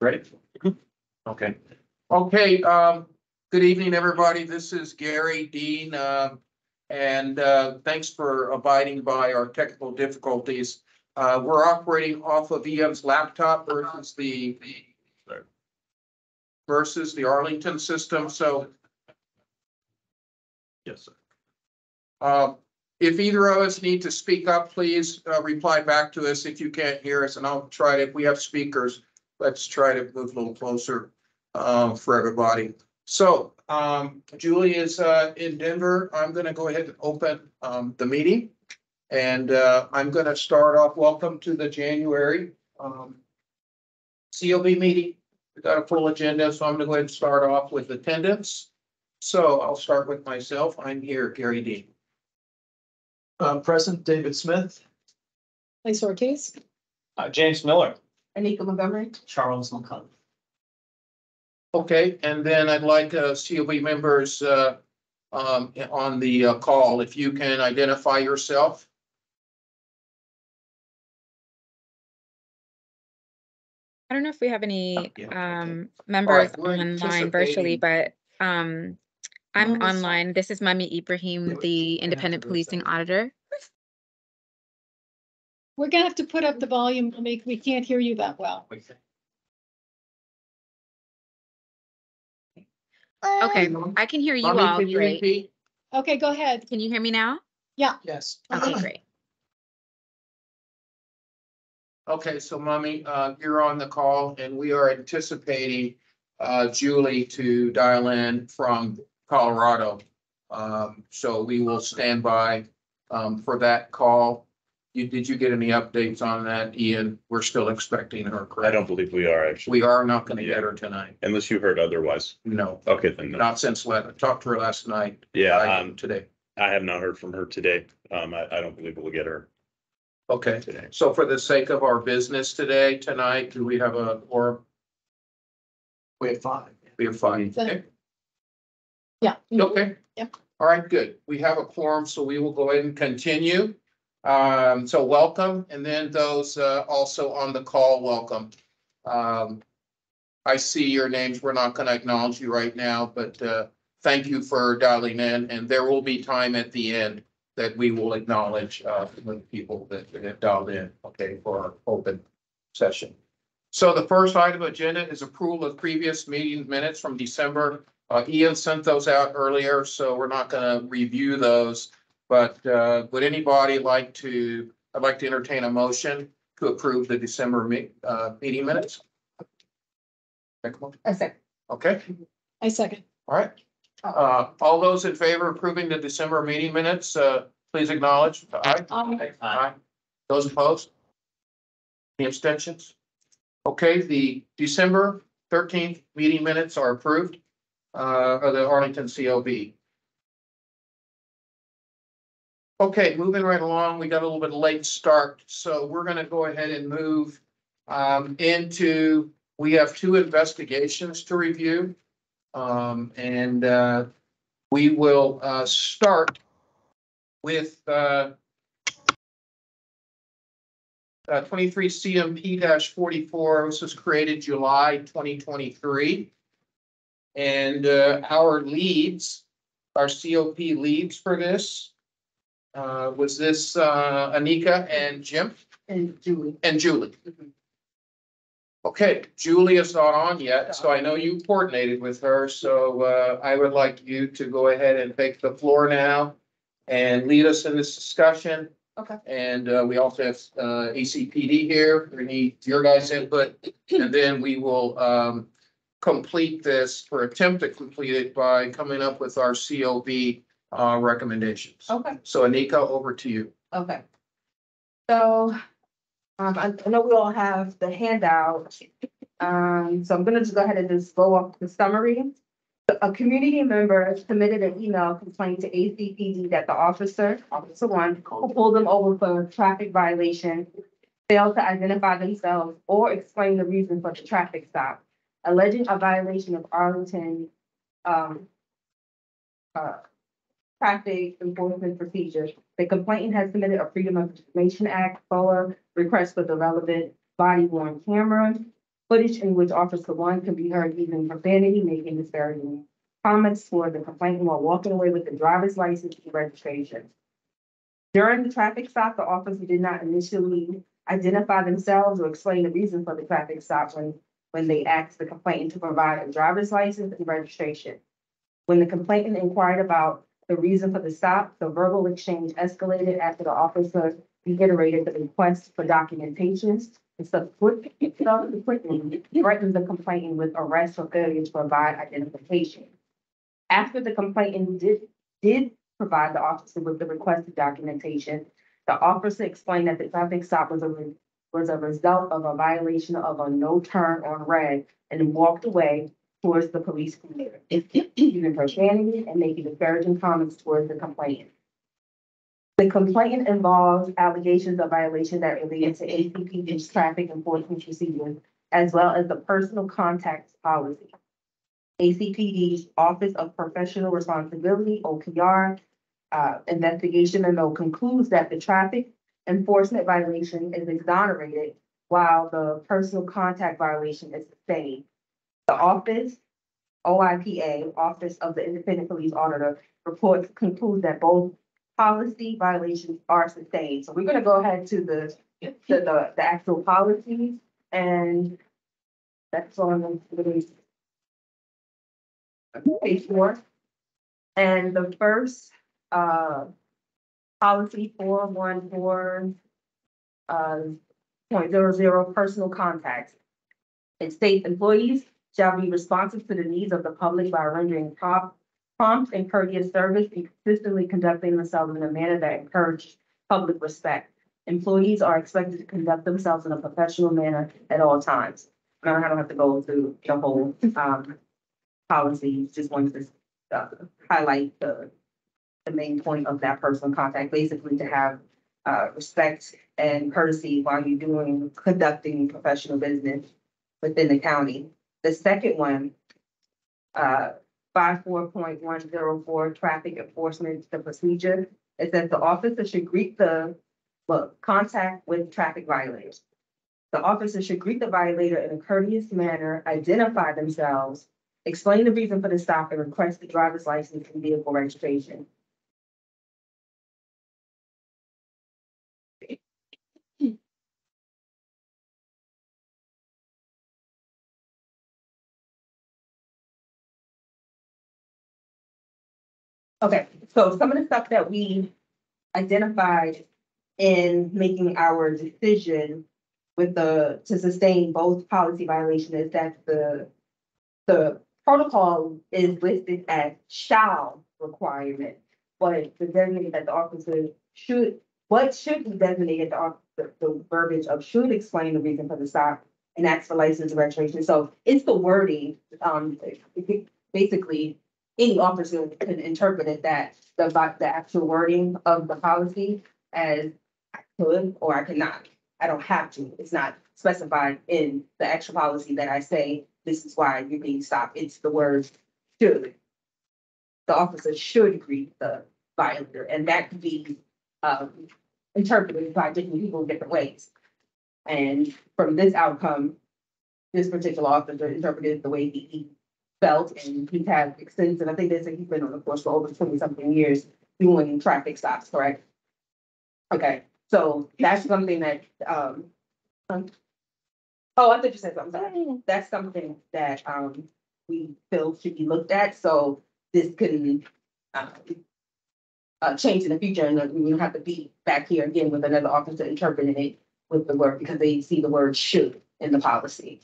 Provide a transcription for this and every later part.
Ready? Okay. Okay. Good evening, everybody. This is Gary Dean, and thanks for abiding by our technical difficulties. We're operating off of Ian's laptop versus the Arlington system. So, yes, sir. If either of us need to speak up, please reply back to us if you can't hear us, and I'll try to. If we have speakers, let's try to move a little closer for everybody. So Julie is in Denver. I'm going to go ahead and open the meeting, and I'm going to start off. Welcome to the January COB meeting. We've got a full agenda, so I'm going to go ahead and start off with attendance. So I'll start with myself. I'm here, Gary Dean. Present, David Smith. Lisa Ortiz. James Miller. Anika Montgomery. Charles McCullough. Okay, and then I'd like COB members on the call, if you can identify yourself. I don't know if we have any Right, members we're online virtually, but I'm online. This is Mami Ibrahim, the independent policing auditor. We're gonna have to put up the volume. We can't hear you that well. Okay, I can hear you Mommy, all can you great. repeat? Okay, go ahead. Can you hear me now? Yeah. Yes. Okay, great. Okay, so Mommy, you're on the call, and we are anticipating Julie to dial in from Colorado. So we will stand by for that call. Did you get any updates on that, Ian? We're still expecting her, correct? I don't believe we are actually. We are not going to get her tonight. Unless you heard otherwise. No, Okay, then. No. not since I talked to her last night. Yeah, Today. I have not heard from her today. I don't believe we'll get her Okay, today. so for the sake of our business tonight, do we have or We have 5. we have 5? Okay. Yeah. Okay. Yep. All right, good. We have a quorum, so we will go ahead and continue. So welcome, and then those also on the call, welcome. I see your names. We're not going to acknowledge you right now, but thank you for dialing in, and there will be time at the end that we will acknowledge the people that have dialed in, okay, for our open session. So the first item of agenda is approval of previous meeting minutes from December. Ian sent those out earlier, so we're not going to review those. But would anybody like to? I'd like to entertain a motion to approve the December meeting minutes. I second. Okay. I second. All right. All those in favor of approving the December meeting minutes, please acknowledge. Aye. Aye. Those opposed? Any abstentions? Okay, the December 13th meeting minutes are approved of the Arlington COB. Okay, moving right along, we got a little bit of late start, so we're going to go ahead and move into, we have 2 investigations to review. And we will start with 23 CMP-44. This was created July 2023. And our leads, our COP leads for this, was this Anika and Jim? And Julie. And Julie. Okay, Julie is not on yet, so I know you coordinated with her, so I would like you to go ahead and take the floor now and lead us in this discussion. Okay. And we also have ACPD here. We need your guys' input, and then we will complete this or attempt to complete it by coming up with our COB recommendations. Okay. So Anika, over to you. Okay. So I know we all have the handout. So I'm gonna just go ahead and just go off the summary. A community member submitted an email complaining to ACPD that the officer 1, who pulled them over for a traffic violation, failed to identify themselves or explain the reason for the traffic stop, alleging a violation of Arlington traffic enforcement procedures. The complainant has submitted a Freedom of Information Act FOA request for the relevant body worn camera. footage in which Officer One can be heard using profanity, making disparaging comments toward the complainant while walking away with the driver's license and registration. During the traffic stop, the officer did not initially identify themselves or explain the reason for the traffic stop when they asked the complainant to provide a driver's license and registration. When the complainant inquired about the reason for the stop, the verbal exchange escalated after the officer reiterated the request for documentation and subsequently threatened the complainant with arrest for failure to provide identification. After the complainant did provide the officer with the requested documentation, the officer explained that the traffic stop was a result of a violation of a no turn on red and walked away towards the police cruiser, using profanity and making disparaging comments towards the complainant. The complainant involves allegations of violation that related to ACPD's traffic enforcement procedures, as well as the personal contacts policy. ACPD's Office of Professional Responsibility, OPR, investigation memo concludes that the traffic enforcement violation is exonerated while the personal contact violation is sustained. The office, OIPA, Office of the Independent Police Auditor, reports conclude that both policy violations are sustained. So we're gonna go ahead to the actual policies, and that's on page 4. And the first policy 414 .00 personal contacts. It states employees shall be responsive to the needs of the public by rendering prompt and courteous service and consistently conducting themselves in a manner that encourages public respect. Employees are expected to conduct themselves in a professional manner at all times. I don't have to go through the whole policy, just wanted to highlight the main point of that personal contact, basically to have respect and courtesy while you're conducting professional business within the county. The second one, 54.104 traffic enforcement, the procedure, it says the officer should greet contact with traffic violators. The officer should greet the violator in a courteous manner, identify themselves, explain the reason for the stop, and request the driver's license and vehicle registration. Okay, so some of the stuff that we identified in making our decision to sustain both policy violations is that the protocol is listed as shall requirement, but the designated that the officer should be designated the verbiage of should explain the reason for the stop and ask for license and registration. So it's the wording, basically any officer can interpret it that the actual wording of the policy as I could or I cannot. I don't have to. It's not specified in the actual policy that I say this is why you're being stopped. It's the word should. The officer should greet the violator, and that could be interpreted by different people in different ways. And from this outcome, this particular officer interpreted the way he felt, and he had extensive, I think they said he's been on the force for over 20-something years doing traffic stops, correct? Okay, so that's something that, oh, I thought you said something. Sorry. That's something that we feel should be looked at, so this can change in the future, and we don't have to be back here again with another officer interpreting it with the word, because they see the word should in the policy.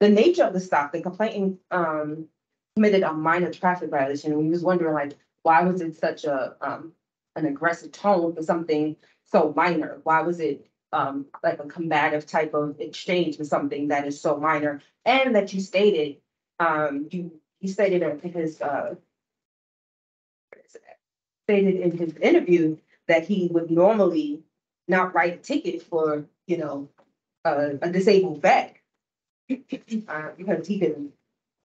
The nature of the stop, the complainant committed a minor traffic violation. We was wondering, like, why was it such an aggressive tone for something so minor? Why was it like a combative type of exchange for something that is so minor? And that you stated, you stated in his interview that he would normally not write a ticket for, a disabled vet. Because he didn't.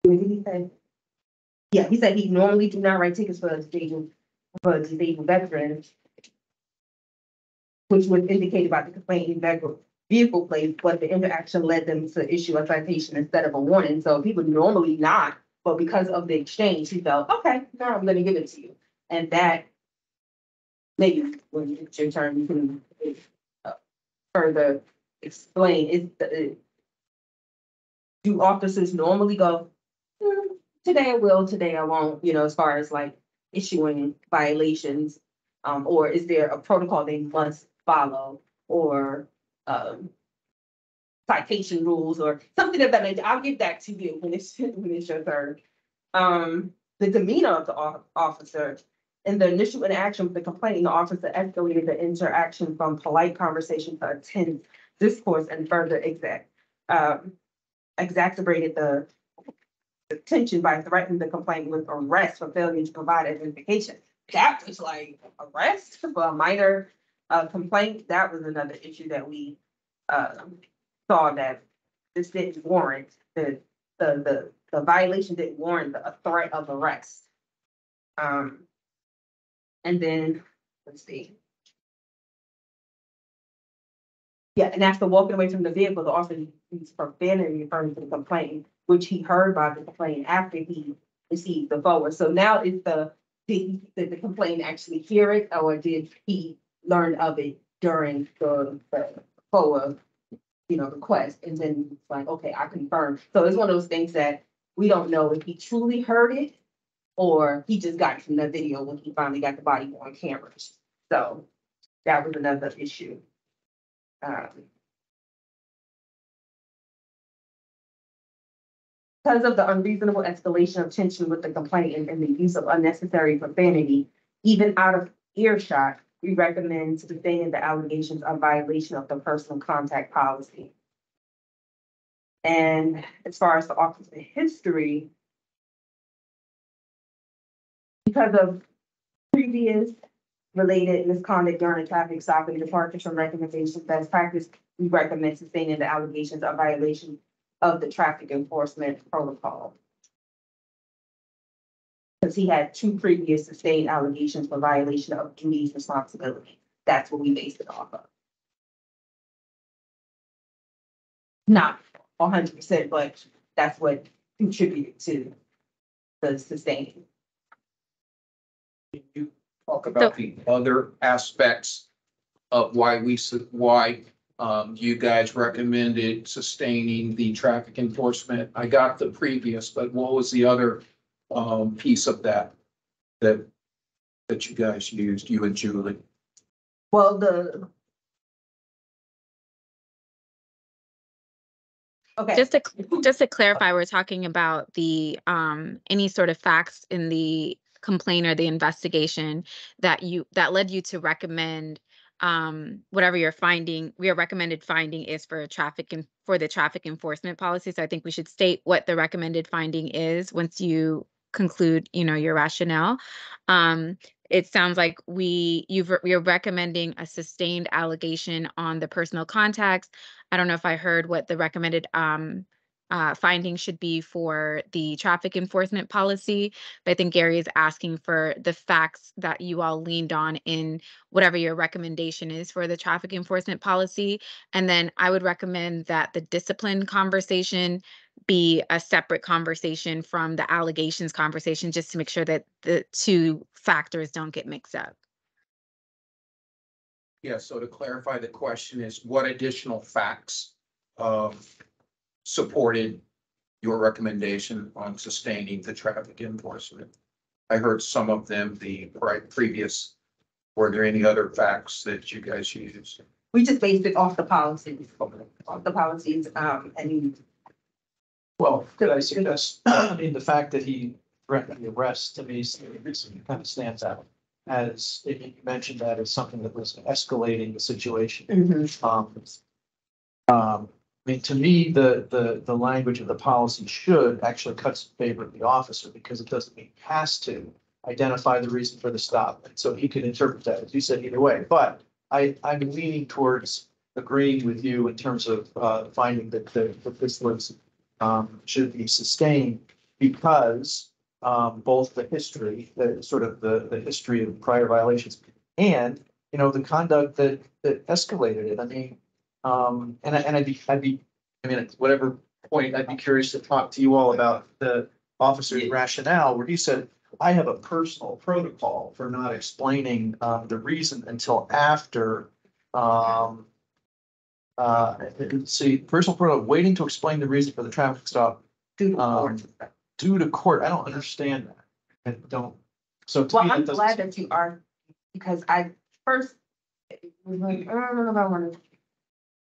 What did he say? Yeah, he said he normally do not write tickets for disabled veterans, which would indicate about the complainant vehicle plates, but the interaction led them to issue a citation instead of a warning. So he would normally not, but because of the exchange, he felt, okay, now I'm gonna give it to you. And that, maybe when it's your turn, you can further explain, do officers normally go, today I will, today I won't, as far as like issuing violations? Or is there a protocol they must follow, or citation rules or something of that nature? I'll give that to you when it's your turn. The demeanor of the officer. In the initial interaction with the complaint, the officer escalated the interaction from polite conversation to intense discourse and further exacerbated the tension by threatening the complainant with arrest for failure to provide identification. That was like arrest for a minor complaint. That was another issue that we saw, that this didn't warrant the violation didn't warrant a threat of arrest. And then let's see. Yeah, and after walking away from the vehicle, the officer used profanity referring to the complaint, which he heard by the complaint after he received the forward. So now is did the complaint actually hear it, or did he learn of it during the forward, request? And then it's like, okay, I confirm. So it's one of those things that we don't know if he truly heard it, or he just got it from the video when he finally got the body on cameras. So that was another issue. Because of the unreasonable escalation of tension with the complainant and the use of unnecessary profanity, even out of earshot, we recommend sustaining the allegations of violation of the personal contact policy. And as far as the officer history, because of previous related misconduct during a traffic stop and departure from recommendations best practice, we recommend sustaining the allegations of violation of the traffic enforcement protocol. Because he had 2 previous sustained allegations for violation of duties responsibility. That's what we based it off of. Not 100%, but that's what contributed to the sustaining. You talk about the other aspects of why you guys recommended sustaining the traffic enforcement. I got the previous, but what was the other piece of that you guys used, you and Julie? Well, okay. Just to clarify, we're talking about the any sort of facts in the complaint or the investigation that led you to recommend whatever your recommended finding is for the traffic enforcement policy. So I think we should state what the recommended finding is once you conclude, your rationale. It sounds like you're recommending a sustained allegation on the personal contacts. I don't know if I heard what the recommended findings should be for the traffic enforcement policy, but I think Gary is asking for the facts that you all leaned on in whatever your recommendation is for the traffic enforcement policy. And then I would recommend that the discipline conversation be a separate conversation from the allegations conversation, just to make sure that the 2 factors don't get mixed up. Yeah, so to clarify, the question is what additional facts supported your recommendation on sustaining the traffic enforcement? I heard some of them, the previous. Were there any other facts that you guys used? We just based it off the policies, and Well, could I suggest, the fact that he threatened the arrest to me kind of stands out, as if you mentioned that as something that was escalating the situation. To me, the language of the policy should actually cuts in favor of the officer, because it doesn't mean he has to identify the reason for the stop. And so he could interpret that, as you said, either way. But I'm leaning towards agreeing with you in terms of finding that this was should be sustained, because both the history, the history of prior violations, and the conduct that escalated it. I mean, at whatever point, I'd be curious to talk to you all about the officer's rationale where he said, I have a personal protocol for not explaining, the reason until after, see, personal protocol, waiting to explain the reason for the traffic stop Due to court. due to court. I don't understand that. I don't. So to Well, me, I'm that doesn't. glad that you are, because I first, was like, I don't know if I want to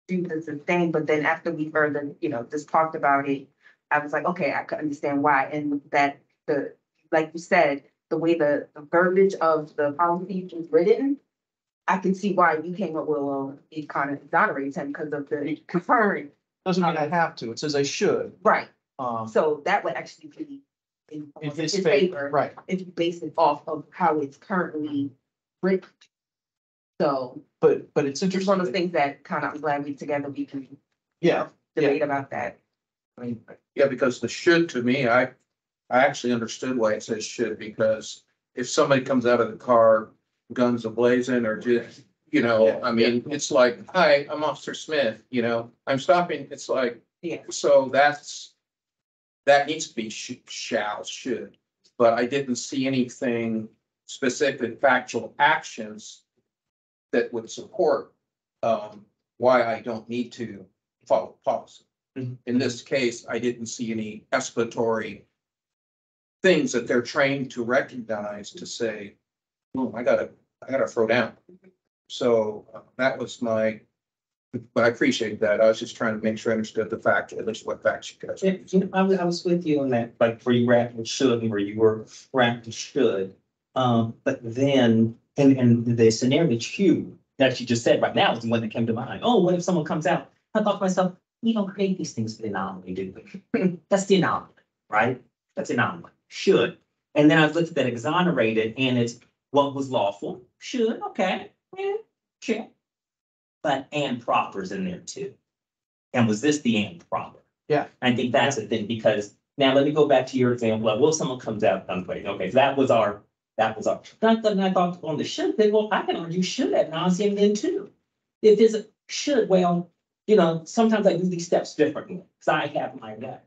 do this and thing, but then after we further, just talked about it, I was like, okay, I could understand why, and that like you said, the way the verbiage of the policy was written, I can see why you came up with, well, it kind of exonerates him because of the current, Doesn't mean I have to. It says I should. right, Um, so that would actually be in in his his favor. favor, right. If you base it off of how it's currently written. So But it's it's one of those interesting. things that kind of, I'm glad we together, we can Yeah, debate about that. I mean, Yeah, because the should to me, I actually understood why it says should, because if somebody comes out of the car, guns ablazing or just, Yeah, I mean, it's like, hi, I'm Officer Smith, I'm stopping. It's like, Yeah. so that needs to be should, but I didn't see anything specific factual actions that would support, why I don't need to follow policy. Mhm. In this case, I didn't see any exploratory things that they're trained to recognize to say, oh, I gotta throw down. So that was but I appreciate that. I was just trying to make sure I understood the fact, at least what facts you guys. I was with you on that, like where you were at with should and where you were at with should. But then, and the scenario that you just said right now is the one that came to mind. Oh, what if someone comes out? I thought to myself, we don't create these things for the anomaly, do we? That's the anomaly, right? That's the anomaly. Should. And then I looked at that exonerated and it's what was lawful. Should, okay, yeah, check. But and proper's in there too. And was this the and proper? Yeah. I think that's the thing, because now let me go back to your example of, well, someone comes out unplayed. Okay, so that was our. I thought on the should thing, well, I can argue should ad nauseam then too. If there's a should, well, sometimes I do these steps differently because I have my gut.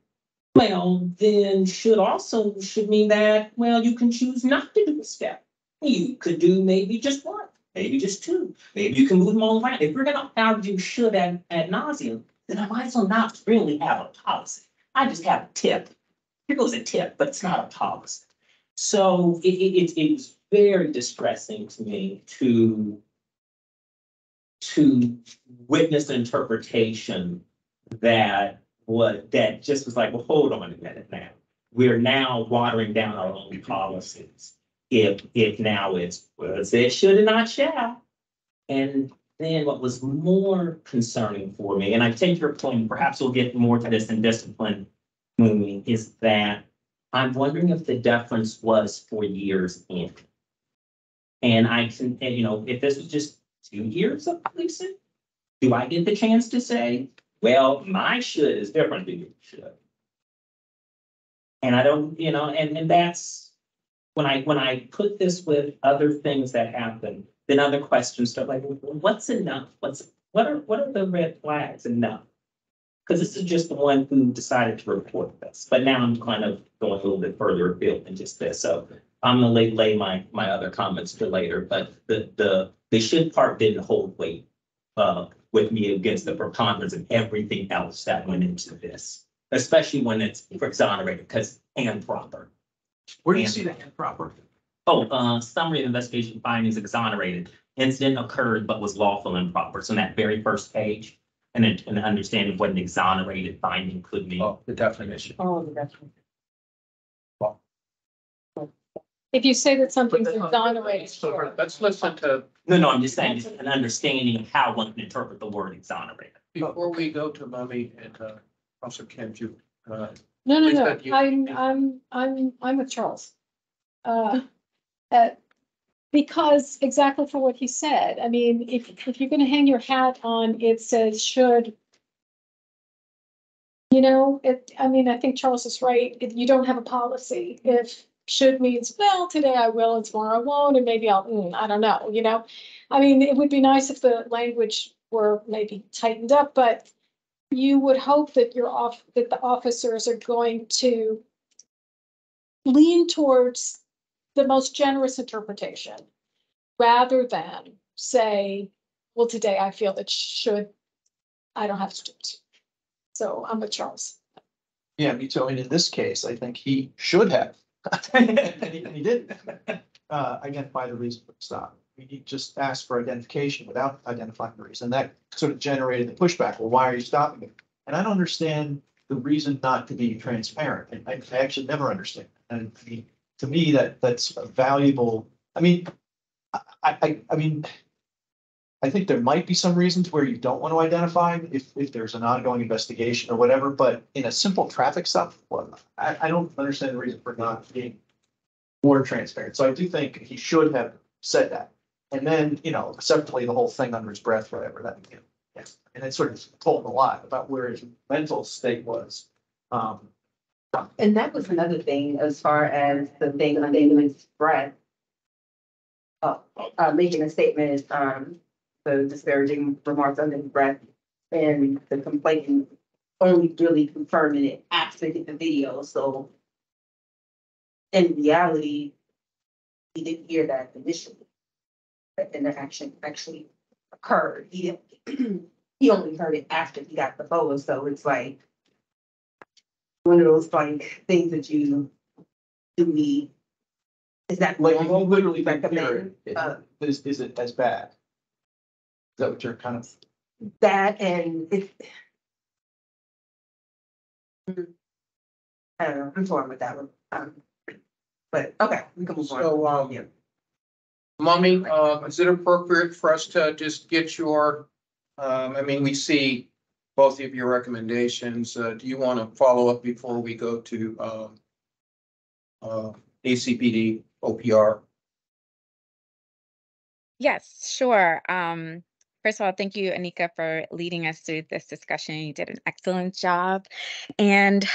Well, then should mean that, well, you can choose not to do a step. You could do maybe just one, maybe just two. Maybe you can move them all around. If we're gonna argue should ad nauseum, then I might as well not really have a policy. I just have a tip. Here goes a tip, but it's not a policy. So it was very distressing to me to witness an interpretation that just was like, well, hold on a minute now. We're now watering down our own policies. If now it's, well, it said should and not shall. And then what was more concerning for me, and I take your point, perhaps we'll get more to this in discipline moving, is that I'm wondering if the deference was for years in. And if this was just 2 years of policing, do I get the chance to say, well, my should is different than your should? And I don't, and that's when I put this with other things that happen, then other questions start like, what's enough? What are the red flags enough? Because this is just the one who decided to report this, but now I'm kind of going a little bit further afield than just this. So I'm gonna lay my other comments for later, but the should part didn't hold weight with me against the preponderance of everything else that went into this, especially when it's for exonerated, because and proper. where do you see that proper? Summary of investigation findings exonerated. Incident occurred but was lawful and proper. So in that very first page, and an understanding of what an exonerated finding could mean. Oh, the definition. Oh, that's. If you say that something's exonerated, So let's listen to, No, I'm just saying, just an understanding of how one can interpret the word exonerated. before we go to Mummy and Officer Kim, no, Lisa, do you- I'm with Charles. Because exactly for what he said, I mean, if you're gonna hang your hat on, it says should. I think Charles is right. If you don't have a policy, if should means, well, today I will and tomorrow I won't, and maybe I don't know, I mean, it would be nice if the language were maybe tightened up, but you would hope that that the officers are going to lean towards the most generous interpretation rather than say, well, today I feel that I don't have to do it. So I'm with Charles. Yeah, me too. And in this case, I think he should have. And he didn't identify the reason for the stop. He just asked for identification without identifying the reason. That sort of generated the pushback. Well, why are you stopping me? And I don't understand the reason not to be transparent. And I actually never understand. And I mean, to me, that's a valuable. I mean, I mean, I think there might be some reasons where you don't want to identify if there's an ongoing investigation or whatever, but in a simple traffic stop, well, I don't understand the reason for not being more transparent. So I do think he should have said that. And then, separately, the whole thing under his breath, whatever that, yeah. And it sort of told him a lot about where his mental state was. And that was another thing as far as the thing under his breath. Making a statement, the disparaging remarks under his breath, and the complainant only really confirming it after the video. So in reality, he didn't hear that initially. That interaction actually occurred. He only heard it after he got the photo. So it's like one of those like things that you do need. Is that Like, if you normal? literally Would you recommend, recommend is it as bad? Is that what you're kind of? that? And it, I don't know. I'm torn with that one. But okay, we can move on. So, Yeah. Mummy, is it appropriate for us to just get your, I mean, we see both of your recommendations. Do you want to follow up before we go to ACPD, OPR? Yes, sure. First of all, thank you, Anika, for leading us through this discussion. You did an excellent job. And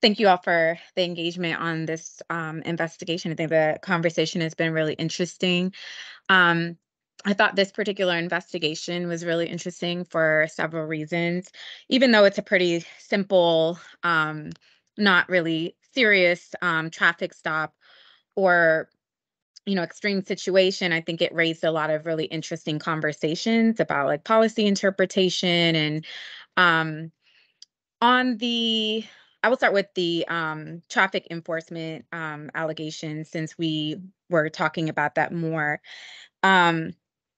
thank you all for the engagement on this investigation. I think the conversation has been really interesting. I thought this particular investigation was really interesting for several reasons, even though it's a pretty simple, not really serious traffic stop or extreme situation. I think it raised a lot of really interesting conversations about like policy interpretation and um, on the, I will start with the traffic enforcement allegations since we were talking about that more.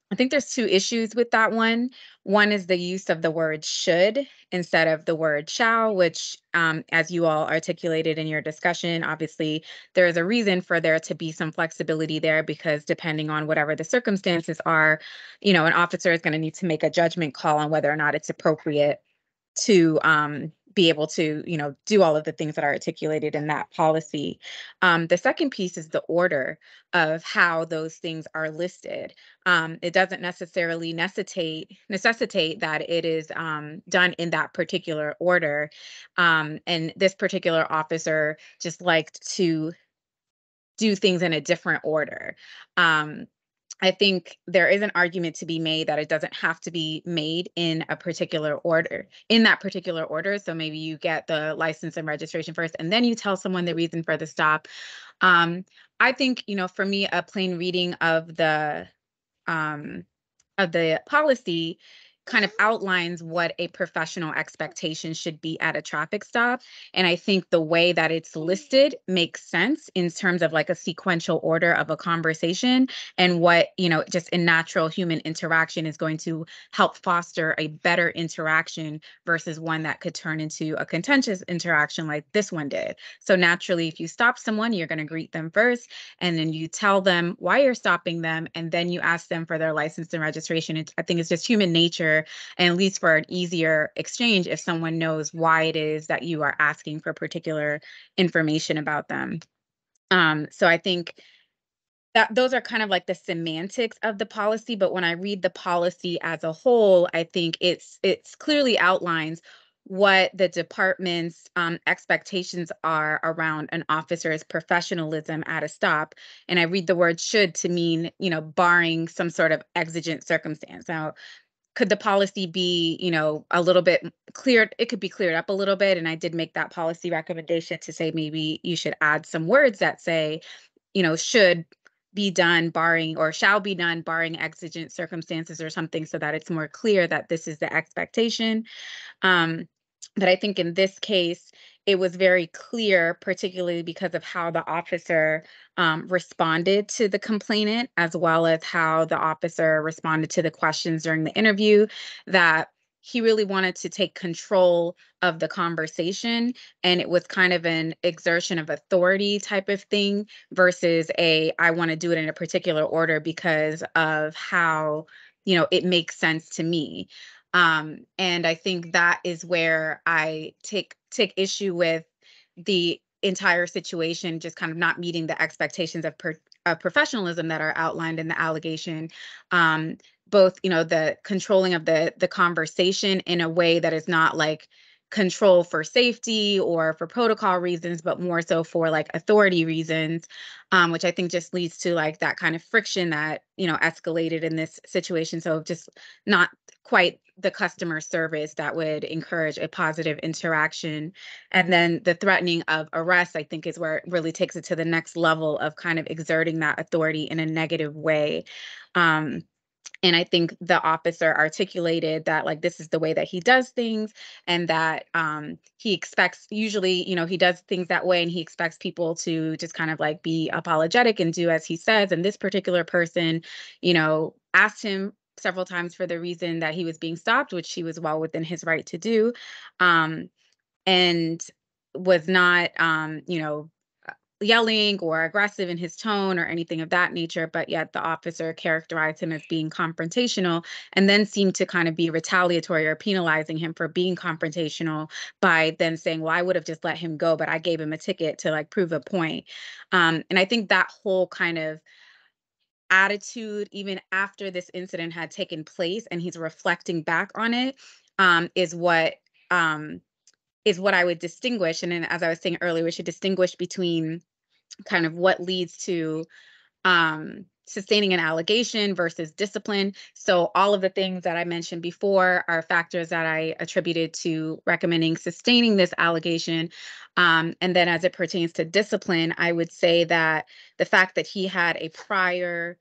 I think there's two issues with that one. One is the use of the word should instead of the word shall, which, as you all articulated in your discussion, obviously there is a reason for there to be some flexibility there because depending on whatever the circumstances are, an officer is going to need to make a judgment call on whether or not it's appropriate to be able to, do all of the things that are articulated in that policy. The second piece is the order of how those things are listed. It doesn't necessarily necessitate that it is done in that particular order. And this particular officer just liked to do things in a different order. I think there is an argument to be made that it doesn't have to be made in a particular order, in that particular order. So maybe you get the license and registration first, and then you tell someone the reason for the stop. I think, for me, a plain reading of the policy kind of outlines what a professional expectation should be at a traffic stop. And I think the way that it's listed makes sense in terms of like a sequential order of a conversation and what, just in natural human interaction is going to help foster a better interaction versus one that could turn into a contentious interaction like this one did. So naturally, if you stop someone, you're going to greet them first, and then you tell them why you're stopping them, and then you ask them for their license and registration. I think it's just human nature, and at least for an easier exchange if someone knows why it is that you are asking for particular information about them. So I think that those are kind of like the semantics of the policy, but when I read the policy as a whole, I think it's clearly outlines what the department's expectations are around an officer's professionalism at a stop. And I read the word should to mean, barring some sort of exigent circumstance. Now, could the policy be, a little bit cleared? It could be cleared up a little bit. And I did make that policy recommendation to say maybe you should add some words that say, should be done barring or shall be done barring exigent circumstances or something, so that it's more clear that this is the expectation. But I think in this case, it was very clear, particularly because of how the officer responded to the complainant, as well as how the officer responded to the questions during the interview, that he really wanted to take control of the conversation. And it was kind of an exertion of authority type of thing versus I want to do it in a particular order because of how, it makes sense to me. And I think that is where I take issue with the entire situation, just kind of not meeting the expectations of professionalism that are outlined in the allegation. Both, the controlling of the conversation in a way that is not like control for safety or for protocol reasons, but more so for like authority reasons, which I think just leads to like that kind of friction that, escalated in this situation. So just not quite the customer service that would encourage a positive interaction. And then the threatening of arrest, I think, is where it really takes it to the next level of kind of exerting that authority in a negative way. And I think the officer articulated that like this is the way that he does things, and that he expects, usually, he does things that way and he expects people to just kind of like be apologetic and do as he says. And this particular person, asked him several times for the reason that he was being stopped, which he was well within his right to do, and was not, yelling or aggressive in his tone or anything of that nature, but yet the officer characterized him as being confrontational and then seemed to kind of be retaliatory or penalizing him for being confrontational by then saying, well, I would have just let him go, but I gave him a ticket to like prove a point. And I think that whole kind of attitude, even after this incident had taken place and he's reflecting back on it, is what I would distinguish. And then, as I was saying earlier, we should distinguish between kind of what leads to sustaining an allegation versus discipline. So all of the things that I mentioned before are factors that I attributed to recommending sustaining this allegation. And then as it pertains to discipline, I would say that the fact that he had a prior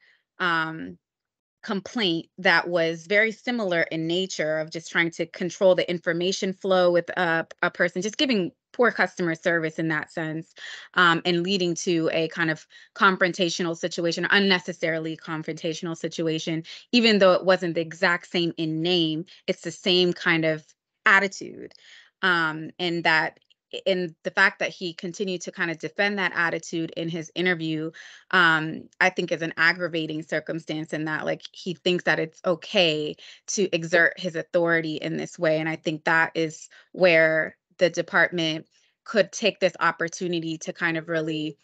complaint that was very similar in nature of just trying to control the information flow with a person, just giving poor customer service in that sense, and leading to a kind of confrontational situation, unnecessarily confrontational situation, even though it wasn't the exact same in name, it's the same kind of attitude. And that in the fact that he continued to kind of defend that attitude in his interview, I think is an aggravating circumstance, in that like he thinks that it's okay to exert his authority in this way. And I think that is where the department could take this opportunity to kind of really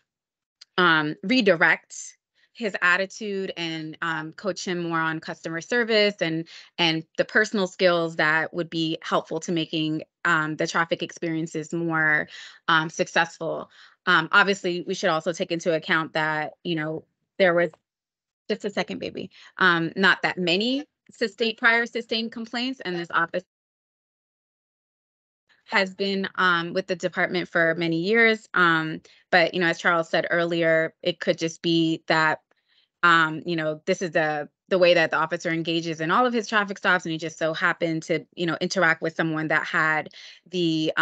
redirect his attitude and coach him more on customer service and the personal skills that would be helpful to making the traffic experiences more successful. Obviously, we should also take into account that, there was, just a second, baby, not that many prior sustained complaints, and this office has been with the department for many years. But, as Charles said earlier, it could just be that, this is the way that the officer engages in all of his traffic stops. And he just so happened to, interact with someone that had the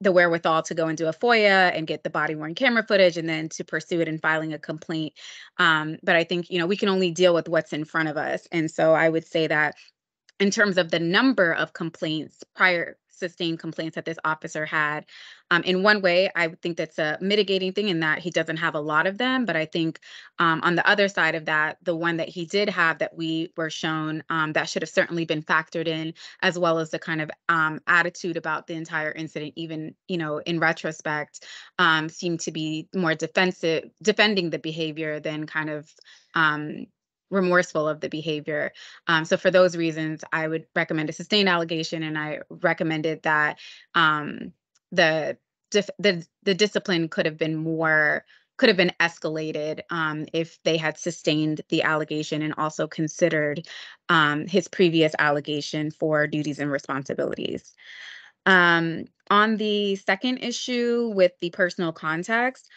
wherewithal to go and do a FOIA and get the body worn camera footage and then to pursue it in filing a complaint. But I think, we can only deal with what's in front of us. And so I would say that in terms of the number of complaints, prior sustained complaints that this officer had, in one way, I would think that's a mitigating thing in that he doesn't have a lot of them. But I think on the other side of that, the one that he did have that we were shown, that should have certainly been factored in, as well as the kind of attitude about the entire incident, even, in retrospect, seemed to be more defending the behavior than kind of remorseful of the behavior. So for those reasons, I would recommend a sustained allegation, and I recommended that the discipline could have been more could have been escalated if they had sustained the allegation and also considered his previous allegation for duties and responsibilities. On the second issue with the personal context,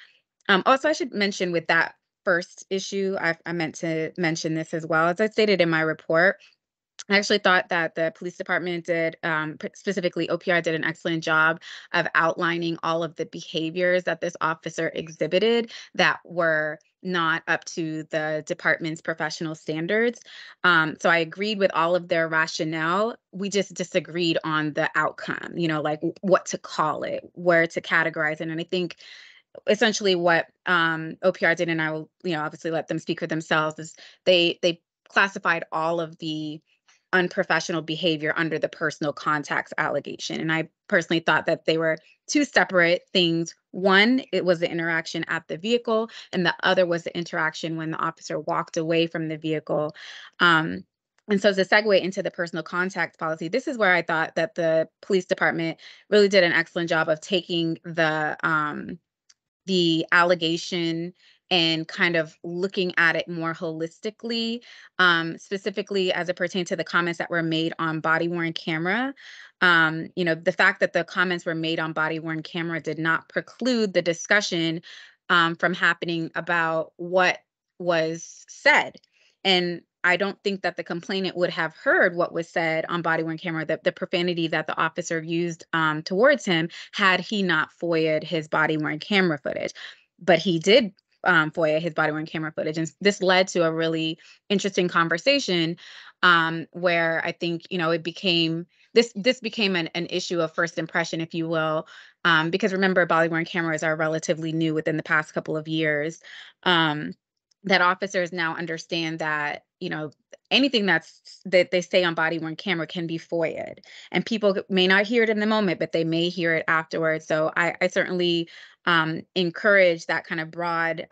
also I should mention with that first issue, I meant to mention this as well. As I stated in my report, I actually thought that the police department did, specifically OPR did an excellent job of outlining all of the behaviors that this officer exhibited that were not up to the department's professional standards. So I agreed with all of their rationale. We just disagreed on the outcome, like what to call it, where to categorize it. And I think essentially what OPR did, and I will, obviously let them speak for themselves, is they classified all of the unprofessional behavior under the personal contacts allegation. And I personally thought that they were two separate things. One, it was the interaction at the vehicle, and the other was the interaction when the officer walked away from the vehicle. And so as a segue into the personal contact policy, this is where I thought that the police department really did an excellent job of taking the allegation and kind of looking at it more holistically, specifically as it pertains to the comments that were made on body-worn camera. The fact that the comments were made on body-worn camera did not preclude the discussion from happening about what was said. And I don't think that the complainant would have heard what was said on body-worn camera, the profanity that the officer used towards him, had he not FOIA'd his body-worn camera footage. But he did FOIA his body-worn camera footage. And this led to a really interesting conversation where I think, it became, this became an issue of first impression, if you will, because remember, body-worn cameras are relatively new within the past couple of years. That officers now understand that, anything that they say on body-worn camera can be FOIA'd, and people may not hear it in the moment, but they may hear it afterwards. So I certainly encourage that kind of broad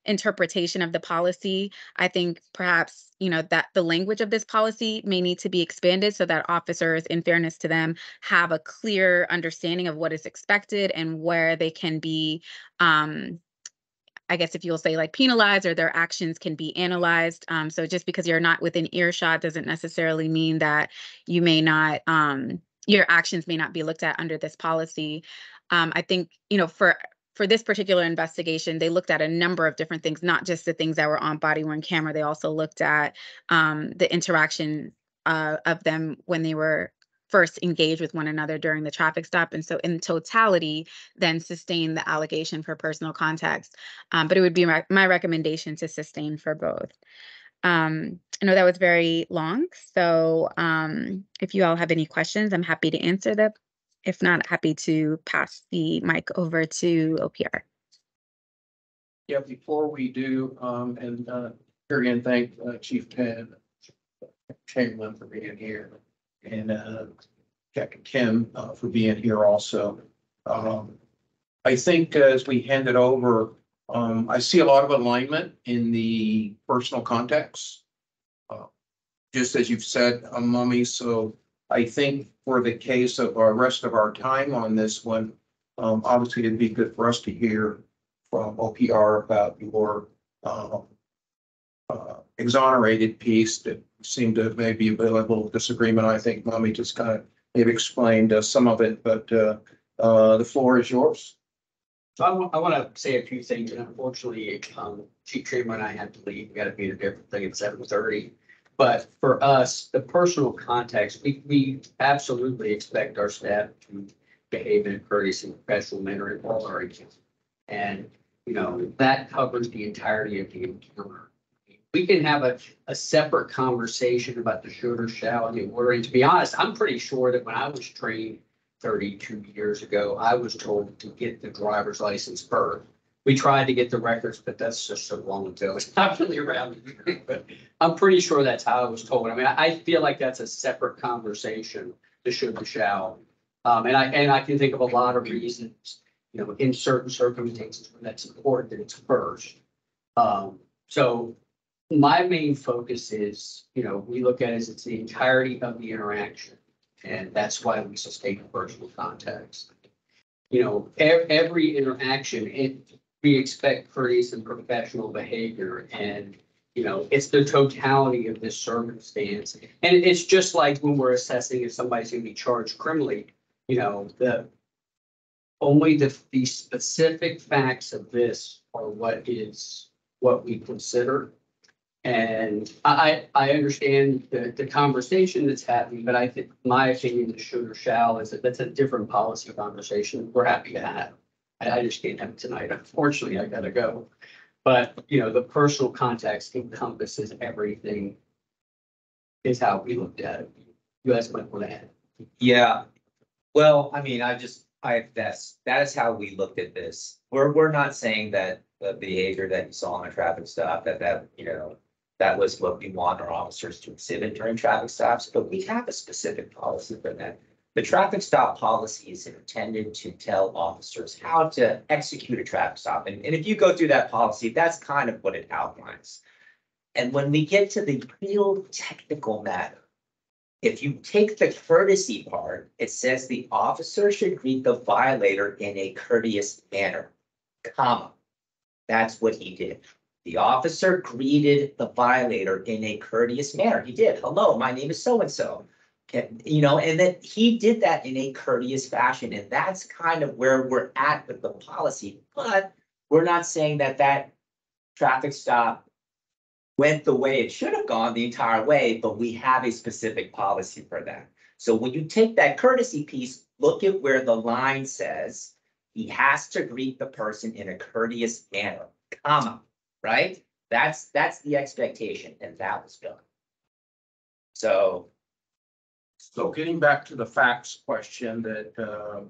interpretation of the policy. I think perhaps, that the language of this policy may need to be expanded so that officers, in fairness to them, have a clear understanding of what is expected and where they can be, I guess if you'll say, like, penalized, or their actions can be analyzed. So just because you're not within earshot doesn't necessarily mean that you may not, your actions may not be looked at under this policy. I think, for this particular investigation, they looked at a number of different things, not just the things that were on body-worn camera. They also looked at the interaction of them when they were first engaged with one another during the traffic stop. And so in totality, then sustain the allegation for personal context. But it would be my recommendation to sustain for both. I know that was very long. So if you all have any questions, I'm happy to answer them. If not, happy to pass the mic over to OPR. Yeah, before we do, and here again, thank Chief Penn, Chamberlain for being here, and Jack and Kim for being here also. I think as we hand it over, I see a lot of alignment in the personal context, just as you've said, Mummy. So I think for the case of our rest of our time on this one, obviously it'd be good for us to hear from OPR about your exonerated piece that seemed to maybe be a little disagreement. I think Mummy just kind of maybe explained some of it, but the floor is yours. So I want to say a few things, and unfortunately, Chief Trimmer and I had to leave. We got to be at a different thing at 7:30. But for us, the personal context, we absolutely expect our staff to behave in a courteous and professional manner in all our agents. And, that covers the entirety of the encounter. We can have a separate conversation about the should or shall and the ordering. To be honest, I'm pretty sure that when I was trained 32 years ago, I was told to get the driver's license first. We tried to get the records, but that's just so long ago. It's not really around here, but I'm pretty sure that's how I was told. I mean, I feel like that's a separate conversation, the should, the shall. And I can think of a lot of reasons, in certain circumstances when that's important that it's first. So my main focus is, we look at it as it's the entirety of the interaction. And that's why we sustain personal context. Every interaction, we expect courteous and professional behavior and, you know, it's the totality of this circumstance. And it's just like when we're assessing if somebody's gonna be charged criminally, you know, only the specific facts of this are what we consider. And I understand the conversation that's happening, but I think my opinion, the should or shall, is that that's a different policy conversation we're happy to have. I just can't have it tonight. Unfortunately, I gotta go. But, you know, the personal context encompasses everything is how we looked at it. You guys might want to add. Yeah, well, I mean, that is how we looked at this. We're not saying that the behavior that you saw on a traffic stop, you know, that was what we want our officers to exhibit during traffic stops, but we have a specific policy for that. The traffic stop policy is intended to tell officers how to execute a traffic stop. And if you go through that policy, that's kind of what it outlines. And when we get to the real technical matter, if you take the courtesy part, it says the officer should greet the violator in a courteous manner, comma. That's what he did. The officer greeted the violator in a courteous manner. He did. Hello, my name is so-and-so. You know, and that he did that in a courteous fashion. And that's kind of where we're at with the policy. But we're not saying that that traffic stop went the way it should have gone the entire way, but we have a specific policy for that. So when you take that courtesy piece, look at where the line says he has to greet the person in a courteous manner, comma, right? That's the expectation, and that was done. So getting back to the facts question that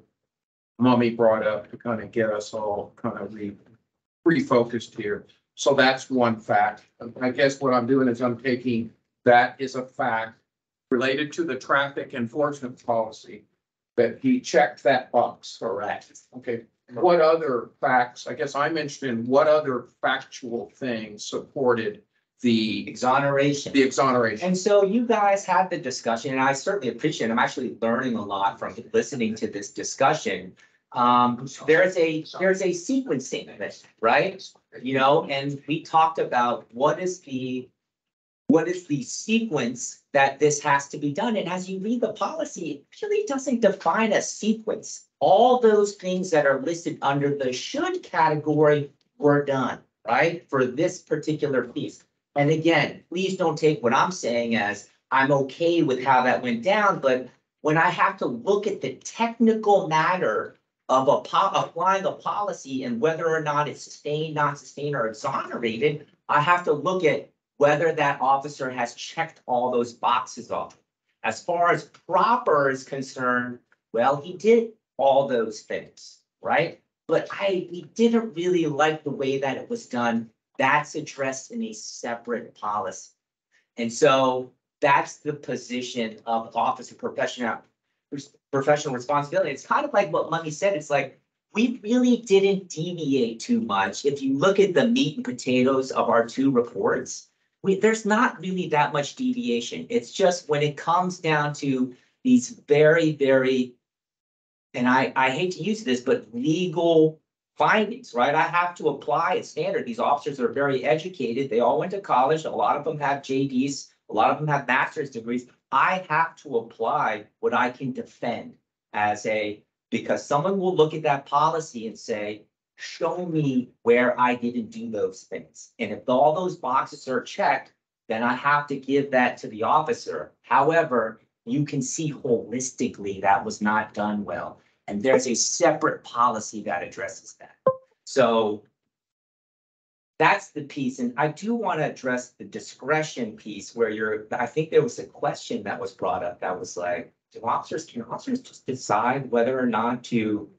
Mummy brought up to kind of get us all kind of refocused here. So that's one fact. I guess what I'm doing is I'm taking that is a fact related to the traffic enforcement policy that he checked that box. correct. Okay, what other facts? I guess I'm interested in what other factual things supported the Exoneration. exoneration. And so you guys had the discussion, and I certainly appreciate it. I'm actually learning a lot from listening to this discussion. There's a sequencing of it, right? You know, and we talked about what is the sequence that this has to be done. And as you read the policy, it really doesn't define a sequence. All those things that are listed under the should category were done, right? For this particular piece. And again, please don't take what I'm saying as I'm okay with how that went down, but when I have to look at the technical matter of applying a policy and whether or not it's sustained, not sustained, or exonerated, I have to look at whether that officer has checked all those boxes off. As far as proper is concerned, well, he did all those things, right? But we didn't really like the way that it was done. That's addressed in a separate policy. And so that's the position of Office of Professional Responsibility. It's kind of like what Mummy said. It's like, we really didn't deviate too much. If you look at the meat and potatoes of our two reports, there's not really that much deviation. It's just when it comes down to these very, very, and I hate to use this, but legal findings, right? I have to apply a standard. These officers are very educated. They all went to college. A lot of them have JDs. A lot of them have master's degrees. I have to apply what I can defend because someone will look at that policy and say, show me where I didn't do those things. And if all those boxes are checked, then I have to give that to the officer. However, you can see holistically that was not done well. And there's a separate policy that addresses that. So that's the piece. And I do want to address the discretion piece where I think there was a question that was brought up that was like, can officers just decide whether or not to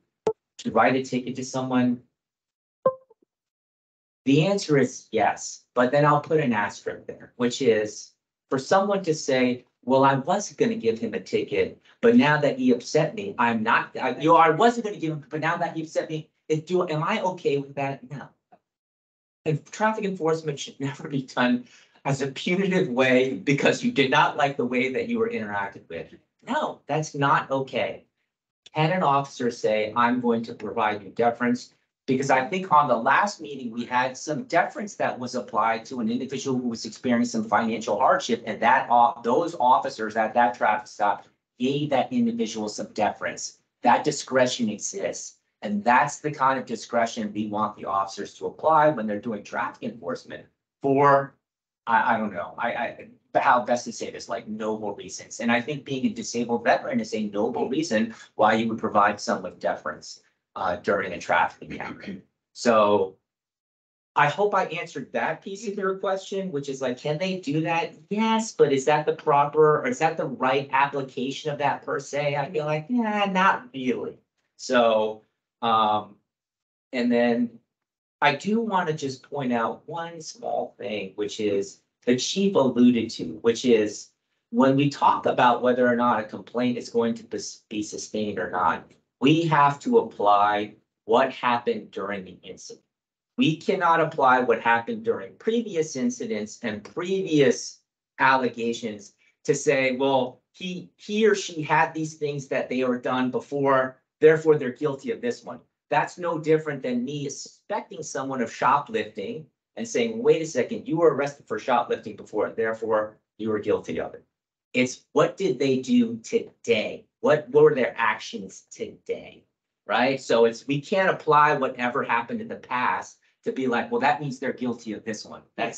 write a ticket to someone? The answer is yes, but then I'll put an asterisk there, which is for someone to say, well, I wasn't going to give him a ticket, but now that he upset me, I wasn't going to give him, but now that he upset me, am I okay with that? No. And traffic enforcement should never be done as a punitive way because you did not like the way that you were interacted with. No, that's not okay. Can an officer say, I'm going to provide you deference? Because I think on the last meeting, we had some deference that was applied to an individual who was experiencing some financial hardship, and those officers at that traffic stop gave that individual some deference. That discretion exists, and that's the kind of discretion we want the officers to apply when they're doing traffic enforcement for, I don't know, how best to say this, like noble reasons. And I think being a disabled veteran is a noble reason why you would provide someone deference during a traffic encounter. So I hope I answered that piece of your question, which is like, can they do that? Yes, but is that the proper, or is that the right application of that per se? I feel like, yeah, not really. So, and then I do want to just point out one small thing, which is the chief alluded to, which is when we talk about whether or not a complaint is going to be sustained or not, we have to apply what happened during the incident. We cannot apply what happened during previous incidents and previous allegations to say, well, he or she had these things that they were done before, therefore they're guilty of this one. That's no different than me suspecting someone of shoplifting and saying, wait a second, you were arrested for shoplifting before, therefore you were guilty of it. It's what did they do today? What were their actions today, right? So we can't apply whatever happened in the past to be like, well, that means they're guilty of this one. That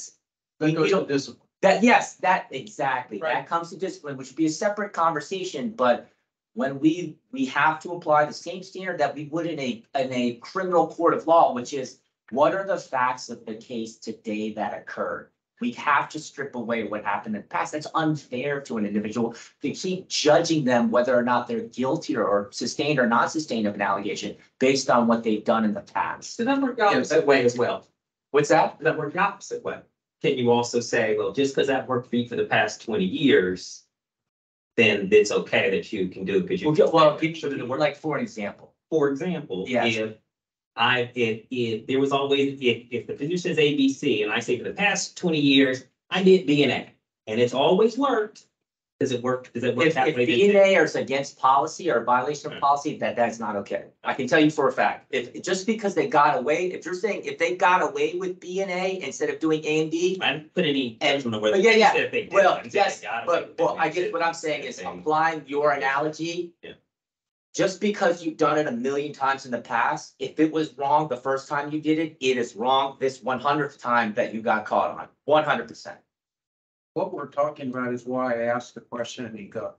goes to discipline. Yes, that exactly. Right. That comes to discipline, which would be a separate conversation, but when we have to apply the same standard that we would in a criminal court of law, which is what are the facts of the case today that occurred? We have to strip away what happened in the past. That's unfair to an individual to keep judging them whether or not they're guilty or sustained or not sustained of an allegation based on what they've done in the past. So that worked opposite way as well. What's that? That worked opposite way. Can you also say, well, just because that worked for you for the past 20 years, then it's okay that you can do it because you. Well, like for an example. For example, Yes. if there was always, if the position says ABC and I say for the past 20 years, I did B&A and it's always worked. Does it work? Does it work If that way? B&A is against policy or violation of policy, that's not okay. I can tell you for a fact, if just because they got away, if you're saying if they got away with B&A instead of doing A and B. I didn't put any judgment on whether. Yeah, if they did. Well, I said yes, they got away with but it. I guess what I'm saying is applying your analogy. Yeah. Just because you've done it a million times in the past, if it was wrong the first time you did it, it is wrong this 100th time that you got caught on, 100%. What we're talking about is why I asked the question, Anika,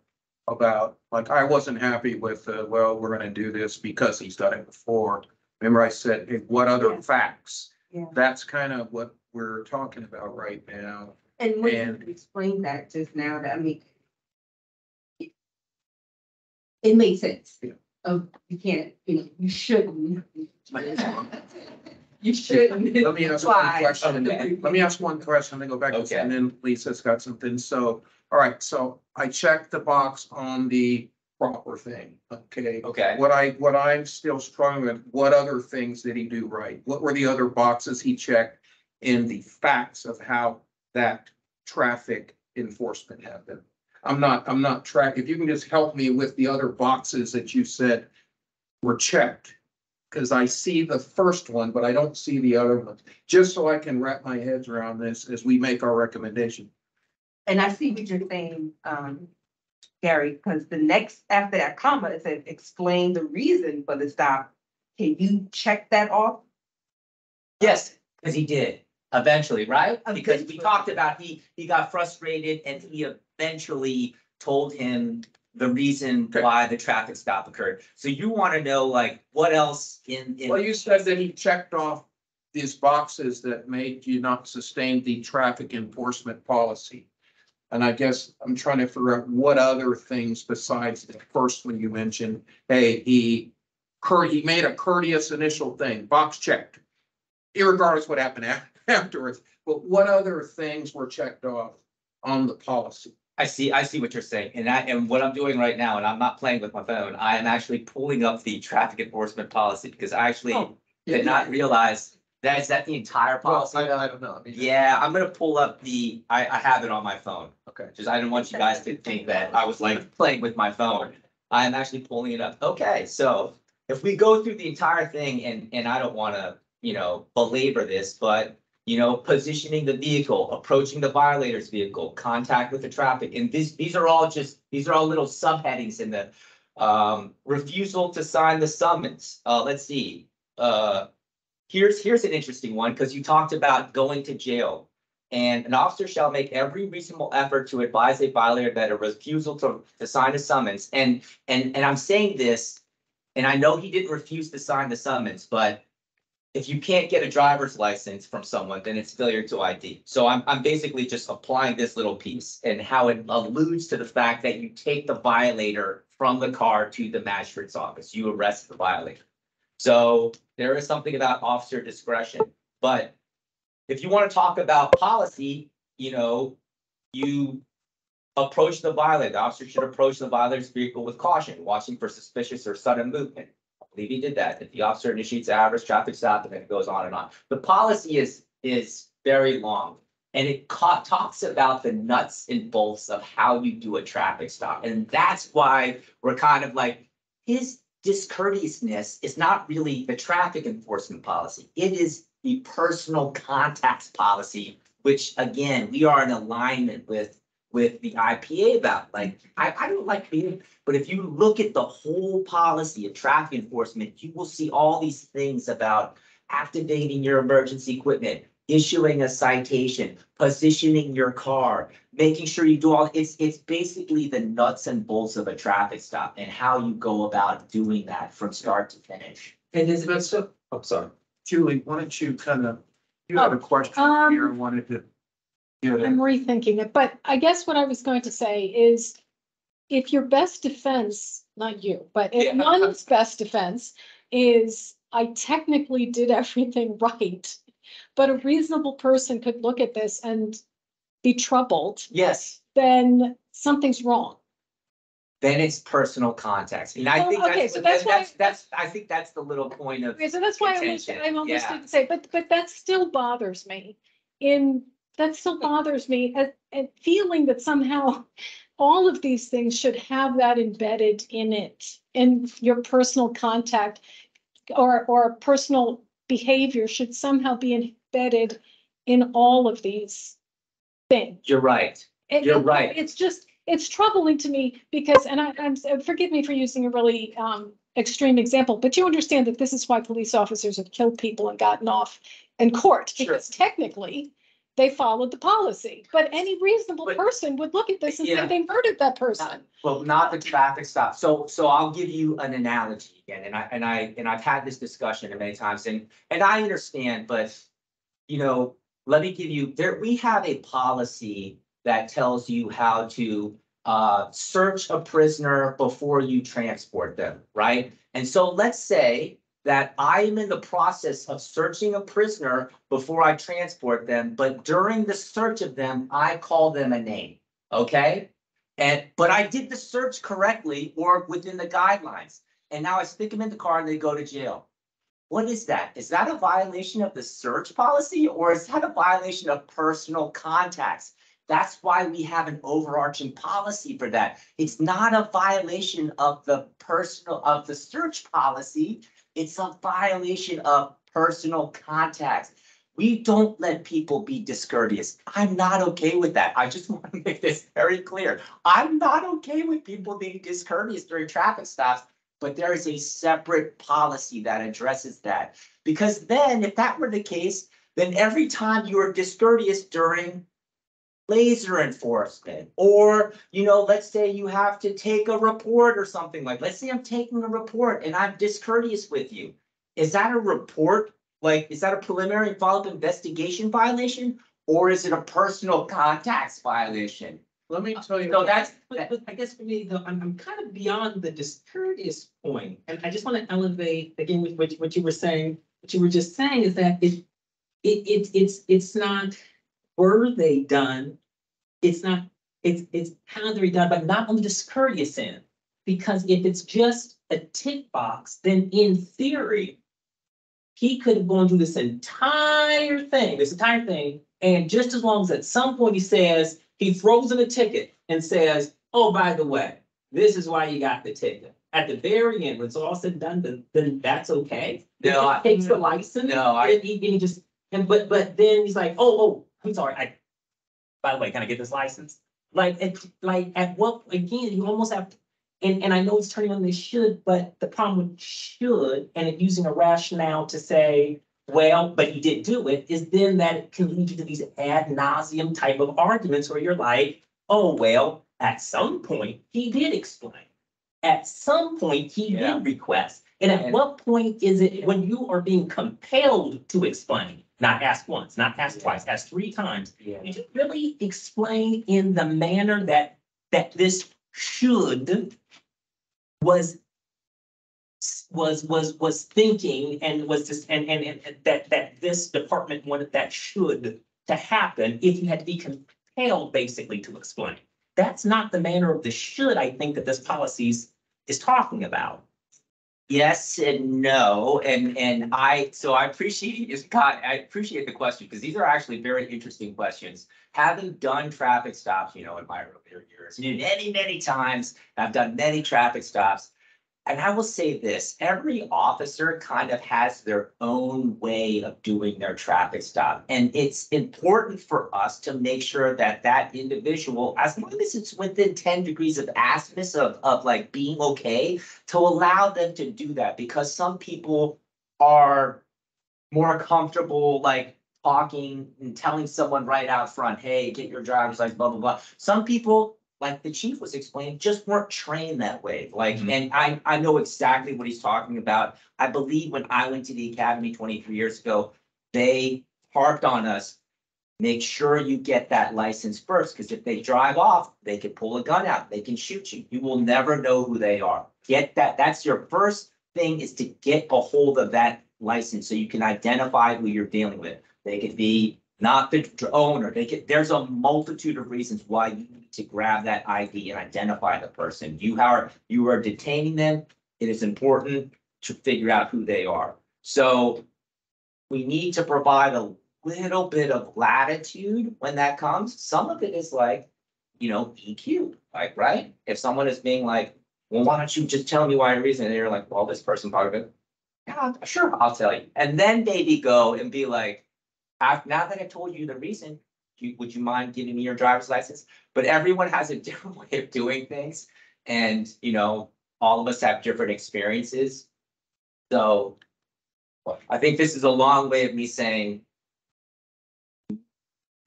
about, like, I wasn't happy with, well, we're gonna do this because he's done it before. Remember I said, hey, what other Yeah. facts? Yeah. That's kind of what we're talking about right now. And when And- you explained that just now, that I mean, it makes sense. Yeah. You can't, you shouldn't. You shouldn't. Let me ask one apply. question, and Okay. then- let me ask one question, then go back, Okay. and then Lisa's got something, so, all right, so I checked the box on the proper thing, okay? Okay. What I'm still struggling with, what other things did he do right? What were the other boxes he checked in the facts of how that traffic enforcement happened? I'm not tracking, if you can just help me with the other boxes that you said were checked. Cause I see the first one, but I don't see the other ones, just so I can wrap my heads around this as we make our recommendation. And I see what you're saying, Gary, because the next, after that comma, it said, explain the reason for the stop. Can you check that off? Yes, because he did eventually, right? Because we talked about he got frustrated and he eventually told him the reason Okay. why the traffic stop occurred. So you want to know like what else in. Well, you said that he checked off these boxes that made you not sustain the traffic enforcement policy. And I guess I'm trying to figure out what other things besides the first one you mentioned, hey, he made a courteous initial thing, box checked. Irregardless what happened afterwards, but what other things were checked off on the policy? I see what you're saying. And what I'm doing right now, and I'm not playing with my phone, I am actually pulling up the traffic enforcement policy because I actually did not realize is that the entire policy? I don't know. I mean, Yeah, I'm gonna pull up I have it on my phone. Okay. Just I didn't want you guys to think that I was like playing with my phone. I'm actually pulling it up. Okay, so if we go through the entire thing, and I don't wanna, belabor this, but, positioning the vehicle, approaching the violator's vehicle, contact with the traffic, and these are all little subheadings in the refusal to sign the summons. Let's see. Here's an interesting one, because you talked about going to jail. And an officer shall make every reasonable effort to advise a violator that a refusal to sign a summons. And I'm saying this, and I know he didn't refuse to sign the summons, but if you can't get a driver's license from someone, then it's failure to ID. So I'm basically just applying this little piece and how it alludes to the fact that you take the violator from the car to the magistrate's office. You arrest the violator. So there is something about officer discretion, but if you want to talk about policy, you approach the violator. The officer should approach the violator's vehicle with caution, watching for suspicious or sudden movement. I believe he did that. If the officer initiates an average traffic stop, and then it goes on and on. The policy is very long, and it talks about the nuts and bolts of how you do a traffic stop. And that's why we're kind of like, his discourteousness is not really the traffic enforcement policy. It is the personal contacts policy, which again, we are in alignment with the IPA about. Like, I don't like being, but if you look at the whole policy of traffic enforcement, you will see all these things about activating your emergency equipment, issuing a citation, positioning your car, making sure you do all, it's basically the nuts and bolts of a traffic stop and how you go about doing that from start to finish. And is it so, I'm sorry. Julie, why don't you you had a question here, I wanted to. I'm rethinking it, but I guess what I was going to say is, if your best defense, not you, but if one's best defense is, I technically did everything right, but a reasonable person could look at this and be troubled, Yes, then something's wrong. then it's personal contacts. And I think Okay, so that's why- I think that's the little point of. Okay, so that's why I contention. almost Yeah. didn't say, but that still bothers me. And feeling that somehow all of these things should have that embedded in it, in your personal contact or personal behavior should somehow be embedded in all of these things. You're right. You're right. It's troubling to me because, and I'm forgive me for using a really extreme example, but you understand that this is why police officers have killed people and gotten off in court, Sure. because technically they followed the policy. But any reasonable But- person would look at this and say Yeah. they murdered that person. Well, not the traffic stop. So I'll give you an analogy again, and I've had this discussion many times, and I understand, but let me give you we have a policy that tells you how to search a prisoner before you transport them, right? And so let's say that I am in the process of searching a prisoner before I transport them, but during the search of them, I call them a name, okay? But I did the search correctly or within the guidelines. And now I stick them in the car and they go to jail. What is that? Is that a violation of the search policy, or is that a violation of personal contacts? That's why we have an overarching policy for that. It's not a violation of the search policy. It's a violation of personal contacts. We don't let people be discourteous. I'm not okay with that. I just want to make this very clear. I'm not okay with people being discourteous during traffic stops, but there is a separate policy that addresses that. Because then, if that were the case, then every time you are discourteous during laser enforcement, or, let's say you have to take a report or something, like, let's say I'm taking a report and I'm discourteous with you. Is that a report? Like, is that a preliminary and follow-up investigation violation, or is it a personal contacts violation? Let me tell you. So that's, But I guess for me, though, I'm kind of beyond the discourteous point, and I just want to elevate again with what you were saying. What you were just saying is that it's not were they done. It's how they're done, but not on the discourteous end. Because if it's just a tick box, then in theory, he could have gone through this entire thing, and just as long as at some point he throws in a ticket and says, oh, by the way, this is why you got the ticket. at the very end, when it's all said and done, then that's okay. No, He takes the license. No, And he just, but then he's like, oh, I'm sorry, by the way, can I get this license? Like, at what, again, you almost have, and I know it's turning on this should, but the problem with should, and it using a rationale to say, well, but he didn't do it, is then that it can lead you to these ad nauseum type of arguments where you're like, oh, well, at some point, he did explain. At some point, he Yeah. did request. And at what point is it when you are being compelled to explain? Not ask once, not ask twice, ask 3 times. Yeah. Did you really explain in the manner that this should was thinking and was just and that this department wanted that should to happen if you had to be compelled basically to explain? That's not the manner of the should I think that this policy is talking about. Yes and no, and I appreciate you, Scott, I appreciate the question, because these are actually very interesting questions. Having done traffic stops, in my earlier years, many times, I've done many traffic stops. And I will say this, every officer kind of has their own way of doing their traffic stop. And it's important for us to make sure that that individual, as long as it's within 10 degrees of aspness of like being okay, to allow them to do that, because some people are more comfortable like talking and telling someone right out front, hey, get your driver's license, blah, blah, blah. Some people, like the chief was explaining, just weren't trained that way. Like, and I know exactly what he's talking about. I believe when I went to the academy 23 years ago, they harped on us, make sure you get that license first, because if they drive off, they can pull a gun out, they can shoot you. You will never know who they are. Get that. That's your first thing, is to get a hold of that license so you can identify who you're dealing with. They could be not the owner. There's a multitude of reasons why you need to grab that ID and identify the person. You are detaining them. It is important to figure out who they are. So we need to provide a little bit of latitude when that comes. Some of it is like, EQ, like, right? If someone is being like, well, why don't you just tell me why a reason? And you're like, well, this person probably, yeah, sure, I'll tell you. And then maybe go and be like, now that I told you the reason, would you mind giving me your driver's license? But everyone has a different way of doing things. And, all of us have different experiences. So I think this is a long way of me saying,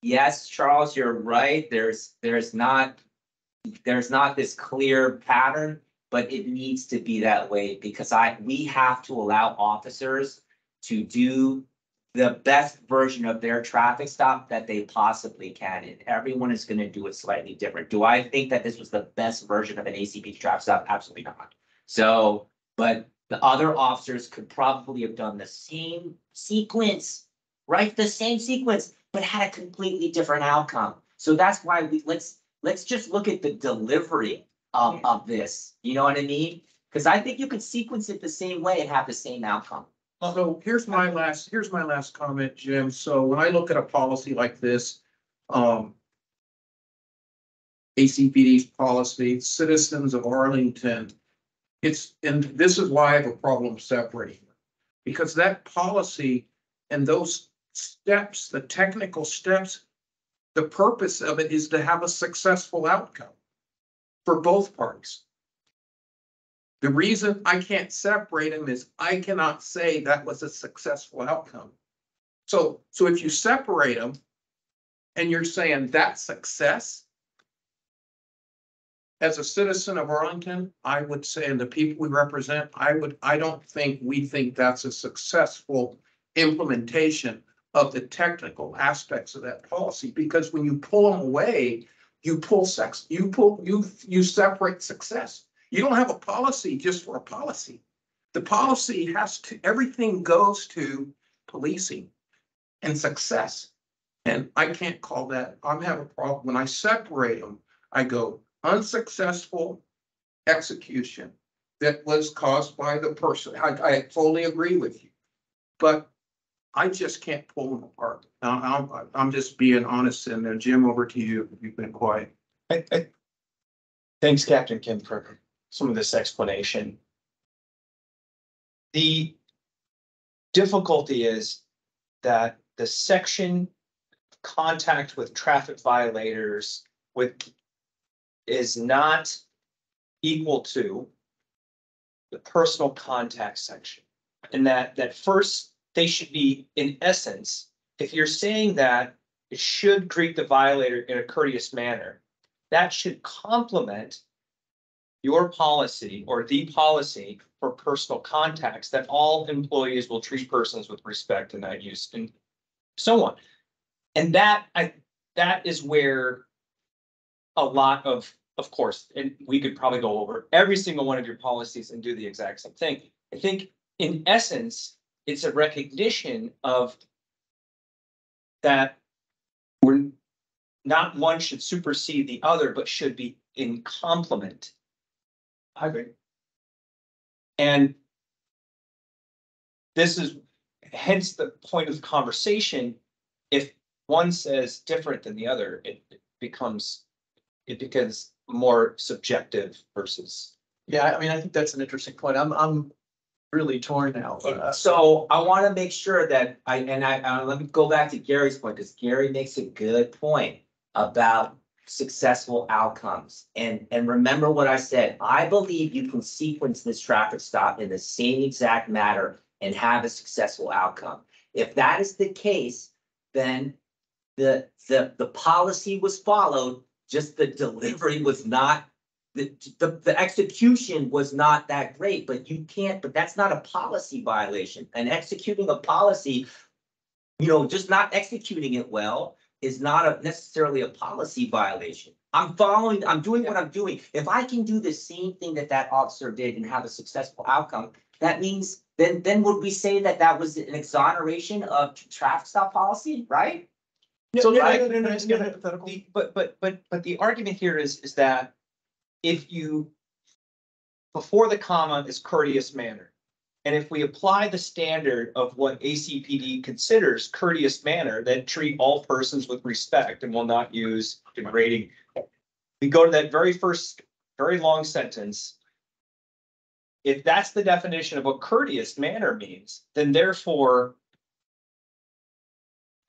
yes, Charles, you're right. There's not this clear pattern, but it needs to be that way, because we have to allow officers to do the best version of their traffic stop that they possibly can. And everyone is going to do it slightly different. Do I think that this was the best version of an ACP traffic stop? Absolutely not. So, but the other officers could probably have done the same sequence, right? The same sequence, but had a completely different outcome. So that's why let's just look at the delivery of this. You know what I mean? Because I think you could sequence it the same way and have the same outcome. So here's my last comment, Jim. So when I look at a policy like this, ACPD's policy, citizens of Arlington, and this is why I have a problem separating them. Because that policy and those steps, the technical steps, the purpose of it is to have a successful outcome for both parties. The reason I can't separate them is I cannot say that was a successful outcome. So if you separate them and you're saying that's success, as a citizen of Arlington, I would say, and the people we represent, I don't think we think that's a successful implementation of the technical aspects of that policy, because when you pull them away, you separate success. You don't have a policy just for a policy. The policy everything goes to policing and success. And I can't call that, I'm having a problem. When I separate them, I go unsuccessful execution that was caused by the person. I totally agree with you, but I just can't pull them apart. I'm just being honest. And Jim, over to you. You've been quiet. Thanks, Captain Kim, for some of this explanation. The difficulty is that the section contact with traffic violators is not equal to the personal contact section. And that first, they should be, in essence, if you're saying that it should greet the violator in a courteous manner, that should complement your policy or the policy for personal contacts, that all employees will treat persons with respect and not use and so on. And that is where a lot of course, and we could probably go over every single one of your policies and do the exact same thing. I think in essence, it's a recognition of that we're not one should supersede the other, but should be in complement. I agree. And this is hence the point of the conversation. If one says different than the other, it becomes more subjective versus. Yeah, I mean, I think that's an interesting point. I'm really torn now. So I want to make sure that let me go back to Gary's point, because Gary makes a good point about successful outcomes. And remember what I said, I believe you can sequence this traffic stop in the same exact manner and have a successful outcome. If that is the case, then the policy was followed, just the delivery was not, the execution was not that great, but that's not a policy violation. And executing a policy, just not executing it well is not necessarily a policy violation. I'm doing what I'm doing. If I can do the same thing that officer did and have a successful outcome, that means then would we say that was an exoneration of traffic stop policy, right? So but the argument here is that if you, before the comma is courteous manner, and if we apply the standard of what ACPD considers courteous manner, that treat all persons with respect and will not use degrading, we go to that very long sentence. If that's the definition of what courteous manner means, then therefore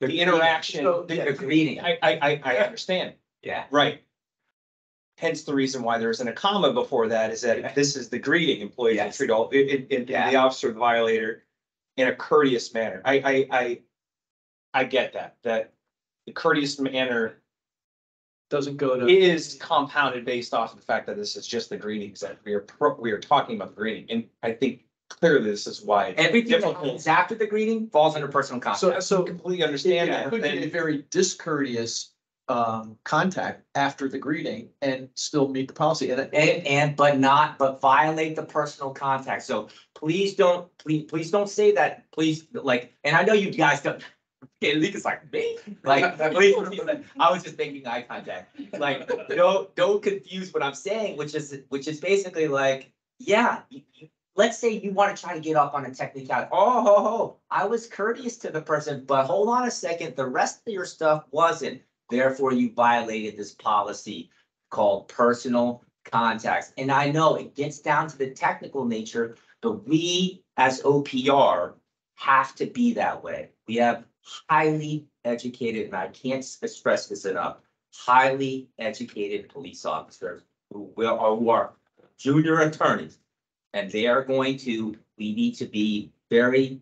the interaction, the greeting. I understand. Yeah. Right. Hence the reason why there isn't a comma before that is that this is the greeting employees Yes. treat all the officer, the violator in a courteous manner. I get that the courteous manner doesn't go to is compounded based off of the fact that this is just the greetings that we are talking about the greeting. And I think clearly this is why everything that happens after the greeting falls under personal contact. So completely understand that. It could be a very discourteous contact after the greeting and still meet the policy but violate the personal contact. So please don't say that, please, and I know you guys don't. Okay, Luke's like me. Please, I was just making eye contact. Don't confuse what I'm saying, which is basically let's say you want to try to get off on a technicality. I was courteous to the person, but hold on a second, the rest of your stuff wasn't. Therefore, you violated this policy called personal contacts. And I know it gets down to the technical nature, but we as OPR have to be that way. We have highly educated, and I can't stress this enough, highly educated police officers who are junior attorneys. And we need to be very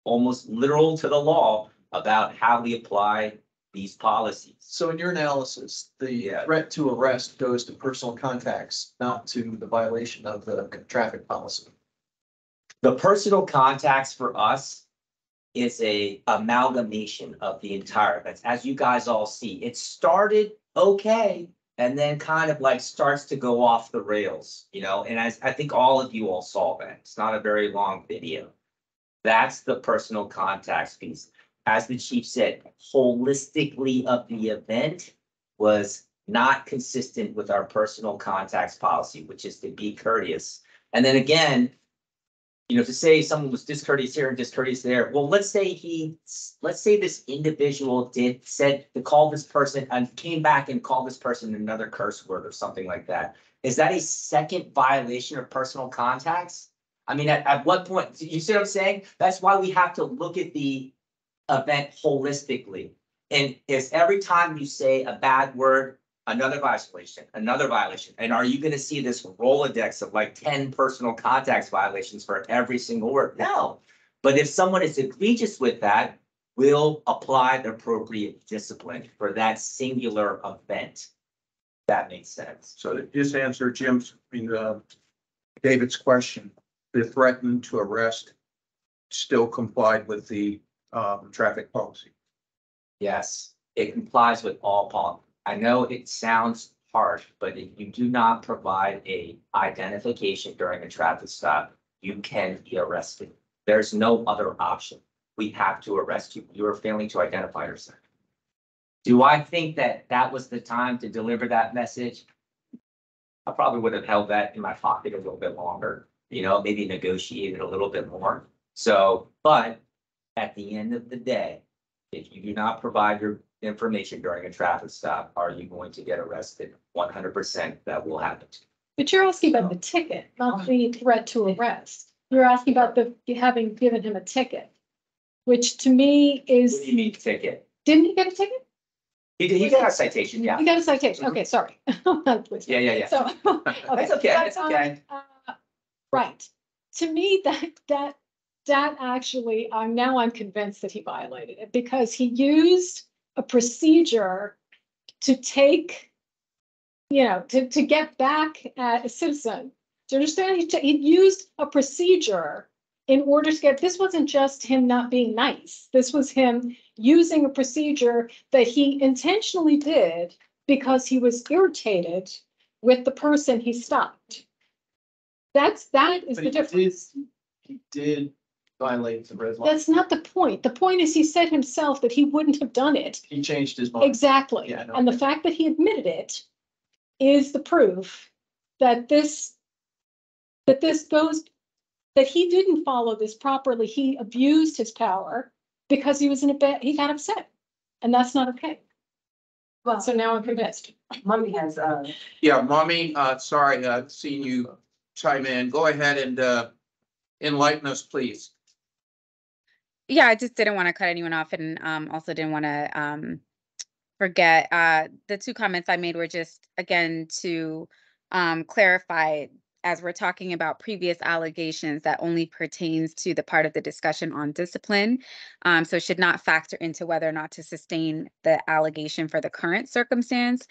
almost literal to the law about how we apply these policies. So in your analysis, the threat to arrest goes to personal contacts, not to the violation of the traffic policy. The personal contacts for us is a amalgamation of the entire, as you guys all see. It started okay, and then kind of starts to go off the rails, and as I think all of you all saw that. It's not a very long video. That's the personal contacts piece. As the chief said, holistically of the event was not consistent with our personal contacts policy, which is to be courteous. And then again, to say someone was discourteous here and discourteous there. Well, let's say this individual called this person and came back and called this person another curse word or something like that. Is that a second violation of personal contacts? I mean, at what point, you see what I'm saying? That's why we have to look at the event holistically. And it's every time you say a bad word, another violation, another violation. And are you gonna see this Rolodex of like 10 personal contacts violations for every single word? No. But if someone is egregious with that, we'll apply the appropriate discipline for that singular event. That makes sense. So to just answer David's question, the threatened to arrest still complied with the traffic policy. Yes, it complies with all policy. I know it sounds harsh, but if you do not provide a identification during a traffic stop, you can be arrested. There's no other option. We have to arrest you. You are failing to identify yourself. Do I think that that was the time to deliver that message? I probably would have held that in my pocket a little bit longer, maybe negotiated a little bit more. So, but at the end of the day, if you do not provide your information during a traffic stop, are you going to get arrested? 100% that will happen. But you're asking about the ticket, not the threat to arrest. You're asking about having given him a ticket, which to me is. What do you mean ticket? Didn't he get a ticket? He got a citation, yeah. He got a citation. Okay, sorry. Yeah. So. That's okay, that's okay. Right. To me, that actually, I'm convinced that he violated it because he used a procedure to take, to get back at a citizen. Do you understand? He used a procedure in order to get, this wasn't just him not being nice. This was him using a procedure that he intentionally did because he was irritated with the person he stopped. That is the difference. He did violate the red line. That's not the point. The point is he said himself that he wouldn't have done it. He changed his mind. Exactly. Yeah, I know. And the fact that he admitted it is the proof that that he didn't follow this properly. He abused his power because he was he got upset, and that's not okay. Well, so now I'm convinced. Mommy has, Yeah, Mommy, sorry, seeing you chime in. Go ahead and enlighten us, please. Yeah, I just didn't want to cut anyone off, and also didn't want to forget the two comments I made were just again to clarify, as we're talking about previous allegations, that only pertains to the part of the discussion on discipline. So it should not factor into whether or not to sustain the allegation for the current circumstance.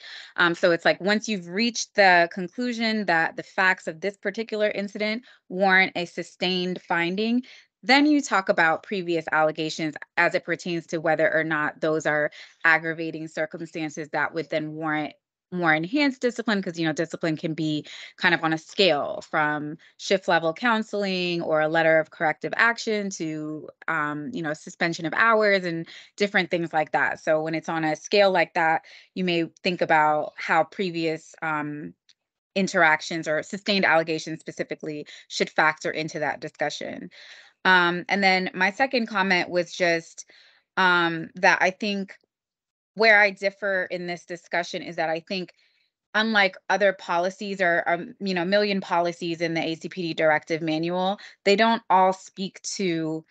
So it's like once you've reached the conclusion that the facts of this particular incident warrant a sustained finding, then you talk about previous allegations as it pertains to whether or not those are aggravating circumstances that would then warrant more enhanced discipline, because discipline can be kind of on a scale from shift level counseling or a letter of corrective action to suspension of hours and different things like that. So when it's on a scale like that, you may think about how previous interactions or sustained allegations specifically should factor into that discussion. And then my second comment was just that I think where I differ in this discussion is that I think, unlike other policies or million policies in the ACPD directive manual, they don't all speak to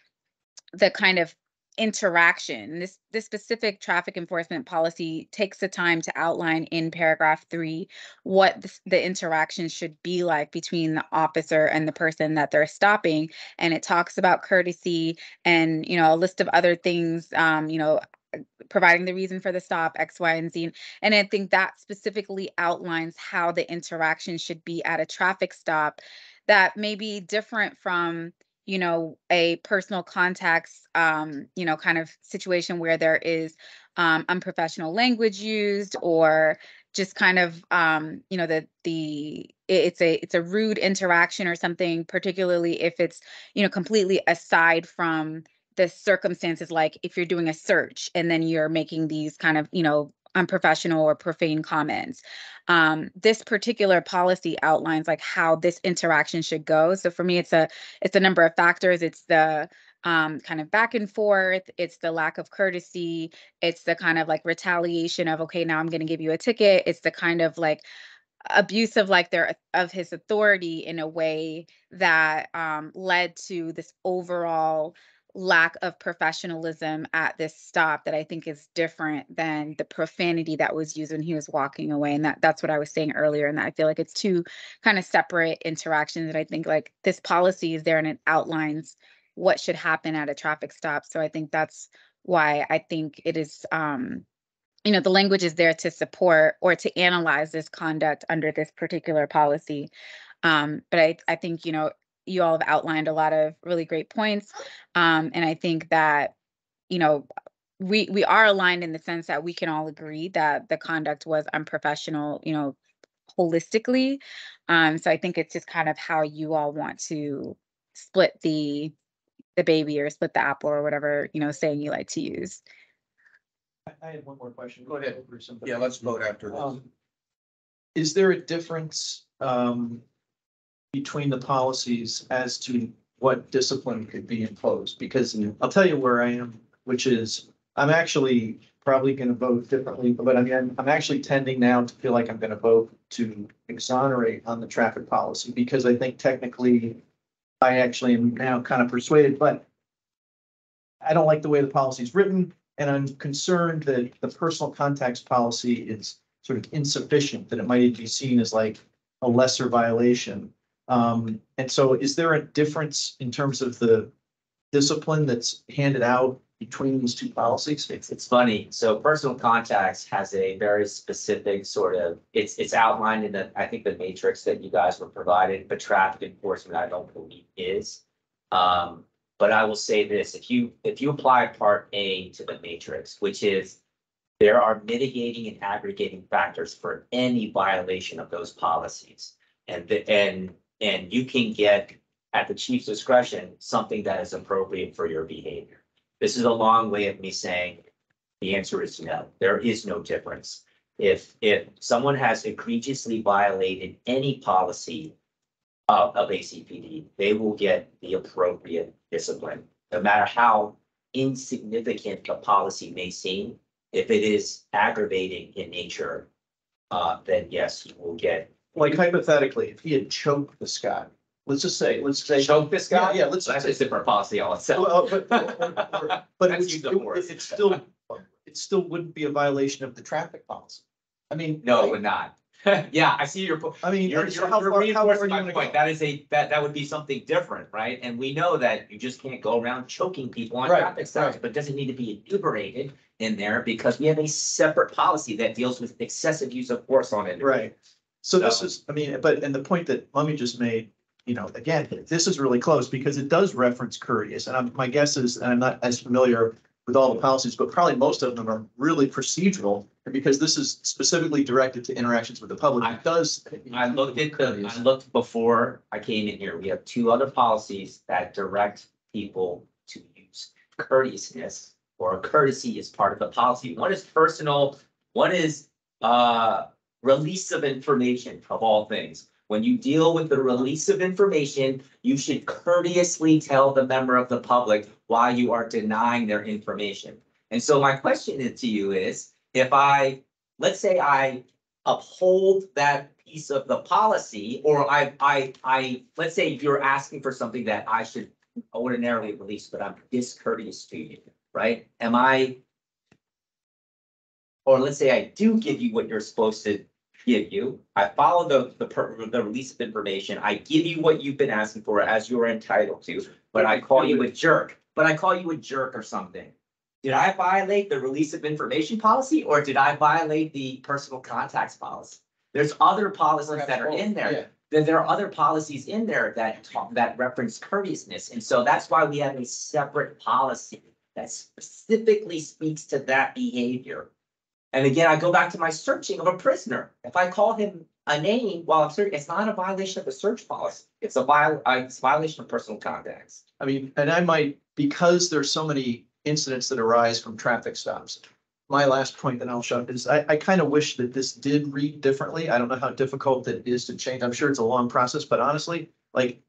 the kind of interaction. This specific traffic enforcement policy takes the time to outline in paragraph 3 what the interaction should be like between the officer and the person that they're stopping, and it talks about courtesy and a list of other things, providing the reason for the stop, X, Y, and Z. And I think that specifically outlines how the interaction should be at a traffic stop that may be different from, a personal contacts, kind of situation where there is unprofessional language used, or just kind of, it's a rude interaction or something, particularly if it's, completely aside from the circumstances, like if you're doing a search and then you're making these kind of, unprofessional or profane comments. This particular policy outlines like how this interaction should go. So for me, it's a number of factors. It's the kind of back and forth. It's the lack of courtesy. It's the kind of like retaliation of, okay, now I'm going to give you a ticket. It's the kind of like abuse of like of his authority in a way that led to this overall lack of professionalism at this stop that I think is different than the profanity that was used when he was walking away. And that's what I was saying earlier. And I feel like it's two kind of separate interactions that I think like this policy is there and it outlines what should happen at a traffic stop. So I think that's why I think it is the language is there to support or to analyze this conduct under this particular policy. But I think, you all have outlined a lot of really great points. And I think that, we are aligned in the sense that we can all agree that the conduct was unprofessional, holistically. So I think it's just kind of how you all want to split the baby or split the apple or whatever, saying you like to use. I had one more question. Go ahead. Over some- Yeah, let's vote after this. Is there a difference between the policies as to what discipline could be imposed? Because I'll tell you where I am, which is I'm actually probably going to vote differently, but I mean, I'm actually tending now to feel like I'm going to vote to exonerate on the traffic policy because I think technically I actually am now kind of persuaded, but I don't like the way the policy is written. And I'm concerned that the personal contacts policy is sort of insufficient, that it might be seen as like a lesser violation. And so is there a difference in terms of the discipline that's handed out between these two policies? It's funny. So personal contacts has a very specific sort of, it's outlined in I think the matrix that you guys were provided, but traffic enforcement, I don't believe is. But I will say this, if you apply part A to the matrix, which is there are mitigating and aggregating factors for any violation of those policies. And you can get at the chief's discretion, something that is appropriate for your behavior. This is a long way of me saying the answer is no, there is no difference. If someone has egregiously violated any policy of ACPD, they will get the appropriate discipline, no matter how insignificant the policy may seem. If it is aggravating in nature, then yes, you will get. Like hypothetically, if he had choked this guy, let's say. Choke this guy? Yeah, let's That's say. a different policy all itself. Well, but That's used up more. it still wouldn't be a violation of the traffic policy. I mean. No, it would not. Yeah, I see your point. I mean, You're so how far are you reinforcing my gonna point. go? That is that would be something different, right? And we know that you just can't go around choking people on Right, traffic stops, right. but it doesn't need to be enumerated in there because we have a separate policy that deals with excessive use of force on it. Right. So this is, I mean, and the point that Mummy just made, again, this is really close because it does reference courteous. And my guess is, and I'm not as familiar with all the policies, but probably most of them are really procedural. And because this is specifically directed to interactions with the public, it does. I looked before I came in here. We have two other policies that direct people to use courteousness or courtesy as part of the policy. One is personal, one is release of information of all things. When you deal with the release of information, you should courteously tell the member of the public why you are denying their information. And so my question to you is, let's say I uphold that piece of the policy, or let's say you're asking for something that I should ordinarily release, but I'm discourteous to you, right? Or let's say I do give you what you're supposed to give you. I follow the release of information. I give you what you've been asking for as you're entitled to, but I call you a jerk. Or something. Did I violate the release of information policy or did I violate the personal contacts policy? There's other policies that are in there. Yeah. Then there are other policies in there that reference courteousness. And so that's why we have a separate policy that specifically speaks to that behavior. And again, I go back to my searching of a prisoner. If I call him a name while I'm searching, it's not a violation of the search policy. It's a violation of personal contacts. I mean, and I might, because there's so many incidents that arise from traffic stops. My last point that I'll shut is I kind of wish that this did read differently. I don't know how difficult it is to change. I'm sure it's a long process, but honestly, like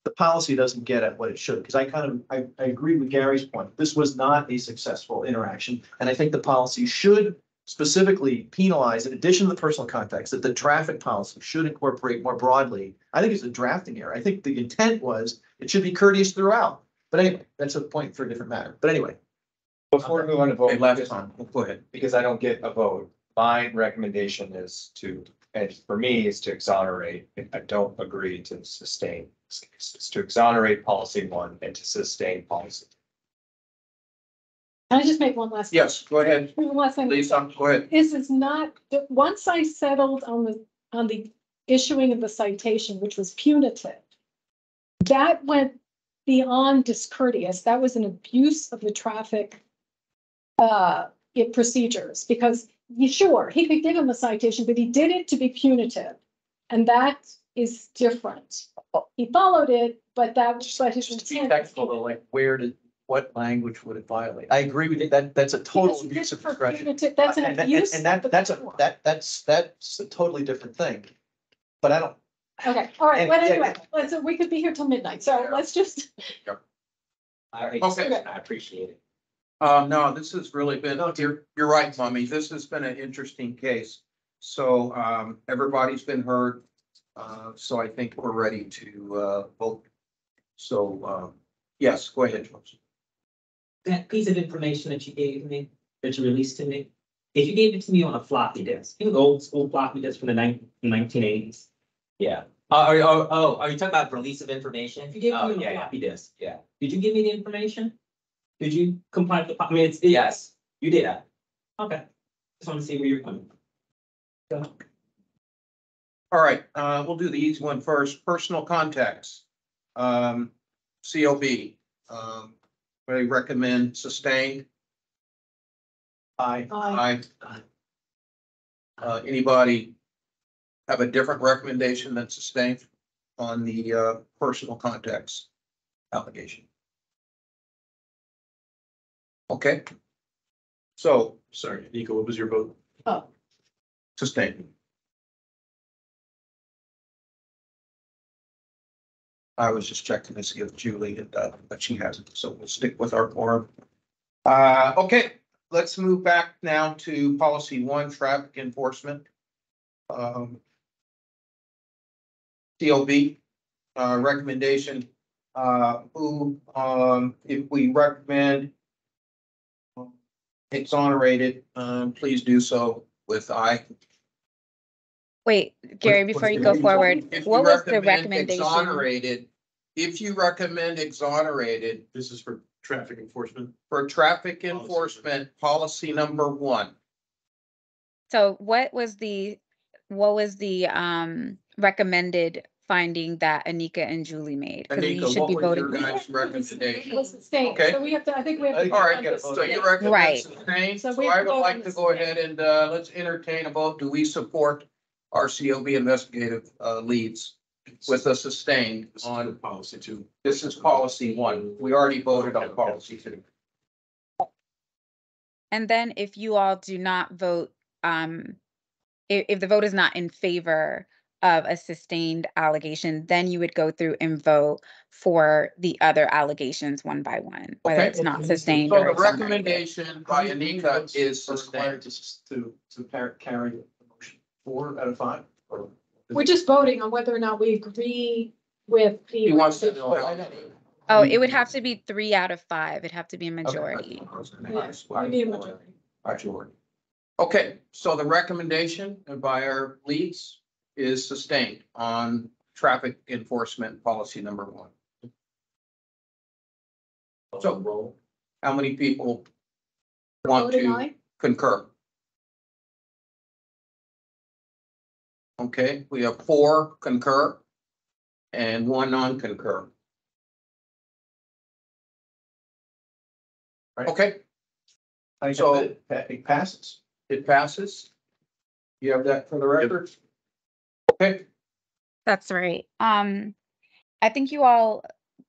the policy doesn't get at what it should. Because I agree with Gary's point. This was not a successful interaction. And I think the policy should specifically penalize, in addition to the personal context, that the traffic policy should incorporate more broadly. I think it's a drafting error. I think the intent was it should be courteous throughout. But anyway, that's a point for a different matter. But anyway. Before we move on to vote, last time, go ahead. because I don't get a vote, my recommendation is to, and for me, is to exonerate. I don't agree to sustain. It's to exonerate policy 1 and to sustain policy. Can I just make one last? Yes, go ahead. One last thing. Lisa, go ahead. This is not, once I settled on the issuing of the citation, which was punitive, that went beyond discourteous. That was an abuse of the traffic procedures, because sure, he could give him a citation, but he did it to be punitive. And that is different. He followed it, but that was like his Just to be intent. technical, though, like what language would it violate? I agree with you. That's a total Because abuse of for discretion. punitive, that's an And abuse. that, of that's the a, law. that's a totally different thing. But I don't, Okay, all right, and- but yeah, anyway, we could be here till midnight, so let's just. I Okay. I appreciate it. No, this has really been, you're right, Mummy. This has been an interesting case. So, everybody's been heard. So I think we're ready to, vote. So, yes, go ahead, George. That piece of information that you gave me, that you released to me, if you gave it to me on a floppy disk, you know, the old school floppy disk from the 1980s. Yeah. Are you talking about release of information? If you gave it Oh, to me on yeah, a yeah, floppy disk, yeah. did you give me the information? Did you comply with the, I mean, Yes, you did. Okay. Just want to see where you're coming from. So, All right, we'll do the easy one first. Personal contacts. COB. I recommend sustained. I, Anybody have a different recommendation than sustained on the personal contacts allegation? Okay. So sorry, Nico, what was your vote? Oh, sustained. I was just checking to see if Julie had, but she hasn't, so we'll stick with our quorum. Okay, let's move back now to policy 1, traffic enforcement. COB, recommendation, if we recommend exonerated, please do so with I. Wait, Gary, before you go forward, If you what was the recommend recommendation? exonerated, if you recommend exonerated. This is for traffic enforcement. For traffic enforcement, policy number 1. So what was the recommended finding that Anika and Julie made? Because you Anika, should what be was your voting. guys' recommendation? it was sustained, Okay. so we have to, I think we have. to- All right, so you recommend Right. sustained, So so we have I to would vote like on to this. go ahead and, let's entertain a vote. Do we support our COB investigative, leads with a sustained on policy 2? This is policy 1. We already voted on policy 2. And then if you all do not vote, if the vote is not in favor of a sustained allegation, then you would go through and vote for the other allegations one by one, whether Okay. it's not sustained So or the exonerated. recommendation by Anika is required sustained. to carry the motion 4 out of 5? Or We're just voting on whether or not we agree with the. He wants to know. Oh, it would have to be 3 out of 5. It'd have to be a majority. Yes, we need a majority. Okay, so the recommendation by our leads is sustained on traffic enforcement policy number 1. So how many people want Voted to aye? concur? Okay, we have 4 concur and 1 non-concur. Right. Okay, I So- so it passes. it passes. You have that for the record? Okay, That's right. I think you all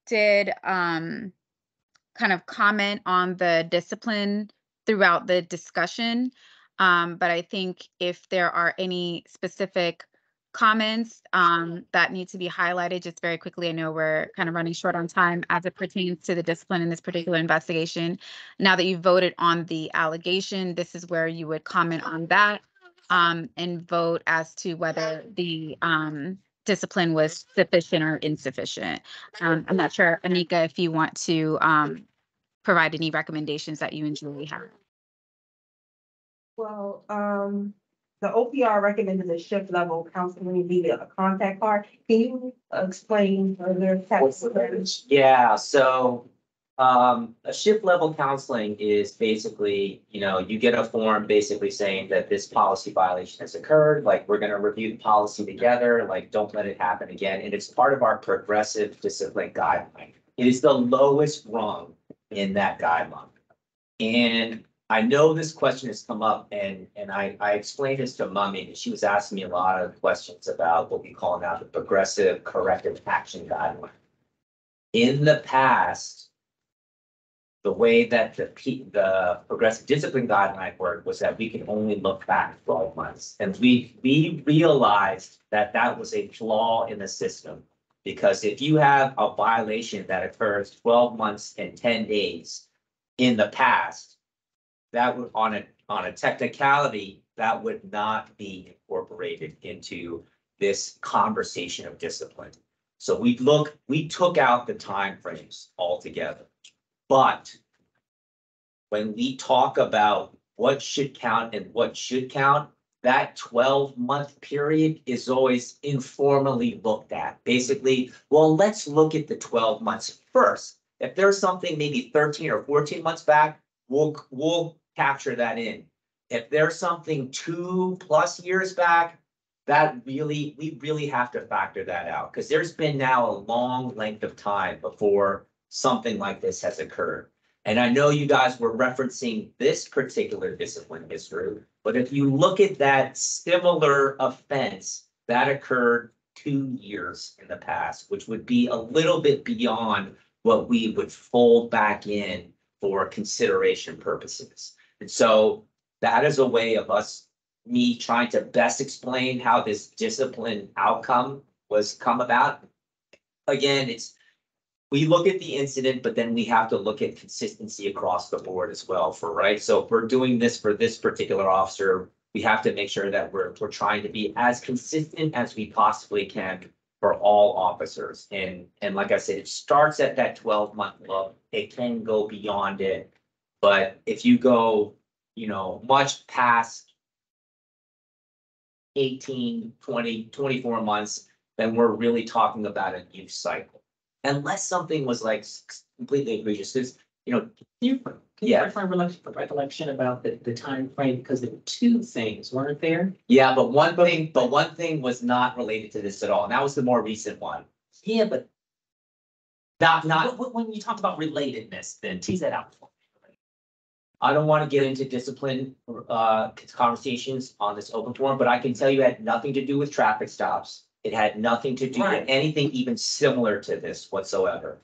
did kind of comment on the discipline throughout the discussion. But I think if there are any specific comments that need to be highlighted just very quickly. I know we're kind of running short on time as it pertains to the discipline in this particular investigation. Now that you've voted on the allegation, this is where you would comment on that and vote as to whether the discipline was sufficient or insufficient. I'm not sure, Anika, if you want to provide any recommendations that you and Julie have. Well, the OPR recommended a shift level counseling via a contact card. Can you explain further? Yeah, so a shift level counseling is basically, you know, you get a form basically saying that this policy violation has occurred, like we're gonna review the policy together, like don't let it happen again. And it's part of our progressive discipline guideline. It is the lowest rung in that guideline. And I know this question has come up and I explained this to Mummy and she was asking me a lot of questions about what we call now the progressive corrective action guideline. In the past, the way that the progressive discipline guideline worked was that we could only look back 12 months. And we realized that that was a flaw in the system. Because if you have a violation that occurs 12 months and 10 days in the past, that would on a technicality, that would not be incorporated into this conversation of discipline. So we took out the timeframes altogether. But when we talk about what should count and what should count, that 12-month period is always informally looked at. Basically, well, let's look at the 12 months first. If there's something maybe 13 or 14 months back, we'll capture that in. If there's something 2+ years back, we really have to factor that out because there's been now a long length of time before something like this has occurred. And I know you guys were referencing this particular discipline history, but if you look at that similar offense that occurred 2 years in the past, which would be a little bit beyond what we would fold back in for consideration purposes. And so that is a way of me trying to best explain how this discipline outcome was come about. Again, we look at the incident, but then we have to look at consistency across the board as well right? So if we're doing this for this particular officer, we have to make sure that we're trying to be as consistent as we possibly can for all officers. And like I said, it starts at that 12-month look. It can go beyond it. But if you go, you know, much past 18, 20, 24 months, then we're really talking about a new cycle. Unless something was like completely egregious, because, you know, Can you refresh my recollection about the time frame? Because there were two things, weren't there? Yeah, but one thing was not related to this at all, and that was the more recent one. Yeah, but Not, when you talk about relatedness, then tease that out. I don't want to get into discipline conversations on this open forum, but I can tell you it had nothing to do with traffic stops. It had nothing to do with anything even similar to this whatsoever.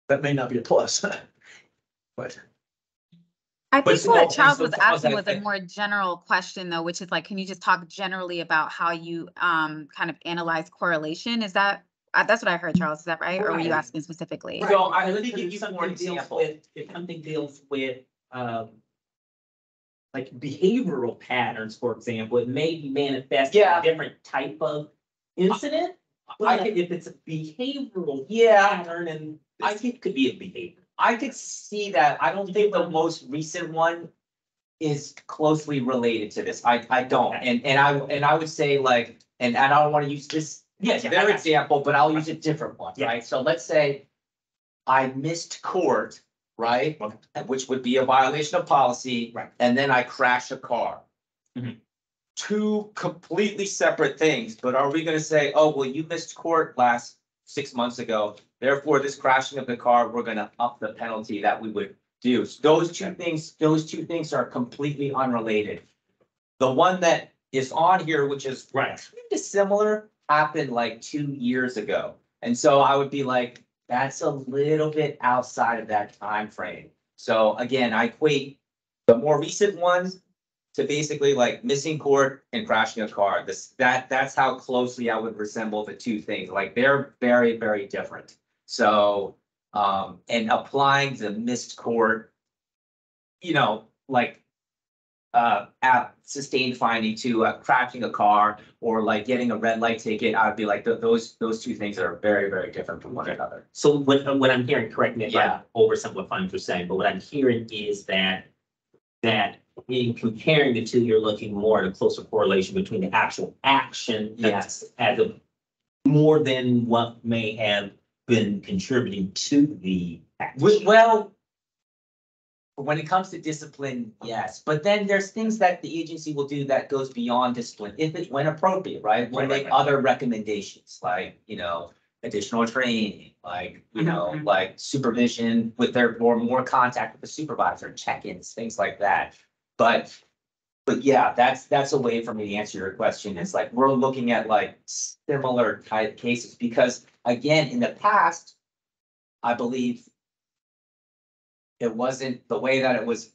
That may not be a plus, but. I think so- what Charles so was Charles, asking I was a think- more general question though, which is like, can you just talk generally about how you kind of analyze correlation? Is that, that's what I heard, Charles, is that right? Or were you Right. asking specifically? So I Let think me give you more example. If something deals with, like behavioral patterns, for example, it may manifest in Yeah. a different type of incident. I But could- if it's a behavioral pattern and I it could be a behavior. I could see that. I don't think the most recent one is closely related to this. I don't. Okay. And I would say like, and I don't want to use this Yeah, their example, but I'll use a different one, Yeah. right? So let's say I missed court, right? Which would be a violation of policy. Right. And then I crash a car. Mhm. Two completely separate things, but are we gonna say, oh, well, you missed court last 6 months ago, therefore this crashing of the car, we're gonna up the penalty that we would do. So those two things are completely unrelated. The one that is on here, which is Right. kind of similar, happened like 2 years ago. And so I would be like, that's a little bit outside of that time frame. So again, I equate the more recent ones to basically like missing court and crashing a car. That's how closely I would resemble the two things. Like they're very, very different. So, and applying the missed court, you know, like at sustained finding to crashing a car or like getting a red light ticket, I'd be like, those two things are very, very different from one another. So what I'm hearing, correct me if Yeah. I'm oversimplifying what you're saying, but what I'm hearing is that in comparing the two, you're looking more at a closer correlation between the actual action. Yes. As a more than what may have been contributing to the action. Well, when it comes to discipline, yes, but then there's things that the agency will do that goes beyond discipline, if it's when appropriate, right? We'll make other recommendations, like, you know, additional training, like, you know, like supervision with their, or more contact with the supervisor, check-ins, things like that. But yeah, that's a way for me to answer your question. It's like, we're looking at like similar type cases, because again, in the past, I believe it wasn't the way that it was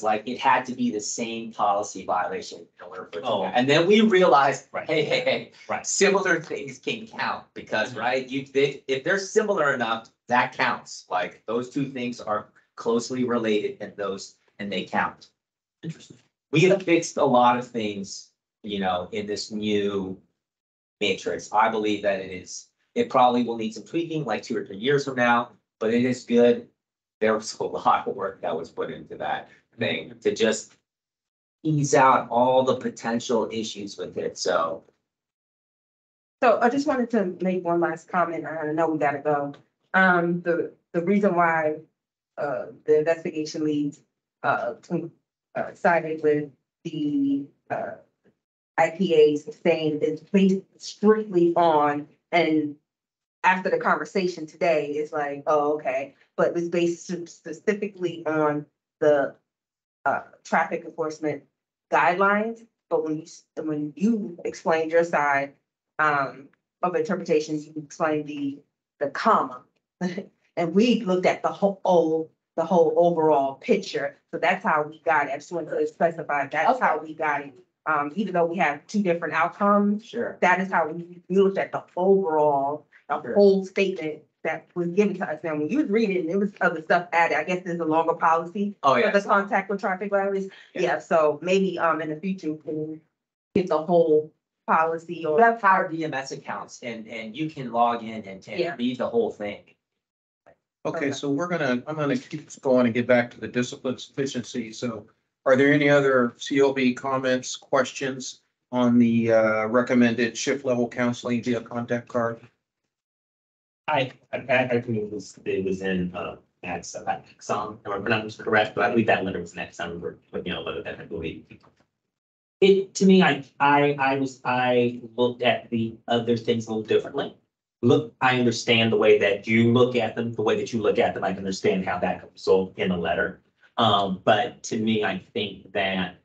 like, it had to be the same policy violation. In order for it to count. And then we realized, Right. hey, Right. similar things can count, because, right, if they're similar enough, that counts. Like, those two things are closely related, and they count. Interesting. We have fixed a lot of things, you know, in this new matrix. I believe that it probably will need some tweaking like 2 or 3 years from now, but it is good. There was a lot of work that was put into that thing to just ease out all the potential issues with it, so. So I just wanted to make one last comment. I know we gotta go. The reason why the investigation leads sided with the IPAs saying it's based strictly on, and after the conversation today, it's like, oh, okay, but it's based specifically on the traffic enforcement guidelines. But when you explained your side of interpretations, you explained the comma, and we looked at the whole overall picture. So that's how we got it. I just wanted to specify that's how we got it. Even though we have two different outcomes, sure, that is how we looked at the overall, the whole statement that was given to us. Now, when you was reading, there was other stuff added. I guess there's a longer policy for the contact with traffic violence. Yeah, so maybe in the future we can get the whole policy, or you have Power DMS accounts, and you can log in and read the whole thing. Okay, so I'm gonna keep going and get back to the discipline sufficiency. So are there any other COB comments, questions on the recommended shift level counseling via contact card? I think it was in Axon, if I'm pronouncing correct, but I believe that letter was an Axon, but you know, I believe. It, to me, I looked at the other things a little differently. Look, I understand the way that you look at them, the way that you look at them, I can understand how that could result in a letter. But to me, I think that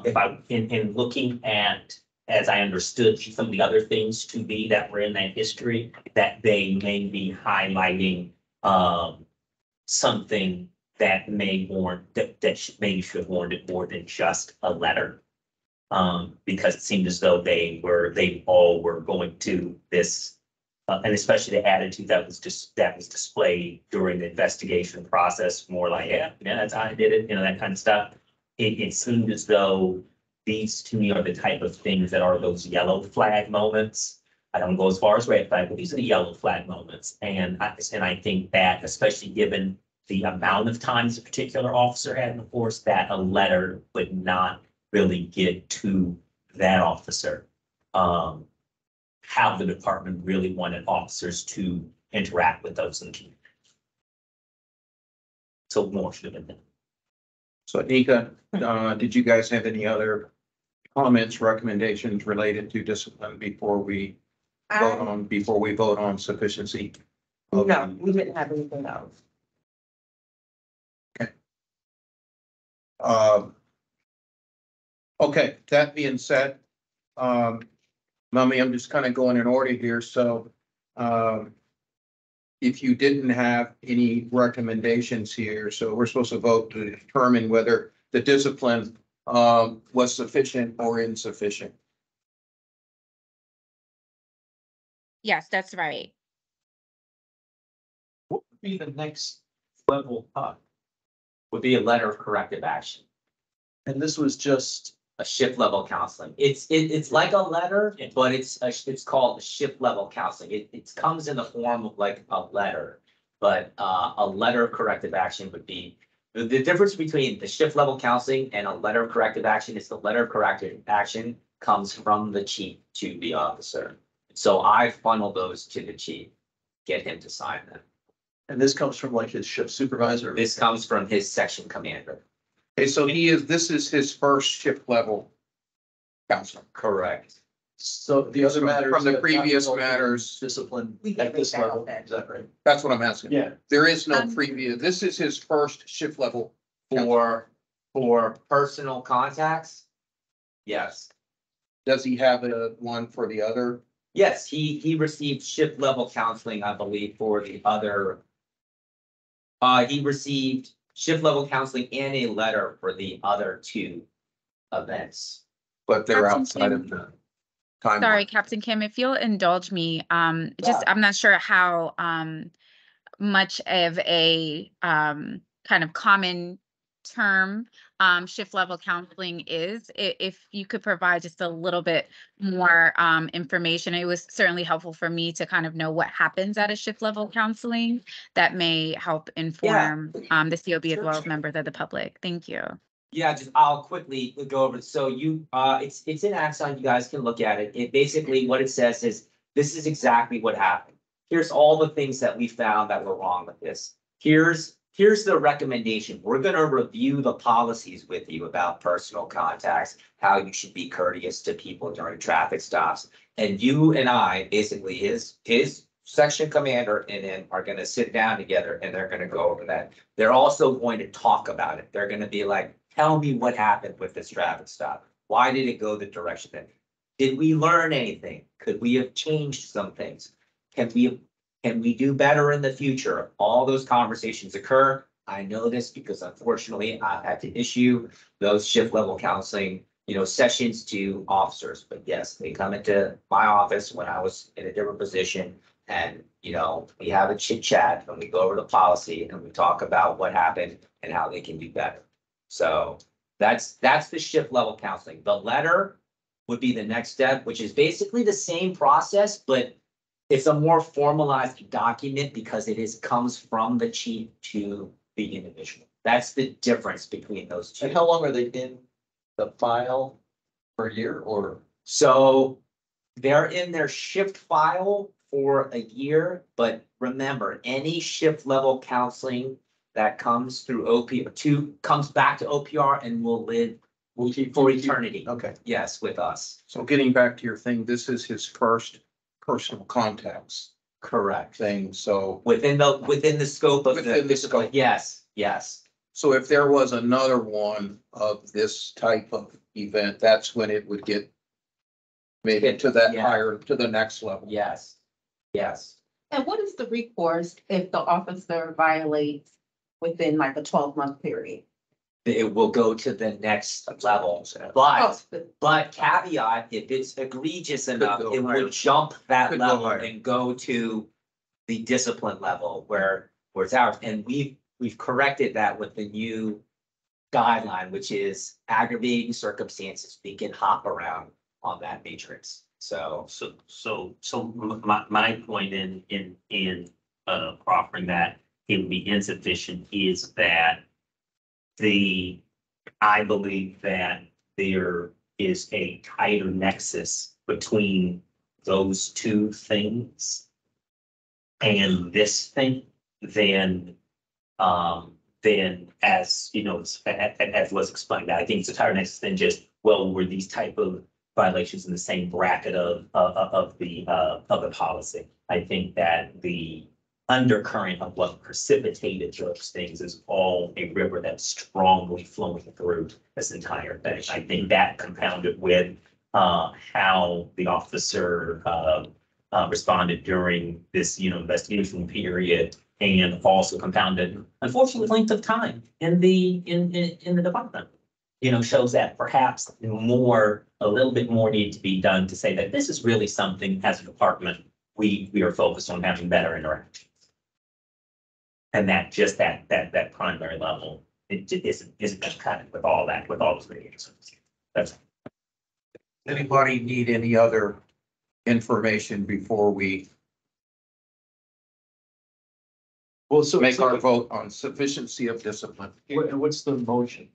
if I, in looking at, as I understood some of the other things to be that were in that history, that they may be highlighting something that may warrant, that maybe should have warranted more than just a letter. Because it seemed as though they all were going to this, and especially the attitude that was displayed during the investigation process, more like, yeah, that's how I did it, you know, that kind of stuff. It seemed as though these to me are the type of things that are those yellow flag moments. I don't go as far as red flag, but these are the yellow flag moments. And I think that, especially given the amount of times a particular officer had in the force, that a letter would not really get to that officer. How the department really wanted officers to interact with those in the community. So more should have been done. So Nika, did you guys have any other comments, recommendations related to discipline before we vote on sufficiency? No, we didn't have anything else. Okay, that being said, Mummy, I'm just kind of going in order here, so if you didn't have any recommendations here, so we're supposed to vote to determine whether the discipline was sufficient or insufficient. Yes, that's right. What would be the next level up? Would be a letter of corrective action, And this was just, a shift level counseling. It's like a letter, but it's called shift level counseling. It comes in the form of like a letter. But a letter of corrective action would be, the difference between the shift level counseling and a letter of corrective action is the letter of corrective action comes from the chief to the officer. So I funnel those to the chief, get him to sign them. and this comes from like his shift supervisor. This comes from his section commander. Okay, so this is his first shift level counselor. Correct. So the other matters. From the that previous result in matters. Discipline We can at this make that level, okay. is that right? That's what I'm asking. Yeah. There is no Um, previous, this is his first shift level. For personal contacts? Yes. Does he have one for the other? Yes, he received shift level counseling, I believe, for the other. He received shift level counseling and a letter for the other two events. But they're Captain outside of Kim. the time. Sorry, Captain Kim, if you'll indulge me, just, I'm not sure how, much of a, kind of common term, shift level counseling is. If you could provide just a little bit more, information, it was certainly helpful for me to kind of know what happens at a shift level counseling that may help inform, the COB as well as members of the public. Thank you. Yeah, I'll quickly go over it. So it's in Axon, you guys can look at it. It basically, what it says is, this is exactly what happened. Here's all the things that we found that were wrong with this. Here's the recommendation. We're gonna review the policies with you about personal contacts, how you should be courteous to people during traffic stops. And you and I, basically his section commander and him are gonna sit down together and they're gonna go over that. They're also going to talk about it. They're gonna be like, tell me what happened with this traffic stop. Why did it go the direction that? Did we learn anything? Could we have changed some things? Can we do better in the future? All those conversations occur. I know this because unfortunately I've had to issue those shift level counseling, sessions to officers. But yes, they come into my office when I was in a different position and, we have a chit chat and we go over the policy and we talk about what happened and how they can do better. So that's the shift level counseling. The letter would be the next step, which is basically the same process, but it's a more formalized document because comes from the chief to the individual. That's the difference between those two. And how long are they in the file per year or? So they're in their shift file for a year, but remember, any shift level counseling that comes through comes back to OPR and will live for eternity. Okay. Yes, with us. So getting back to your thing, this is his first personal contacts Correct. thing, so. Within the scope of Within the scope. Yes. So if there was another one of this type of event, that's when it would get maybe to that Yeah. higher, to the next level. Yes. And what is the recourse if the officer violates within like a 12-month period? It will go to the next level, Oh, but caveat, if it's egregious enough, go it higher. would jump that Could go level higher. and go to the discipline level where it's ours. And we've corrected that with the new guideline, which is aggravating circumstances. We can hop around on that matrix. So My point in offering that it would be insufficient is that I believe that there is a tighter nexus between those two things and this thing than as as was explained. I think it's a tighter nexus than just, well, were these type of violations in the same bracket of the policy. I think that the undercurrent of what precipitated those things is all a river that's strongly flowing through this entire thing. I think that compounded with how the officer responded during this, investigation period, and also compounded, unfortunately, length of time in the department. shows that perhaps a little bit more need to be done to say that this is really something as a department, we are focused on having better interactions. And that just that primary level, it just isn't gonna cut it with all those radios. That's. Anybody need any other information before we Well, so. make our vote on sufficiency of discipline? What's the motion?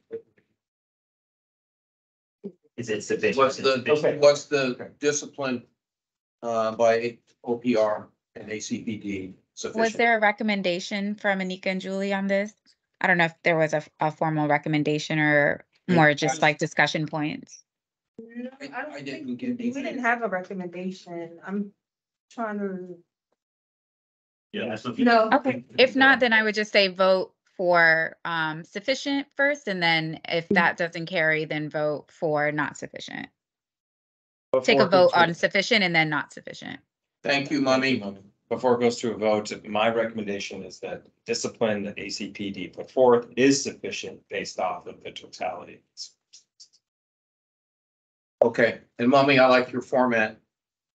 Is it sufficient? What's the discipline by OPR and ACPD sufficient? Was there a recommendation from Anika and Julie on this? I don't know if there was a formal recommendation or more just like discussion points. No, I don't I think, didn't we get didn't have a recommendation. I'm trying to, Yeah, that's what. no. Okay, if not, then I would just say vote for sufficient first, and then if that doesn't carry, then vote for not sufficient. Take a vote on sufficient and then not sufficient. Thank you, Mummy. Before it goes to a vote, my recommendation is that discipline that ACPD put forth is sufficient based off of the totality. Okay, and Mummy, I like your format.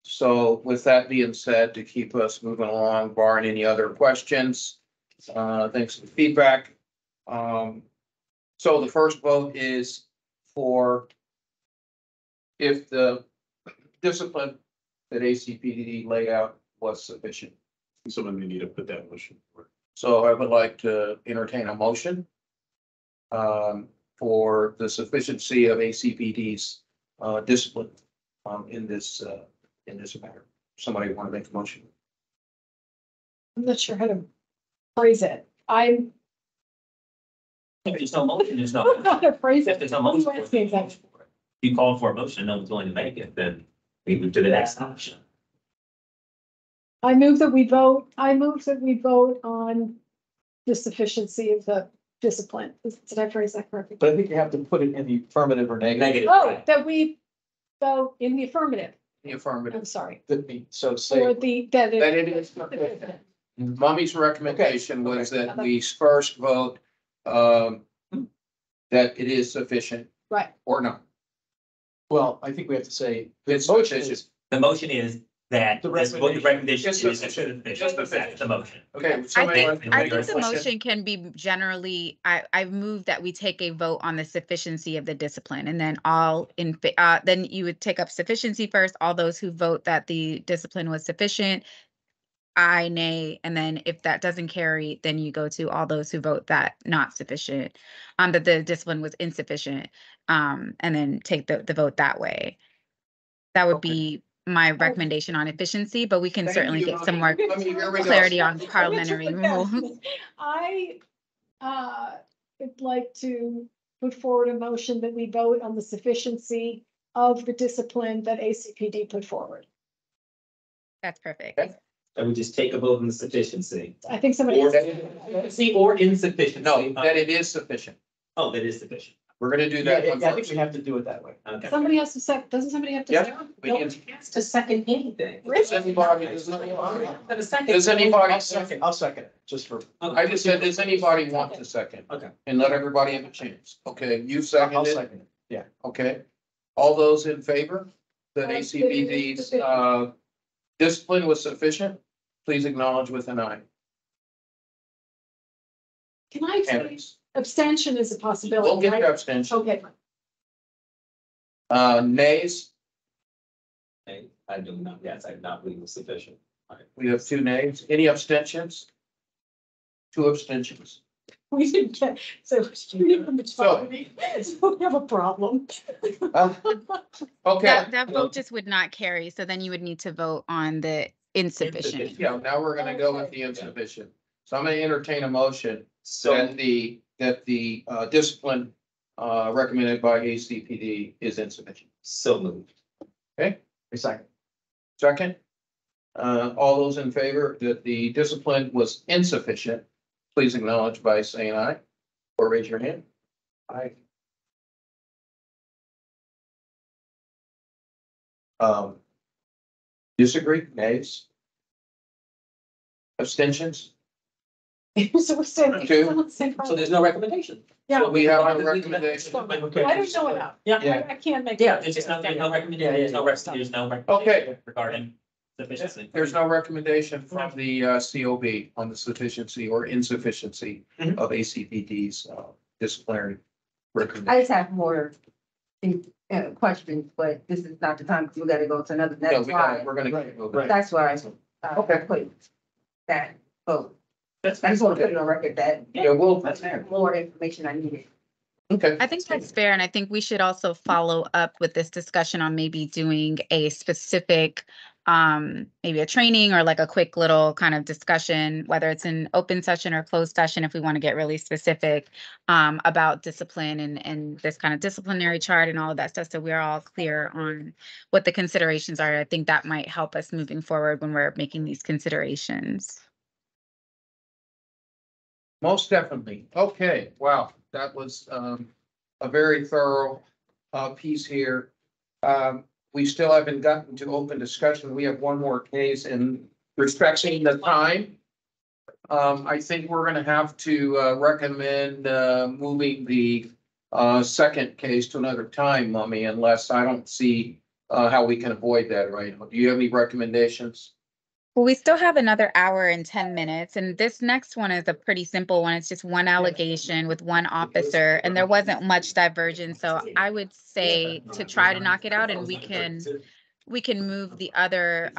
So with that being said, to keep us moving along, barring any other questions, thanks for the feedback. So the first vote is for if the discipline that ACPD laid out was sufficient. Someone may need to put that motion forward. So I would like to entertain a motion for the sufficiency of ACPD's discipline in this matter. Somebody want to make a motion? I'm not sure how to phrase it. I'm If there's no motion, there's I don't know no. how to phrase If it. there's no What are you motion. asking exactly? You call for a motion, no one's willing to make it, then we move to the next option. I move that we vote on the sufficiency of the discipline. Did I phrase that correctly? But I think you have to put it in the affirmative or negative. Negative. Oh, right. that we vote in the affirmative. The affirmative. I'm sorry. So Or say, that it is. Mummy's recommendation was that we first vote that it is sufficient Right. or not. well, I think we have to say. It's motion sufficient. is- The motion is that The this, what the recommendation Just is, sufficient. that's Just sufficient. the motion. Okay. I somebody want think, to I make think a the motion can be generally, I've moved that we take a vote on the sufficiency of the discipline, and then then you would take up sufficiency first, all those who vote that the discipline was sufficient, aye, nay, and then if that doesn't carry, then you go to all those who vote that not sufficient, that the discipline was insufficient, and then take the vote that way. That would be my recommendation on efficiency, but we can Thank certainly you, get some more Mummy. Here we go. clarity on parliamentary rules. I would like to put forward a motion that we vote on the sufficiency of the discipline that ACPD put forward. That's perfect. Okay. So we just take a vote on the sufficiency. I think somebody. Or See, or insufficiency. No, that it is sufficient. Oh, that is sufficient. We're gonna do Yeah, that one I think first. we have to do it that way. Okay. Somebody has to doesn't somebody have to? Yeah. second? We No can- one has to second anything. Does anybody, does anybody second? I'll second it, just for. I just said, does anybody want to second? Okay. And let everybody have a chance. Okay, you I'll seconded, second it, yeah. okay? All those in favor that ACPD's discipline was sufficient, please acknowledge with an eye. Can I say Carries. abstention is a possibility, We'll get right? to abstention. Okay, Nays, I do not, yes, I do not believe it's sufficient. we have 2 nays. Any abstentions? 2 abstentions. we didn't get, so shooting from the majority, so we have a problem. Okay. That vote just would not carry, so then you would need to vote on the insufficient. Yeah, now we're gonna go with the insufficient. So I'm gonna entertain a motion So, that the discipline recommended by ACPD is insufficient. so moved. Okay, A second. second. All those in favor that the discipline was insufficient, please acknowledge by saying aye or raise your hand. Aye. Disagree, nays? Abstentions? So we said. Two. So there's no recommendation. Yeah. We have a recommendation. I don't know enough. Yeah. I can't make. Yeah, there's just no recommendation, there's no recommendation Okay. regarding sufficiency. There's no recommendation from the COB on the sufficiency or insufficiency of ACPD's disciplinary recommendation. I just have more questions, but this is not the time because we gotta go to another, No, that's why. we're gonna keep moving. That's why Okay. I put that vote. I just want to put it on record that Yeah, we'll, more information I needed. okay. I think that's fair, and I think we should also follow up with this discussion on maybe doing a specific, maybe a training or like a quick little kind of discussion, whether it's an open session or closed session, if we want to get really specific, about discipline and this kind of disciplinary chart and all of that stuff, so we're all clear on what the considerations are. I think that might help us moving forward when we're making these considerations. Most definitely. Okay, wow, that was a very thorough piece here. We still haven't gotten to open discussion. We have one more case in respecting the time. I think we're gonna have to recommend moving the second case to another time, Mummy, unless I don't see how we can avoid that right now. Do you have any recommendations? Well, we still have another hour and 10 minutes, and this next one is a pretty simple one. It's just one allegation with one officer, and there wasn't much divergence. So I would say to try to knock it out, and we can move the other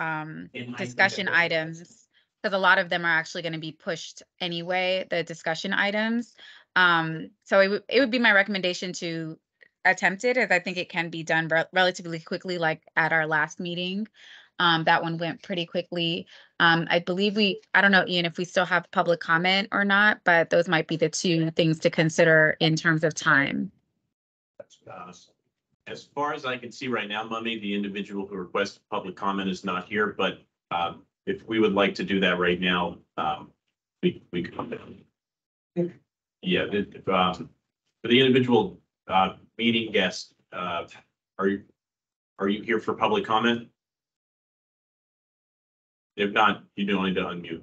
discussion items, because a lot of them are actually going to be pushed anyway, the discussion items. So it would be my recommendation to attempt it, as I think it can be done relatively quickly, like at our last meeting. That one went pretty quickly. I believe I don't know, Ian, if we still have public comment or not, but those might be the two things to consider in terms of time. As far as I can see right now, Mummy, the individual who requested public comment is not here, but if we would like to do that right now, we could. Yeah, for the individual meeting guest, are you here for public comment? If not, you don't need to unmute.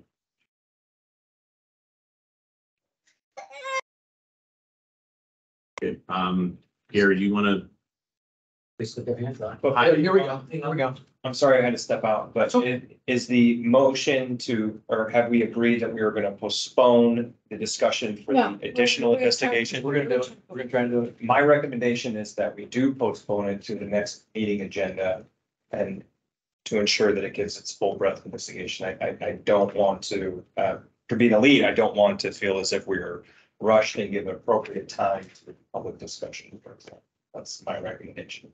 Okay, Gary, you want to? Here we go. I'm sorry I had to step out, but is the motion to, or have we agreed that we are gonna postpone the discussion for No, the additional we're gonna investigation? We're gonna do it. We're gonna try to do it. My recommendation is that we do postpone it to the next meeting agenda and to ensure that it gives its full breadth of investigation. I don't want to be the lead, I don't want to feel as if we're rushed and give appropriate time to public discussion. That's my recommendation.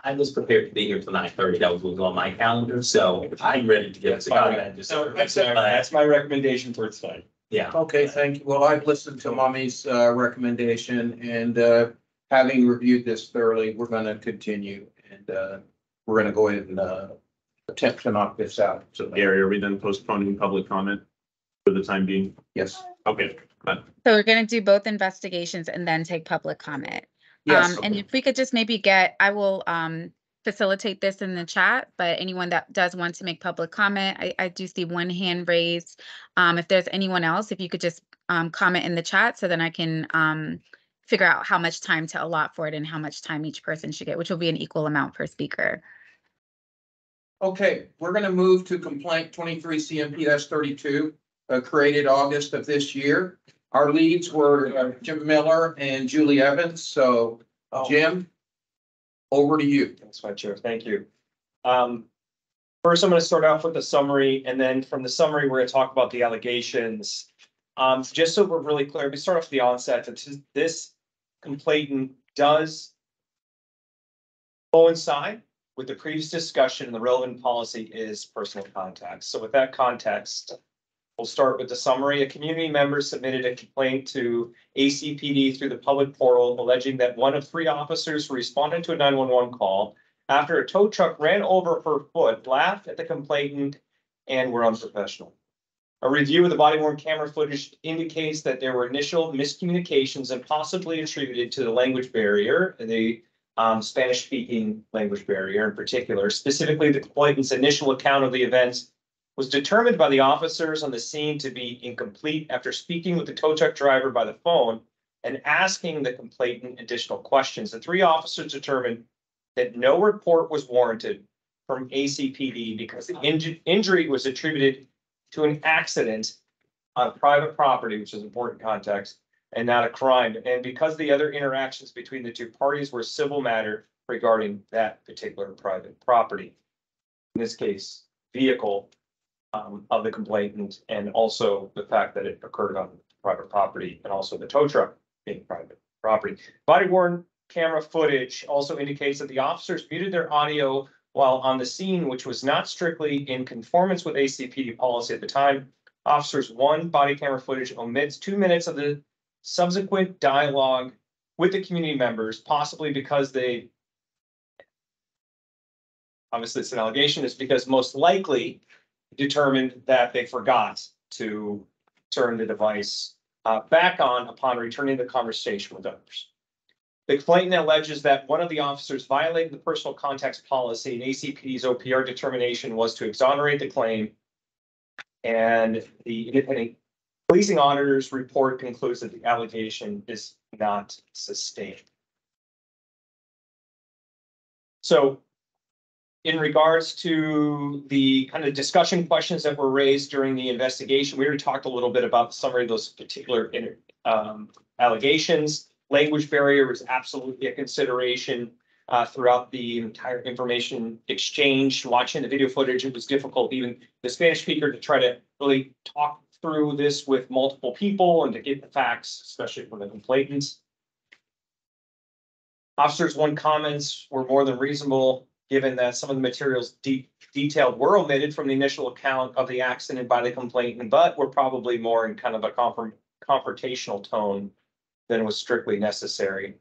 I was prepared to be here till 9:30. That was on my calendar, so I'm ready to get That's to fine. comment. That's my recommendation for tonight. Yeah. Okay, thank you. Well, I've listened to Mummy's recommendation, and having reviewed this thoroughly, we're gonna continue, and we're gonna go ahead and attempt to knock this out. So Gary, are we then postponing public comment for the time being? yes, Okay. So we're going to do both investigations and then take public comment. yes. And if we could just maybe I will facilitate this in the chat, but anyone that does want to make public comment, I do see one hand raised. If there's anyone else, if you could just comment in the chat, so then I can figure out how much time to allot for it and how much time each person should get, which will be an equal amount per speaker. Okay, we're gonna move to complaint 23 CMPS 32, created August of this year. Our leads were Jim Miller and Julie Evans. So Jim, over to you. That's my chair. Thank you. First, I'm going to start off with the summary, and then from the summary, we're going to talk about the allegations. Just so we're really clear, we start off the onset that this complainant does coincide with the previous discussion, and the relevant policy is personal contacts. So with that context, we'll start with the summary. A community member submitted a complaint to ACPD through the public portal alleging that one of 3 officers who responded to a 911 call after a tow truck ran over her foot, laughed at the complainant, and were unprofessional. A review of the body-worn camera footage indicates that there were initial miscommunications and possibly attributed to the language barrier, the Spanish-speaking language barrier in particular. Specifically, the complainant's initial account of the events was determined by the officers on the scene to be incomplete after speaking with the tow truck driver by the phone and asking the complainant additional questions. The 3 officers determined that no report was warranted from ACPD because the injury was attributed to an accident on private property, which is important context, and not a crime. And because the other interactions between the 2 parties were civil matter regarding that particular private property. In this case, vehicle of the complainant, and also the fact that it occurred on private property, and also the tow truck being private property. Body worn camera footage also indicates that the officers muted their audio while on the scene, which was not strictly in conformance with ACPD policy at the time. Officers 1 body camera footage omits 2 minutes of the subsequent dialogue with the community members, possibly because they, obviously it's an allegation, is because most likely determined that they forgot to turn the device back on upon returning the conversation with others. The complainant alleges that one of the officers violated the personal contacts policy, and ACPD's OPR determination was to exonerate the claim. And the independent policing auditor's report concludes that the allegation is not sustained. So in regards to the kind of discussion questions that were raised during the investigation, we already talked a little bit about the summary of those particular allegations. Language barrier was absolutely a consideration throughout the entire information exchange. Watching the video footage, it was difficult, even the Spanish speaker, to try to really talk through this with multiple people and to get the facts, especially from the complainants. Officers' 1 comments were more than reasonable, given that some of the materials detailed were omitted from the initial account of the accident by the complainant, but were probably more in kind of a confrontational tone than was strictly necessary.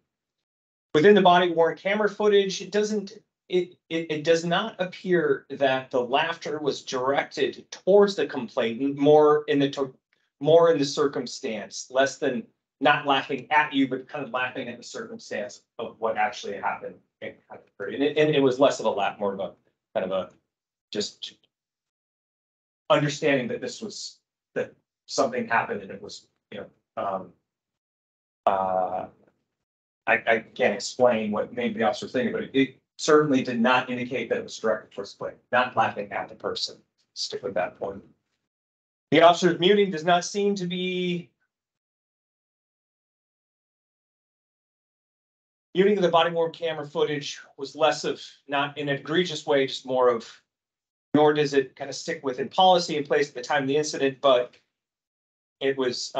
Within the body worn camera footage, it does not appear that the laughter was directed towards the complainant, more in the circumstance, less than not laughing at you, but kind of laughing at the circumstance of what actually happened. And it was less of a laugh, more of a kind of a just understanding that that something happened, and it was, I can't explain what made the officer think, but it certainly did not indicate that it was directed towards the plane, not laughing at the person. Stick with that point. The officer's muting does not seem to be muting of the body worn camera footage was less of, not in an egregious way, just more of, nor does it kind of stick within policy in place at the time of the incident, but it was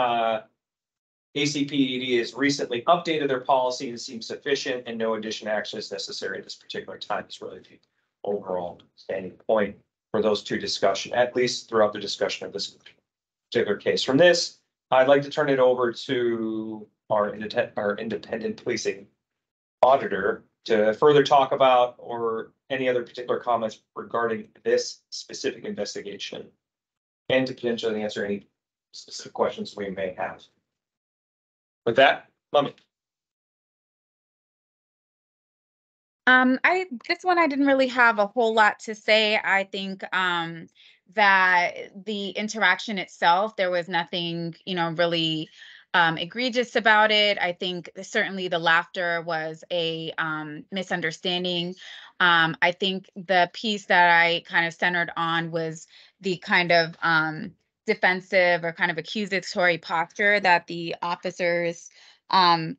ACPD has recently updated their policy and seems sufficient, and no additional action is necessary at this particular time. Is really the overall standing point for those 2 discussions, at least throughout the discussion of this particular case. From this, I'd like to turn it over to our independent policing auditor to further talk about, or any other particular comments regarding this specific investigation, and to potentially answer any specific questions we may have. With that, Mummy. This one I didn't really have a whole lot to say. I think that the interaction itself, there was nothing, really egregious about it. I think certainly the laughter was a misunderstanding. I think the piece that I kind of centered on was the kind of defensive or kind of accusatory posture that the officers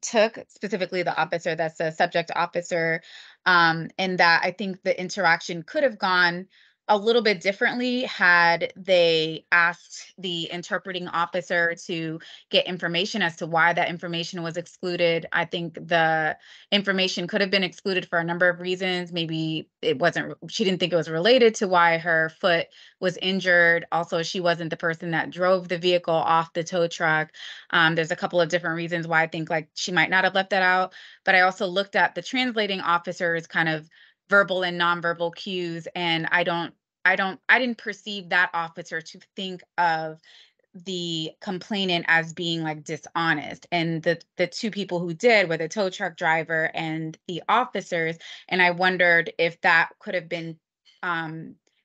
took, specifically the officer that's the subject officer, and that I think the interaction could have gone a little bit differently had they asked the interpreting officer to get information as to why that information was excluded. I think the information could have been excluded for a number of reasons. Maybe she didn't think it was related to why her foot was injured. Also, she wasn't the person that drove the vehicle off the tow truck. There's a couple of different reasons why I think she might not have left that out. But I also looked at the translating officer's kind of verbal and nonverbal cues, and I didn't perceive that officer to think of the complainant as being dishonest, and the 2 people who did were the tow truck driver and the officers. And I wondered if that could have been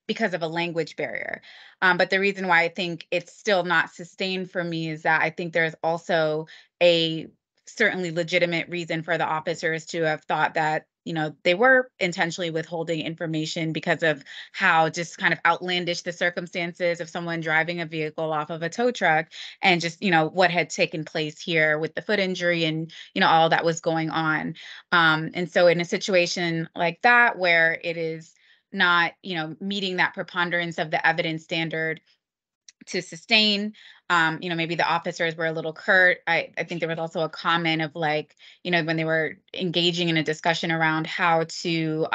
because of a language barrier. But the reason why I think it's still not sustained for me is that I think there's also a certainly legitimate reason for the officers to have thought that, you know, they were intentionally withholding information because of how just kind of outlandish the circumstances of someone driving a vehicle off of a tow truck, and just, you know, what had taken place here with the foot injury and, you know, all that was going on. And so in a situation like that, where it is not, you know, meeting that preponderance of the evidence standard to sustain, you know, maybe the officers were a little curt. I think there was also a comment of like, you know, when they were engaging in a discussion around how to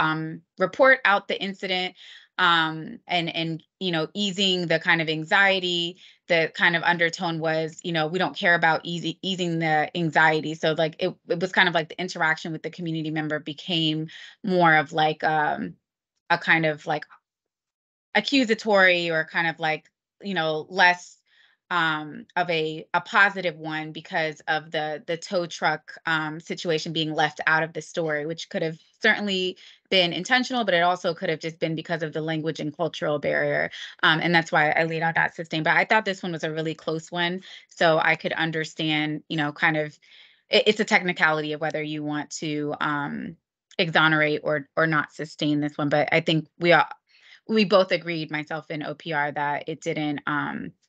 report out the incident, and you know, easing the kind of anxiety. The kind of undertone was, you know, we don't care about easing the anxiety. So like it was kind of like the interaction with the community member became more of like a kind of like accusatory, or kind of like, you know, less of a positive one, because of the tow truck situation being left out of the story, which could have certainly been intentional, but it also could have just been because of the language and cultural barrier. And that's why I laid out that sustain. But I thought this one was a really close one. So I could understand, you know, kind of it's a technicality of whether you want to exonerate or not sustain this one. But I think we both agreed, myself and OPR, that it didn't,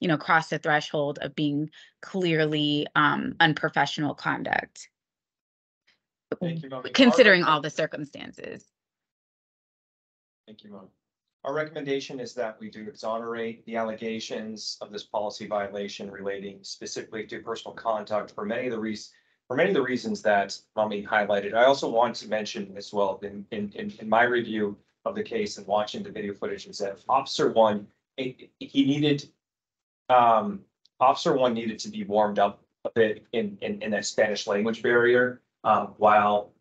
you know, cross the threshold of being clearly unprofessional conduct, Thank you, Mom. considering all the circumstances. Thank you, Mom. Our recommendation is that we do exonerate the allegations of this policy violation relating specifically to personal conduct for many of the reasons that Mommy highlighted. I also want to mention as well, in my review of the case and watching the video footage, is that Officer One needed to be warmed up a bit in that Spanish language barrier, while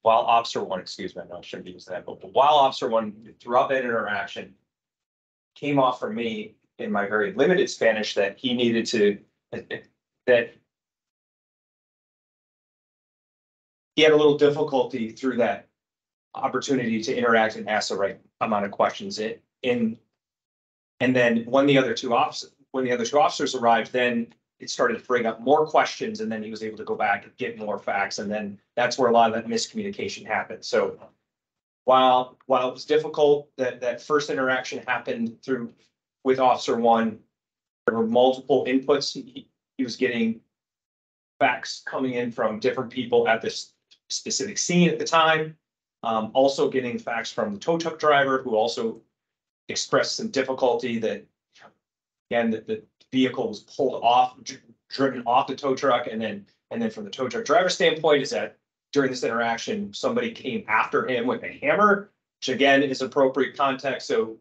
Officer One, excuse me, I shouldn't use that, but while Officer One, throughout that interaction, came off for me in my very limited Spanish that he needed to, that he had a little difficulty through that opportunity to interact and ask the right amount of questions. And then when the other two officers arrived, then it started to bring up more questions, and then he was able to go back and get more facts, and then that's where a lot of that miscommunication happened. So while it was difficult, that first interaction happened with Officer One, there were multiple inputs. He was getting facts coming in from different people at this specific scene at the time. Also getting facts from the tow truck driver, who also expressed some difficulty that, again, the vehicle was pulled off, driven off the tow truck. And then from the tow truck driver standpoint is that during this interaction, somebody came after him with a hammer, which again is appropriate context. So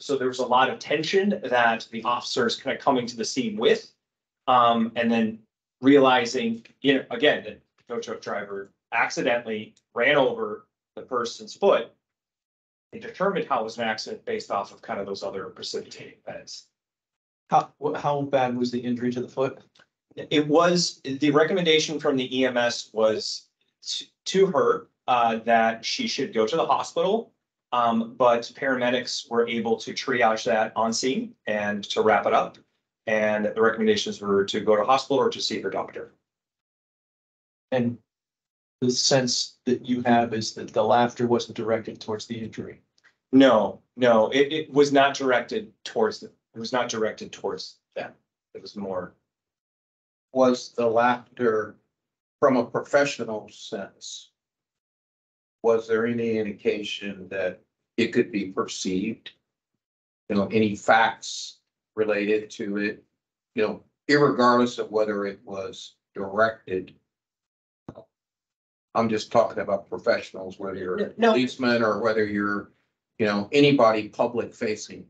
there was a lot of tension that the officers kind of coming to the scene with, and then realizing, you know, again, that the tow truck driver accidentally ran over the person's foot. They determined how it was an accident based off of kind of those other precipitating events. How bad was the injury to the foot? It was, the recommendation from the EMS was to her that she should go to the hospital. But paramedics were able to triage that on scene and to wrap it up. And the recommendations were to go to hospital or to see her doctor. And the sense that you have is that the laughter wasn't directed towards the injury. No, it was not directed towards them. It was not directed towards them. It was more. Was the laughter from a professional sense? Was there any indication that it could be perceived? You know, any facts related to it? You know, irregardless of whether it was directed. I'm just talking about professionals, whether you're a policeman or whether you're, you know, anybody public facing.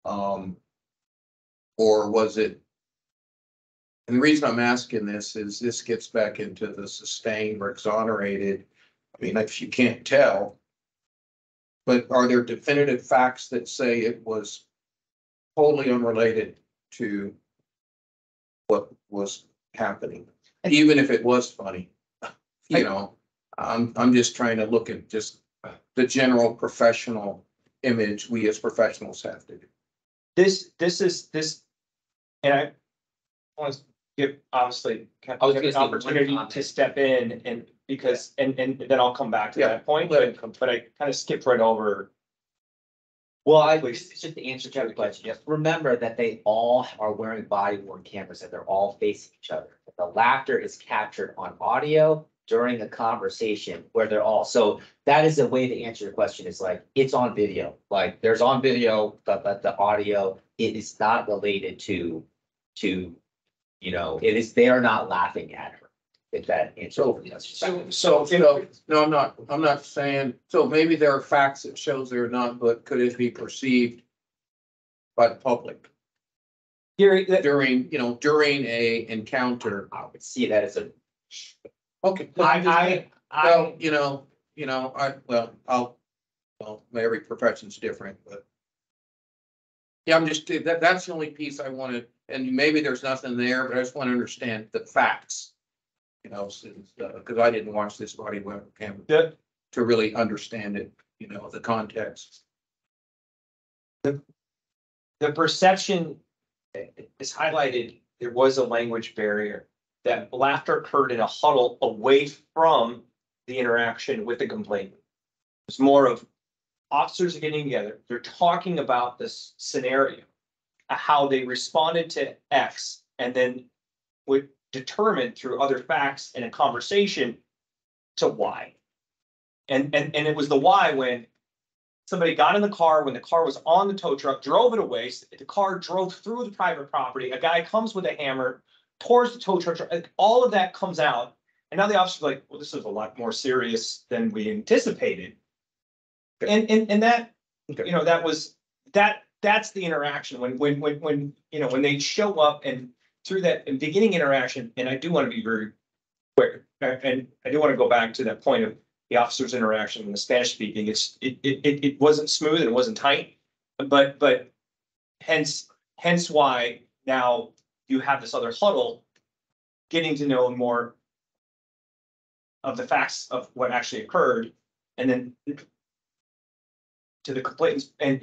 Or was it? And the reason I'm asking this is this gets back into the sustained or exonerated. I mean, if you can't tell, but are there definitive facts that say it was totally unrelated to what was happening, even if it was funny? You know, I'm just trying to look at just the general professional image we as professionals have to do. This, and I want to give, obviously, I was an gonna say one opportunity comment. to step in and because, and then I'll come back to Yeah, that point, let it but I kind of skipped right over. Well, I, Please. just to answer your question, just remember that they all are wearing body worn cameras and they're all facing each other. The laughter is captured on audio during a conversation where they're all, so that is a way to answer your question, is like, it's on video. Like, there's on video, but the audio, it is not related to, you know, it is, they are not laughing at her. If that answers. So, you know, no, I'm not saying, so maybe there are facts that shows they're not, but could it be perceived by the public Gary, during a encounter? I would see that as a, Okay. Well, every profession's different, but. Yeah, I'm just, that's the only piece I wanted, and maybe there's nothing there, but I just want to understand the facts. You know, since, because I didn't watch this body web camera Yeah. to really understand it, you know, the context. the perception is highlighted, there was a language barrier. That laughter occurred in a huddle away from the interaction with the complainant. It's more of officers are getting together, they're talking about this scenario, how they responded to X, and then would determine through other facts and a conversation to why. And it was the why when somebody got in the car, when the car was on the tow truck, drove it away, the car drove through the private property, a guy comes with a hammer, towards the tow truck, all of that comes out. And now the officer's like, well, this is a lot more serious than we anticipated. And that, you know, that's the interaction when, you know, when they show up and through that beginning interaction, and I do want to be very quick, and I do want to go back to that point of the officer's interaction and the Spanish speaking, it wasn't smooth and it wasn't tight, but hence why now you have this other huddle, getting to know more of the facts of what actually occurred, and then to the complainants and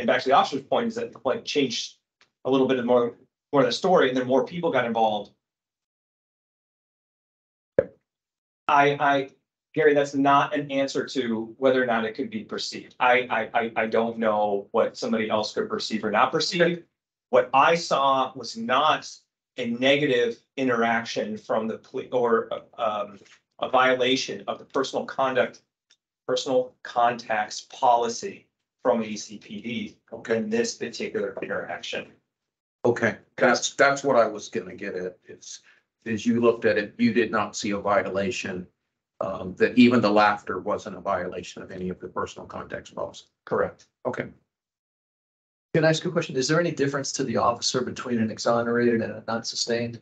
back to the officer's point is that the complaint changed a little bit more of the story, and then more people got involved. Gary, that's not an answer to whether or not it could be perceived. I don't know what somebody else could perceive or not perceive. What I saw was not a negative interaction from the police or a violation of the personal contacts policy from ACPD in this particular interaction. Okay, that's what I was gonna get at, is you looked at it, you did not see a violation. That even the laughter wasn't a violation of any of the personal contacts policy. Correct. Okay. Can I ask you a question? Is there any difference to the officer between an exonerated and a non-sustained?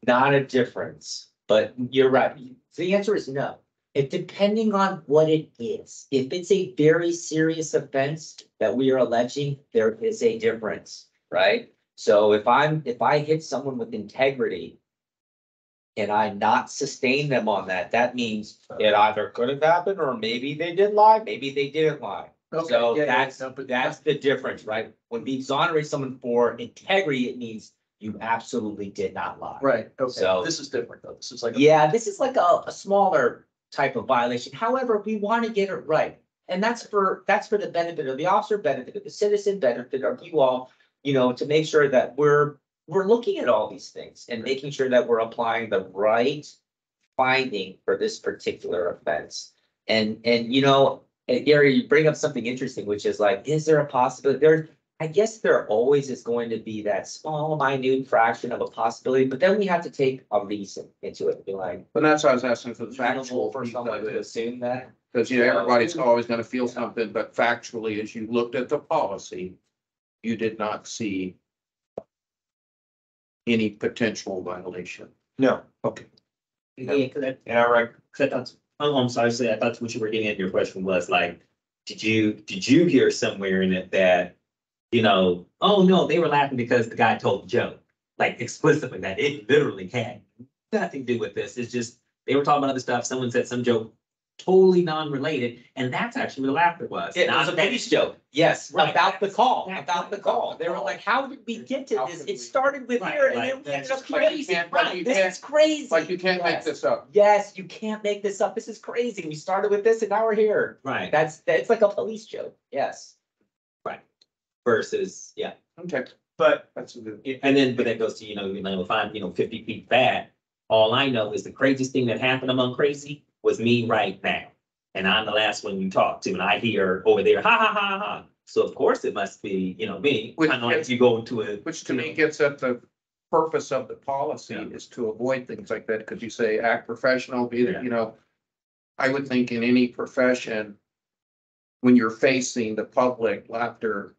not a difference, but you're right. The answer is no. It depending on what it is. If it's a very serious offense that we are alleging, there is a difference, right? So if I hit someone with integrity and I not sustain them on that, that means it either could have happened or maybe they did lie, maybe they didn't lie. Okay, So yeah, that's the difference, right? When we exonerate someone for integrity, it means you absolutely did not lie. Right, okay, So- this is different though, this is like. Yeah, this is like a smaller type of violation. However, we want to get it right. And that's for the benefit of the officer, benefit of the citizen, benefit of you all, to make sure that we're looking at all these things and making sure that we're applying the right finding for this particular offense. And Gary, you bring up something interesting, which is like, is there a possibility? I guess there always is going to be that small, minute fraction of a possibility, but then we have to take a reason into it and be like. But that's why I was asking for the Factual factual for piece someone of to it. assume that. Because, everybody's always gonna feel something, but factually, as you looked at the policy, you did not see any potential violation. No. Okay. Yeah, cause And I right. I thought, I'm sorry, I thought what you were getting at your question was like, did you hear somewhere in it that, oh no, they were laughing because the guy told a joke, like explicitly, that it literally had nothing to do with this. It's just, they were talking about other stuff. Someone said some joke totally non-related, and that's actually where the laughter was. It was a police joke, yes, Right. about the call, That's about the call. They were like, how did we get to How this? could It we- started with Right, here and like, then we ended that's up like you crazy. can't- like Right, you this can't- is crazy. Like you can't make Yes. this up. Yes, you can't make this up. This is crazy. We started with this and now we're here. Right, That's like a police joke, yes. versus, yeah. Okay, But that's a good. And then, but that goes to, if I'm, 50 feet back, all I know is the craziest thing that happened among crazy was me right now. And I'm the last one you talk to, and I hear over there, ha, ha, ha, ha. So of course it must be, me, Which kind of like gets- you go into a. Which to me gets at the purpose of the policy Yeah. is to avoid things like that. Could you say act professional, be Yeah. that, I would think in any profession, when you're facing the public, laughter.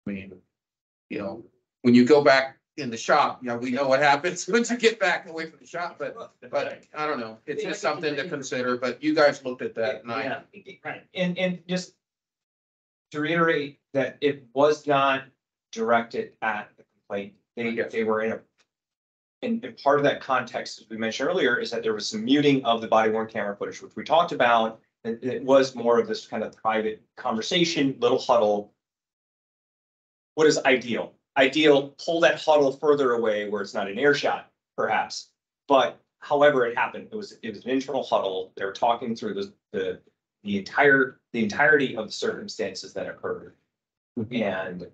I mean, when you go back in the shop, we know what happens once you get back away from the shop, but I don't know. It's just something to consider, but you guys looked at that and I, Yeah, right. And just to reiterate that it was not directed at the complaint. They were in a. And part of that context, as we mentioned earlier, is that there was some muting of the body worn camera footage, which we talked about. And it was more of this kind of private conversation, little huddle. What is ideal? Ideal, pull that huddle further away where it's not an earshot, perhaps. But however it happened, it was an internal huddle. They were talking through the entirety of the circumstances that occurred. And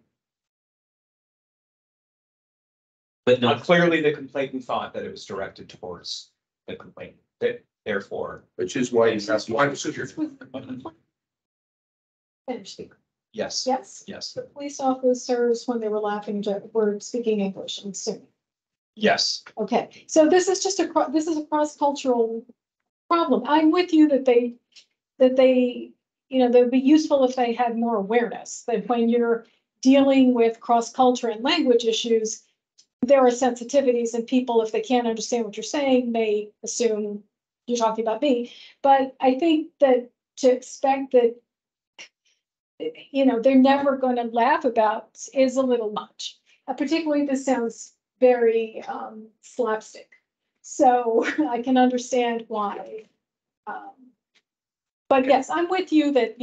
But no, clearly the complainant thought that it was directed towards the complainant, that therefore, which is why that's why. Finish. yes, Yes, yes, the police officers, when they were laughing, were speaking English, I'm assuming. yes. Okay, so this is just this is a cross-cultural problem. I'm with you that they, they'd be useful if they had more awareness that when you're dealing with cross-culture and language issues, there are sensitivities and people, if they can't understand what you're saying, may assume you're talking about me. But I think that to expect that, they're never going to laugh about is a little much. Particularly, this sounds very slapstick. So I can understand why. But yes, I'm with you that,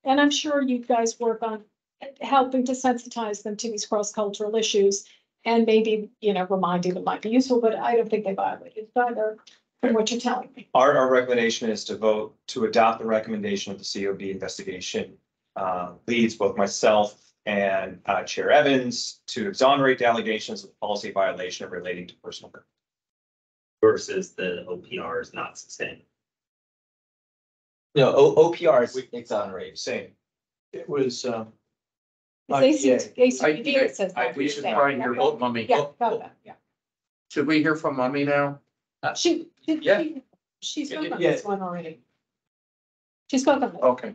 and I'm sure you guys work on helping to sensitize them to these cross-cultural issues and maybe, reminding them might be useful, but I don't think they violated either from what you're telling me. Our recommendation is to vote to adopt the recommendation of the COB investigation. Leads both myself and Chair Evans to exonerate the allegations of policy violation relating to personal. versus the OPR is not sustained. No, OPR is exonerated. Same. It was, It's ACPD that says. We should probably hear from Mummy. Yeah, got that, yeah. Should we hear from Mummy now? Yeah. She spoke on Yeah. this one already. She spoke on it. Okay.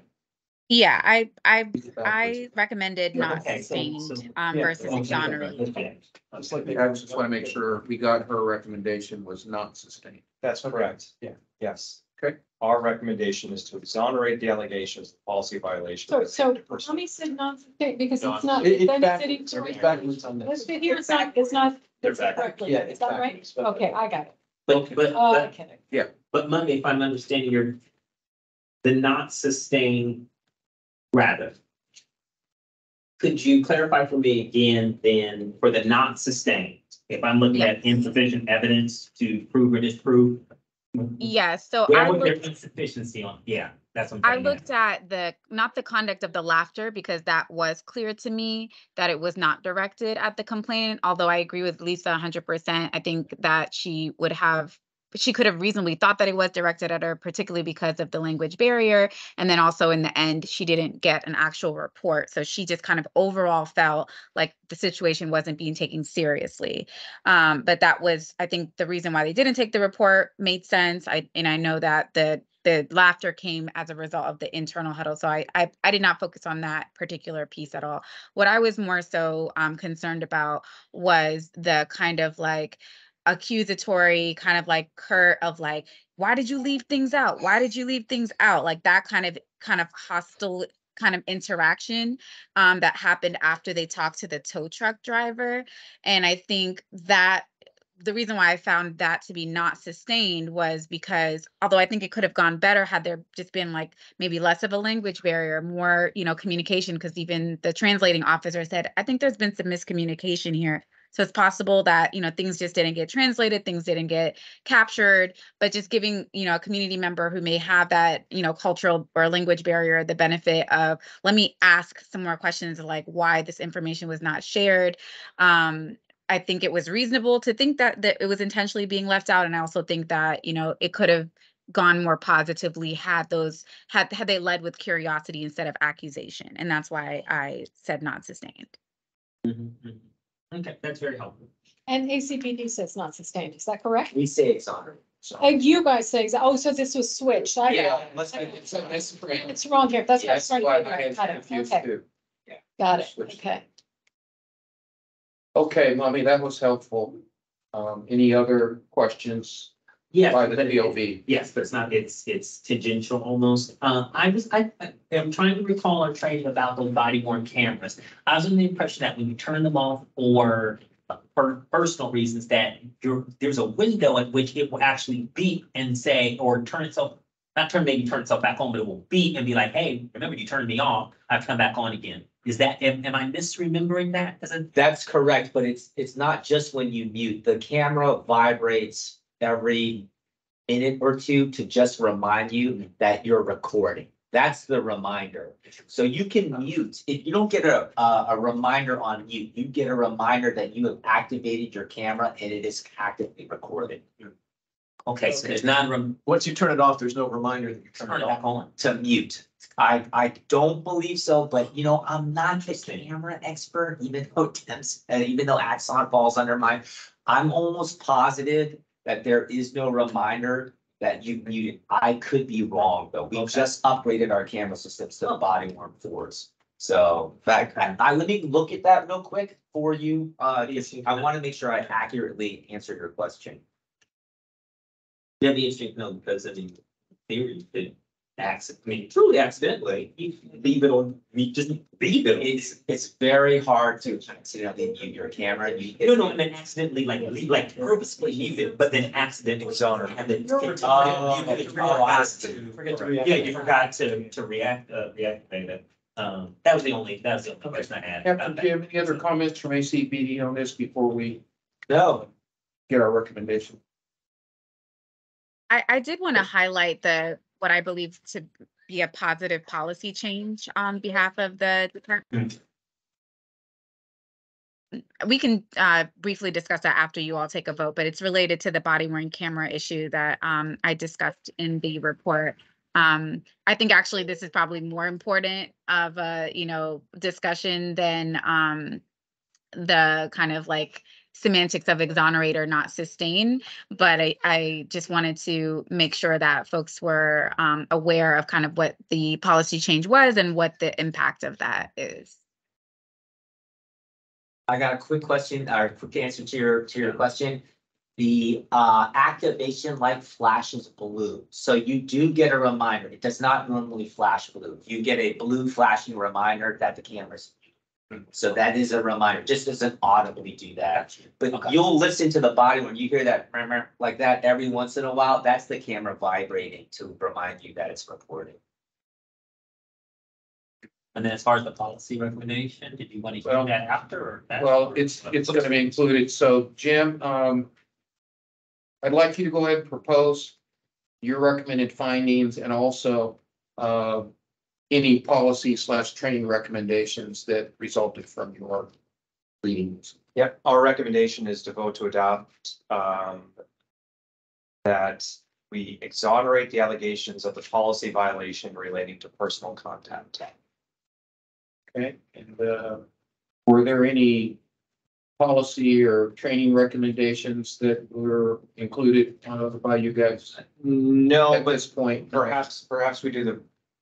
Yeah, I recommended not Okay, so- sustained yeah, versus Okay. exonerated. it's like, I just want to make sure we got her recommendation was not sustained. That's correct. Yeah. Yes. Okay. Our recommendation is to exonerate the allegations of policy violation. So Tommy said non-sustained because it's not, It's then it's backwards, sitting. it's backwards on Let's this. fit here, it's not They're backwards. correctly, Yeah, is it's that right? backwards, but- Okay, I got it. But Oh, I'm kidding. But Monday, if I'm understanding the not sustained, rather. Could you clarify for me again, then, for the not sustained, if I'm looking at insufficient evidence to prove or disprove? Yeah, so Where I was there looked, insufficiency on? Yeah, that's what I'm I saying. looked at not the conduct of the laughter, because that was clear to me that it was not directed at the complainant, although I agree with Lisa 100%. I think that she could have reasonably thought that it was directed at her, particularly because of the language barrier. And then also in the end, she didn't get an actual report. So she just kind of overall felt like the situation wasn't being taken seriously. But that was, I think, the reason why they didn't take the report made sense. I know that the laughter came as a result of the internal huddle. So I did not focus on that particular piece at all. What I was more so concerned about was the kind of like accusatory, kind of like curt of like, why did you leave things out? Why did you leave things out? Like that kind of hostile kind of interaction that happened after they talked to the tow truck driver. And I think that the reason why I found that to be not sustained was because although I think it could have gone better had there just been like maybe less of a language barrier, more, communication, because even the translating officer said, I think there's been some miscommunication here. So it's possible that, things just didn't get translated, things didn't get captured, but just giving, a community member who may have that, cultural or language barrier, the benefit of, let me ask some more questions like why this information was not shared. I think it was reasonable to think that it was intentionally being left out. And I also think that, it could have gone more positively had they led with curiosity instead of accusation. And that's why I said not sustained. Okay, that's very helpful. And ACPD says not sustained. Is that correct? We say exonerate. And you guys say, oh, so this was switched. Let's make it so misprint. It's wrong here. That's what I Yes, started. why to I figure was out. Got it. confused Okay, too. got it. Switched. Okay. Okay, Mommy, that was helpful. Any other questions Yes, by the but COB? yes, but it's tangential almost. I am trying to recall our training about those body worn cameras. I was under the impression that when you turn them off for personal reasons, that there's a window at which it will actually beep and say, or turn itself, maybe turn itself back on, but it will beep and be like, hey, remember you turned me off, I have to come back on again. Is that, am I misremembering that? That's correct, but it's not just when you mute. The camera vibrates every minute or two to just remind you that you're recording. That's the reminder. So you can mute. If you don't get a reminder on mute, you get a reminder that you have activated your camera and it is actively recorded. Okay, so there's not Once you turn it off, there's no reminder that you turn turn it it off. back on. to mute. I don't believe so, but I'm not the camera expert, even though Axon falls under mine. I'm almost positive that there is no reminder that you muted. I could be wrong, though. We just upgraded our camera systems to the body worn 4s. So, in fact, let me look at that real quick for you. If I want to make sure I accurately answer your question. That'd be interesting to know because theory you could truly accidentally, you leave it on, you just leave it. It's very hard to accidentally mute your camera. No, and then accidentally like purposely leave it, but then accidentally zone and then. Yeah, you forgot to reactivate it. That was the only question I had. Captain Jim, any other comments from ACBD on this before we No. get our recommendation? I did want to highlight what I believe to be a positive policy change on behalf of the department. We can briefly discuss that after you all take a vote, but it's related to the body worn camera issue that I discussed in the report. I think actually this is probably more important of a discussion than the kind of like semantics of exonerate or not sustain, but I just wanted to make sure that folks were aware of kind of what the policy change was and what the impact of that is. I got a quick question, or a quick answer to your question. The activation light flashes blue, so you do get a reminder. It does not normally flash blue. You get a blue flashing reminder that the camera's. So that is a reminder, just doesn't audibly do that. But you'll listen to the body when you hear that like that every once in a while. That's the camera vibrating to remind you that it's recording. And then as far as the policy recommendation, did you want to hear that after or? Well, it's gonna be included. So Jim, I'd like you to go ahead and propose your recommended findings and also any policy / training recommendations that resulted from your readings. Yep, our recommendation is to vote to adopt that we exonerate the allegations of the policy violation relating to personal contact. Okay, and were there any policy or training recommendations that were included by you guys No, at but this point? perhaps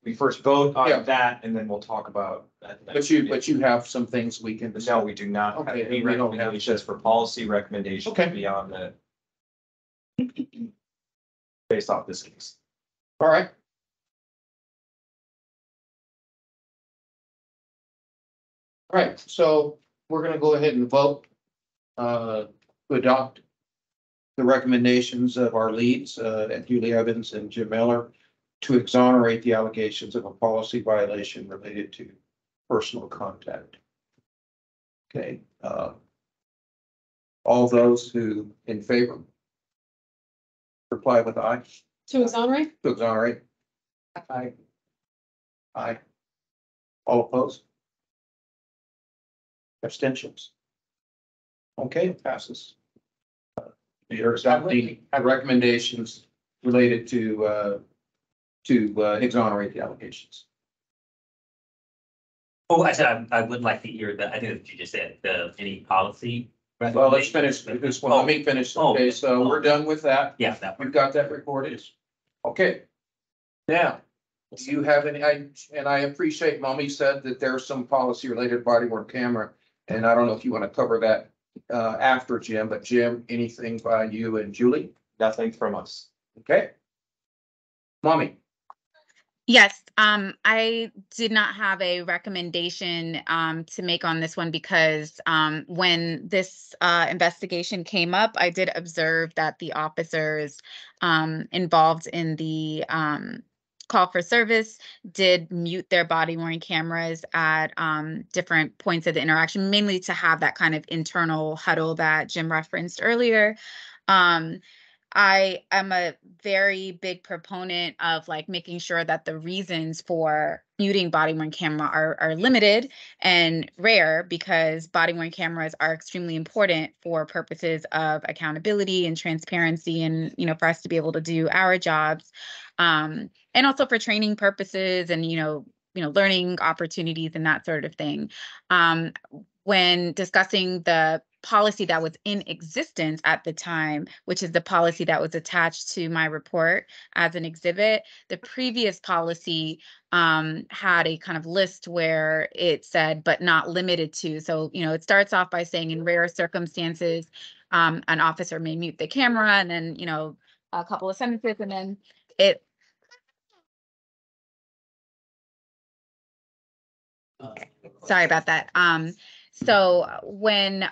we first vote Yeah. on that and then we'll talk about. But you have some things we can. No, we do not have Okay, any we don't have recommendations for policy recommendations Okay. beyond that. Based off this case. All right. All right, so we're gonna go ahead and vote to adopt the recommendations of our leads, and Julie Evans and Jim Miller to exonerate the allegations of a policy violation related to personal contact. Okay, all those who in favor? Reply with aye. To exonerate? To exonerate? Aye. Aye. All opposed? Abstentions? Okay, it passes. You're adopting recommendations related to exonerate the allegations. Oh, I said, I would like to hear that, I think that you just said, any policy. Well, let's finish this one. Let me finish. Okay, so we're done with that. Yeah, that one. We've got that recorded. Okay. Now, do you have any, and I appreciate Mommy said that there's some policy related body worn camera. And I don't know if you want to cover that after Jim, but Jim, anything by you and Julie? Nothing from us. Okay. Mommy. Yes, I did not have a recommendation to make on this one because when this investigation came up, I did observe that the officers involved in the call for service did mute their body worn cameras at different points of the interaction, mainly to have that kind of internal huddle that Jim referenced earlier. I am a very big proponent of like making sure that the reasons for muting body worn camera are limited and rare, because body worn cameras are extremely important for purposes of accountability and transparency, and for us to be able to do our jobs, and also for training purposes and learning opportunities and that sort of thing. When discussing the policy that was in existence at the time, which is the policy that was attached to my report as an exhibit, the previous policy had a kind of list where it said, but not limited to. So, it starts off by saying in rare circumstances, an officer may mute the camera, and then, a couple of sentences, and then it. Sorry about that. So when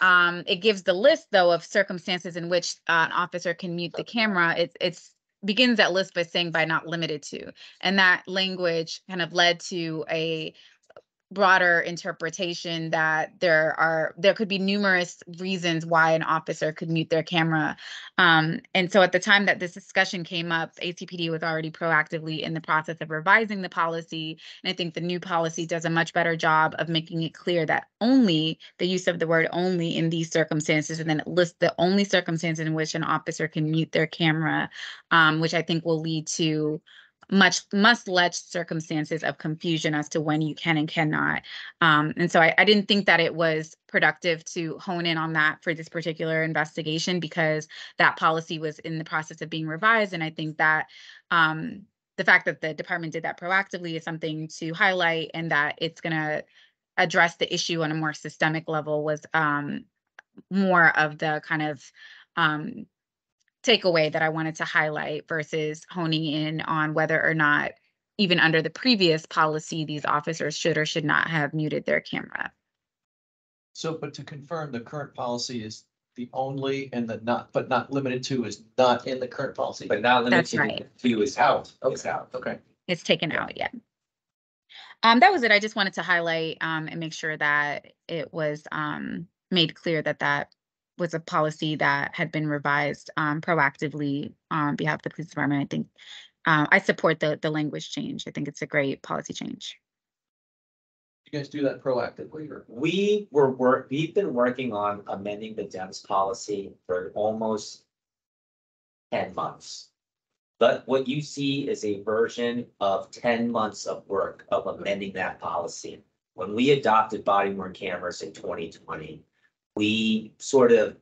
it gives the list, though, of circumstances in which an officer can mute the camera, it's begins that list by saying by not limited to. And that language kind of led to a broader interpretation that there could be numerous reasons why an officer could mute their camera. And so at the time that this discussion came up, ACPD was already proactively in the process of revising the policy. And I think the new policy does a much better job of making it clear that only the use of the word only in these circumstances, and then it lists the only circumstances in which an officer can mute their camera, which I think will lead to much less circumstances of confusion as to when you can and cannot. And so I didn't think that it was productive to hone in on that for this particular investigation, because that policy was in the process of being revised. And I think that the fact that the department did that proactively is something to highlight, and that it's going to address the issue on a more systemic level was more of the kind of takeaway that I wanted to highlight, versus honing in on whether or not, even under the previous policy, these officers should or should not have muted their camera. So, but to confirm, the current policy is the only, and the not, but not limited to is not in the current policy. But not That's limited right. to is out. It's out, okay. It's taken out yet. That was it. I just wanted to highlight and make sure that it was made clear that that was a policy that had been revised proactively on behalf of the police department. I think I support the language change. I think it's a great policy change. You guys do that proactively, or? We've been working on amending the DEMS policy for almost 10 months. But what you see is a version of 10 months of work of amending that policy. When we adopted body worn cameras in 2020, we sort of,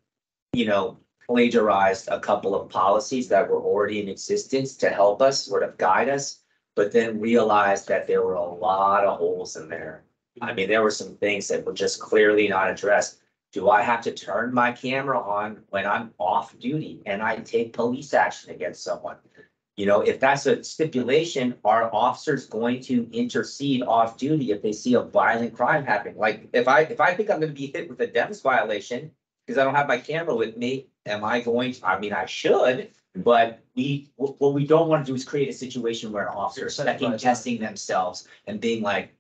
plagiarized a couple of policies that were already in existence to help us sort of guide us, but then realized that there were a lot of holes in there. I mean, there were some things that were just clearly not addressed. Do I have to turn my camera on when I'm off duty and I take police action against someone? If that's a stipulation, are officers going to intercede off duty if they see a violent crime happening? Like if I think I'm going to be hit with a DEMS violation, because I don't have my camera with me. Am I going, I mean, I should, but what we don't want to do is create a situation where an officer is second guessing themselves and being like,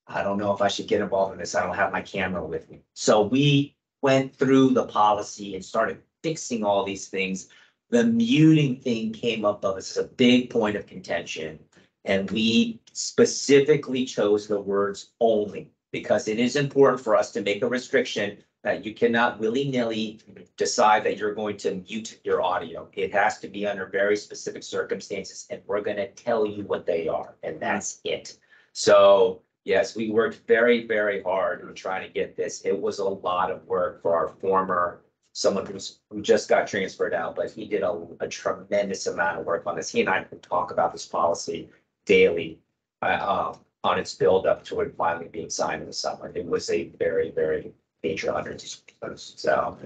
I don't know if I should get involved in this. I don't have my camera with me. So we went through the policy and started fixing all these things. The muting thing came up as a big point of contention. And we specifically chose the words only because it is important for us to make a restriction that you cannot willy-nilly decide that you're going to mute your audio. It has to be under very specific circumstances, and we're going to tell you what they are, and that's it. So yes, we worked very, very hard on trying to get this. It was a lot of work for our former, someone who just got transferred out, but he did a tremendous amount of work on this. He and I can talk about this policy daily on its build up to it finally being signed in the summer. It was a very, very major undertaking. So,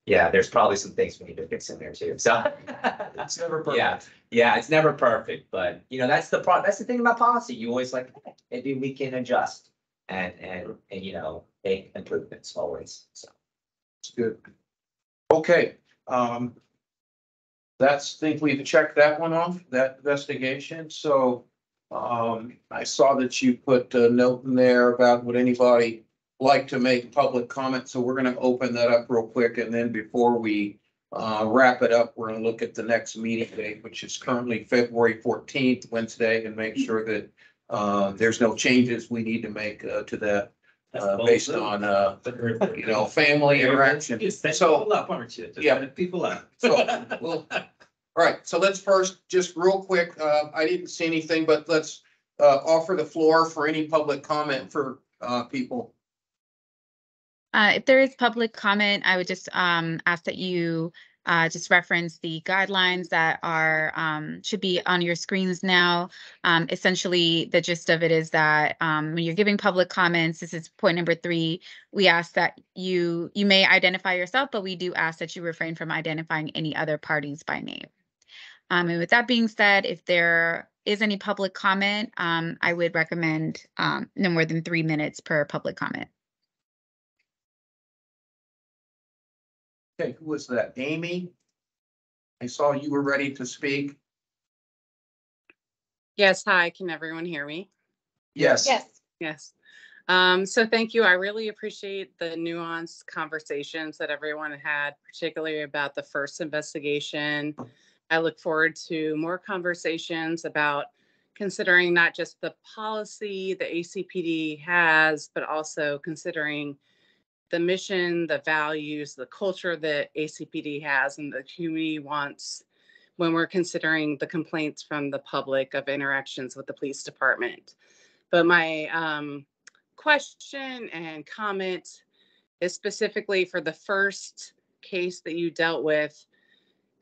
yeah, there's probably some things we need to fix in there too. So It's never perfect. yeah, it's never perfect, but you know, that's the thing about policy. You always like, hey, maybe we can adjust and you know, make improvements always. So It's good. Okay, think we've checked that one off, that investigation, so, I saw that you put a note in there about would anybody like to make public comment, so we're gonna open that up real quick, and then before we wrap it up, we're gonna look at the next meeting date, which is currently February 14th, Wednesday, and make sure that there's no changes we need to make to that based on you know, family interaction. So, People up, aren't you? Just yeah. let people up. so we'll, all right, so let's first, just real quick, I didn't see anything, but let's offer the floor for any public comment for people. If there is public comment, I would just ask that you just reference the guidelines that are should be on your screens now. Essentially, the gist of it is that when you're giving public comments, this is point number 3. We ask that you may identify yourself, but we do ask that you refrain from identifying any other parties by name. And with that being said, if there is any public comment, I would recommend no more than 3 minutes per public comment. Okay, who was that? Amy? I saw you were ready to speak. Yes, hi, can everyone hear me? Yes. Yes. So thank you. I really appreciate the nuanced conversations that everyone had, particularly about the first investigation. I look forward to more conversations about considering not just the policy the ACPD has, but also considering the mission, the values, the culture that ACPD has and the community wants when we're considering the complaints from the public of interactions with the police department. But my question and comment is specifically for the first case that you dealt with.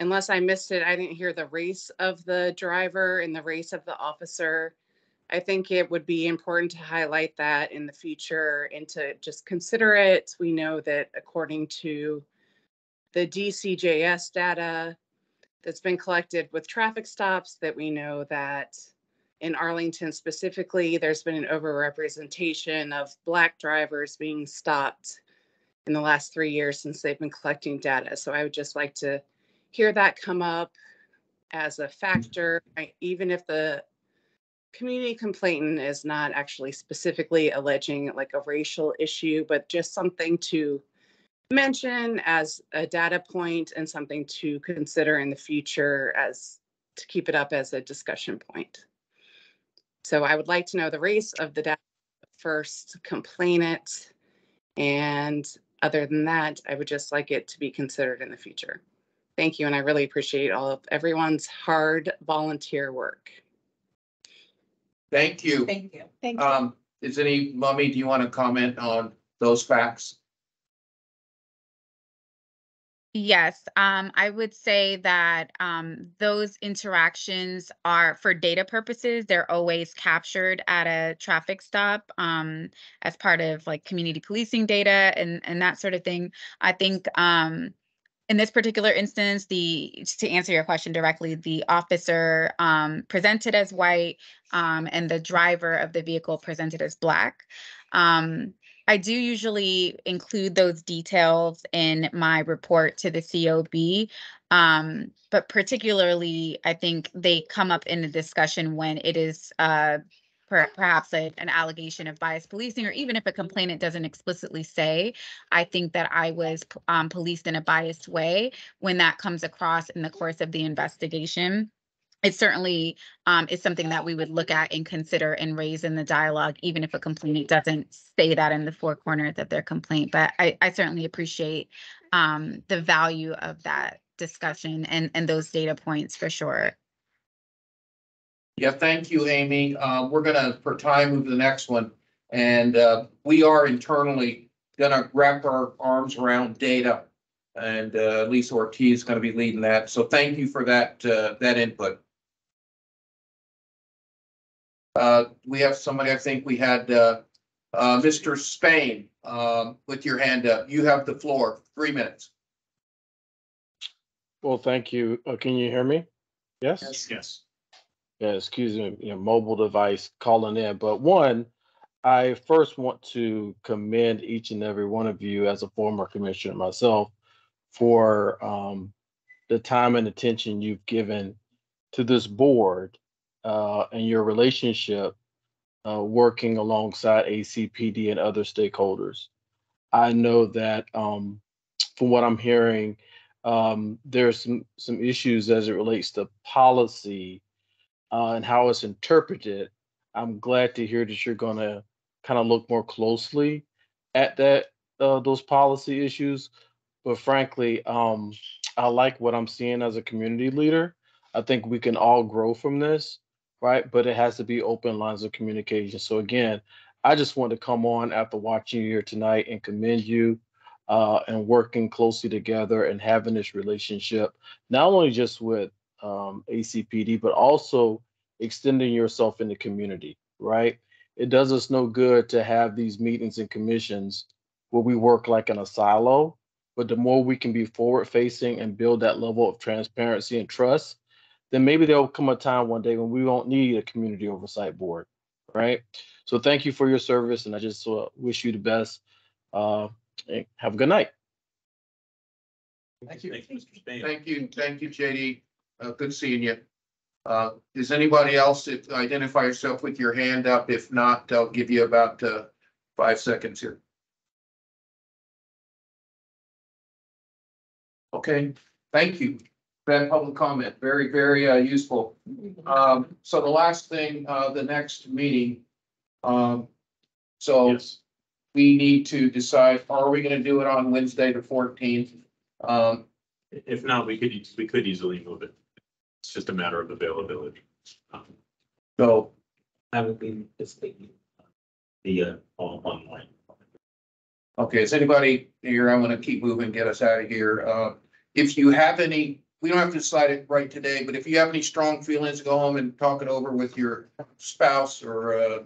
Unless I missed it, I didn't hear the race of the driver and the race of the officer. I think it would be important to highlight that in the future and to just consider it. We know that according to the DCJS data that's been collected with traffic stops, that we know that in Arlington specifically, there's been an overrepresentation of Black drivers being stopped in the last 3 years since they've been collecting data. So I would just like to hear that come up as a factor, even if the community complainant is not actually specifically alleging like a racial issue, but just something to mention as a data point and something to consider in the future as to keep it up as a discussion point. So I would like to know the race of the first complainant. And other than that, I would just like it to be considered in the future. Thank you. And I really appreciate all of everyone's hard volunteer work. Thank you. Thank you. Thank you. Is any, Mummy, do you want to comment on those facts? Yes, I would say that those interactions are for data purposes. They're always captured at a traffic stop as part of like community policing data and that sort of thing. I think in this particular instance, to answer your question directly, the officer presented as white and the driver of the vehicle presented as Black. I do usually include those details in my report to the COB. But particularly, I think they come up in the discussion when it is perhaps an allegation of bias policing, or even if a complainant doesn't explicitly say, I think that I was policed in a biased way. When that comes across in the course of the investigation, it certainly is something that we would look at and consider and raise in the dialogue, even if a complainant doesn't say that in the four corners of their complaint. But I certainly appreciate the value of that discussion and those data points for sure. Yeah, thank you, Amy. We're gonna, for time, move to the next one. And we are internally gonna wrap our arms around data. And Lisa Ortiz is gonna be leading that. So thank you for that, that input. We have somebody, I think we had Mr. Spain with your hand up. You have the floor, 3 minutes. Well, thank you. Can you hear me? Yes? Yes. Yeah, excuse me, mobile device calling in. But one, I first want to commend each and every one of you as a former commissioner myself for the time and attention you've given to this board and your relationship working alongside ACPD and other stakeholders. I know that from what I'm hearing, there's some issues as it relates to policy and how it's interpreted. I'm glad to hear that you're going to kind of look more closely at that those policy issues. But frankly, I like what I'm seeing as a community leader. I think we can all grow from this, right? But it has to be open lines of communication. So again, I just want to come on after watching you here tonight and commend you and working closely together and having this relationship, not only just with ACPD, but also extending yourself in the community, right? It does us no good to have these meetings and commissions where we work like in a silo, but the more we can be forward facing and build that level of transparency and trust, then maybe there'll come a time one day when we won't need a community oversight board, right? So thank you for your service, and I just wish you the best. And have a good night. Thank you. Thanks, Mr. Spain. Thank you, JD. Good seeing you. Does anybody else identify yourself with your hand up? If not, I'll give you about 5 seconds here. Okay, thank you. That public comment, very, very useful. So the last thing, the next meeting. So Yes. we need to decide, are we gonna do it on Wednesday, the 14th? If not, we could easily move it. It's just a matter of availability. So, I would be participating via online. okay, is anybody here? I'm gonna keep moving, get us out of here. If you have any, we don't have to decide it right today, but if you have any strong feelings, go home and talk it over with your spouse or,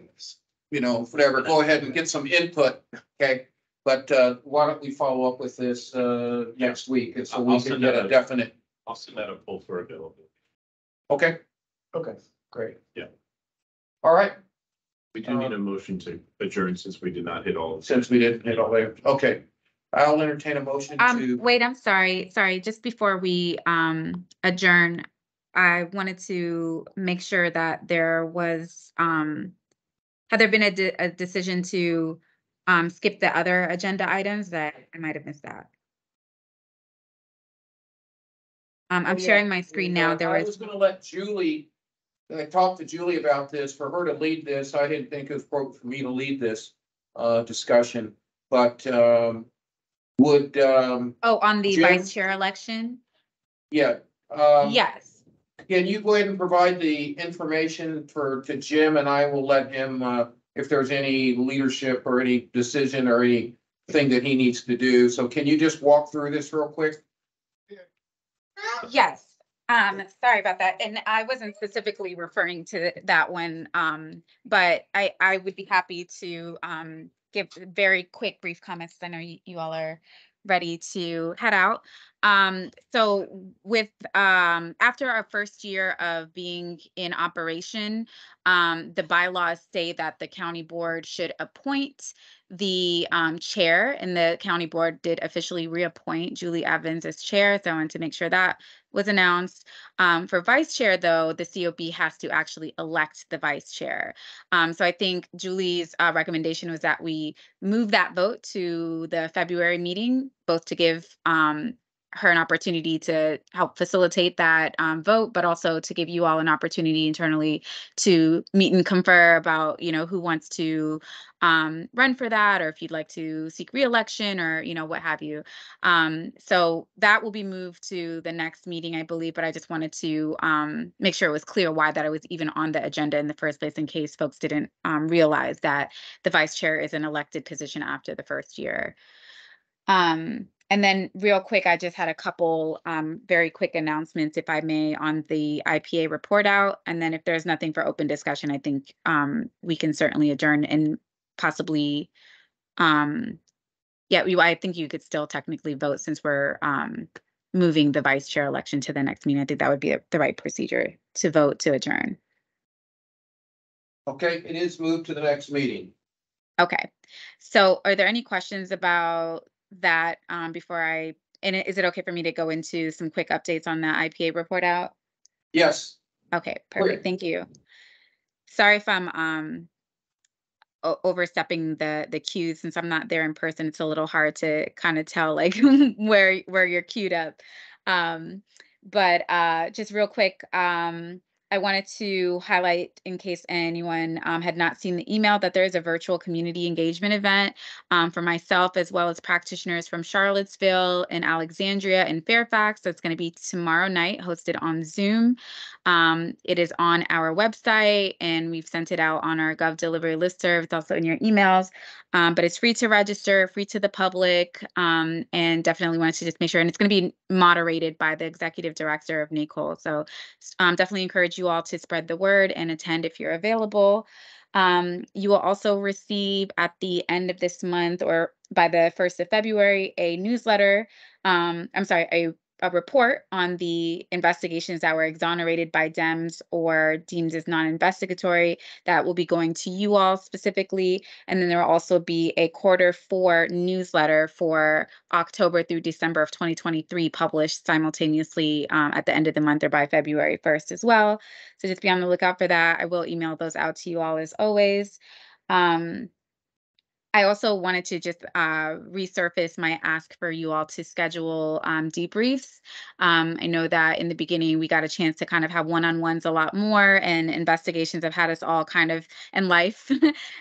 whatever, go ahead and get some input, okay? But why don't we follow up with this next week, and so we can get a definite. I'll send that a poll for availability. Okay, Okay, great. all right, We do need a motion to adjourn since we did not hit all. since we didn't hit all that, okay. I'll entertain a motion to. Wait, I'm sorry. Just before we adjourn, I wanted to make sure that there was had there been a decision to skip the other agenda items? That I might have missed that. I'm sharing my screen now. There I was was gonna let Julie, I talked to Julie about this, for her to lead this. I didn't think it was appropriate for me to lead this discussion, but would on the Jim? vice chair election. yeah. Yes. Can you go ahead and provide the information to Jim, and I will let him, if there's any leadership or any decision or anything that he needs to do. So can you just walk through this real quick? Yes. Sorry about that. And I wasn't specifically referring to that one. But I would be happy to give very quick, brief comments. I know you all are ready to head out. So with after our first year of being in operation, the bylaws say that the county board should appoint the chair and the county board did officially reappoint Julie Evans as chair. So I wanted to make sure that was announced. For vice chair, though, the COB has to actually elect the vice chair. So I think Julie's recommendation was that we move that vote to the February meeting, both to give her an opportunity to help facilitate that vote, but also to give you all an opportunity internally to meet and confer about, who wants to run for that, or if you'd like to seek reelection, or, what have you. So that will be moved to the next meeting, I believe, but I just wanted to make sure it was clear why that it was even on the agenda in the first place, in case folks didn't realize that the vice chair is an elected position after the first year. And then real quick, I just had a couple very quick announcements, if I may, on the IPA report out. And then if there's nothing for open discussion, I think we can certainly adjourn and possibly, I think you could still technically vote, since we're moving the vice chair election to the next meeting. I think that would be the right procedure to vote to adjourn. Okay, it is moved to the next meeting. Okay. So are there any questions about that before and is it okay for me to go into some quick updates on the IPA report out? Yes. Okay, perfect. Thank you. Sorry if I'm overstepping the cues, since I'm not there in person. It's a little hard to kind of tell like where you're queued up. But just real quick, I wanted to highlight, in case anyone had not seen the email, that there is a virtual community engagement event for myself, as well as practitioners from Charlottesville and Alexandria and Fairfax. That's going to be tomorrow night, hosted on Zoom. It is on our website, and we've sent it out on our Gov Delivery listserv. It's also in your emails, but it's free to register, free to the public, and definitely wanted to just make sure. And it's going to be moderated by the executive director of NACOL. So definitely encourage you all to spread the word and attend if you're available. You will also receive at the end of this month, or by the 1st of February, a newsletter. A report on the investigations that were exonerated by Dems or deemed as non-investigatory, that will be going to you all specifically. And then there will also be a Q4 newsletter for October through December of 2023, published simultaneously at the end of the month, or by February 1st as well. So just be on the lookout for that. I will email those out to you all as always. I also wanted to just resurface my ask for you all to schedule debriefs. I know that in the beginning, we got a chance to kind of have one-on-ones a lot more, and investigations have had us all kind of, and life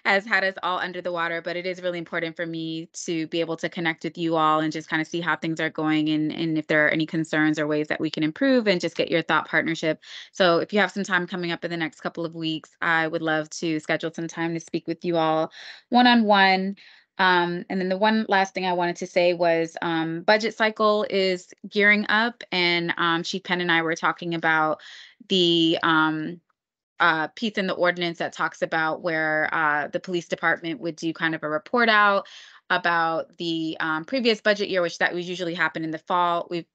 has had us all under the water, but it is really important for me to be able to connect with you all and just kind of see how things are going, and if there are any concerns or ways that we can improve, and just get your thought partnership. So if you have some time coming up in the next couple of weeks, I would love to schedule some time to speak with you all one-on-one. And then the one last thing I wanted to say was budget cycle is gearing up, and Chief Penn and I were talking about the piece in the ordinance that talks about where the police department would do kind of a report out about the previous budget year, which that would usually happen in the fall. We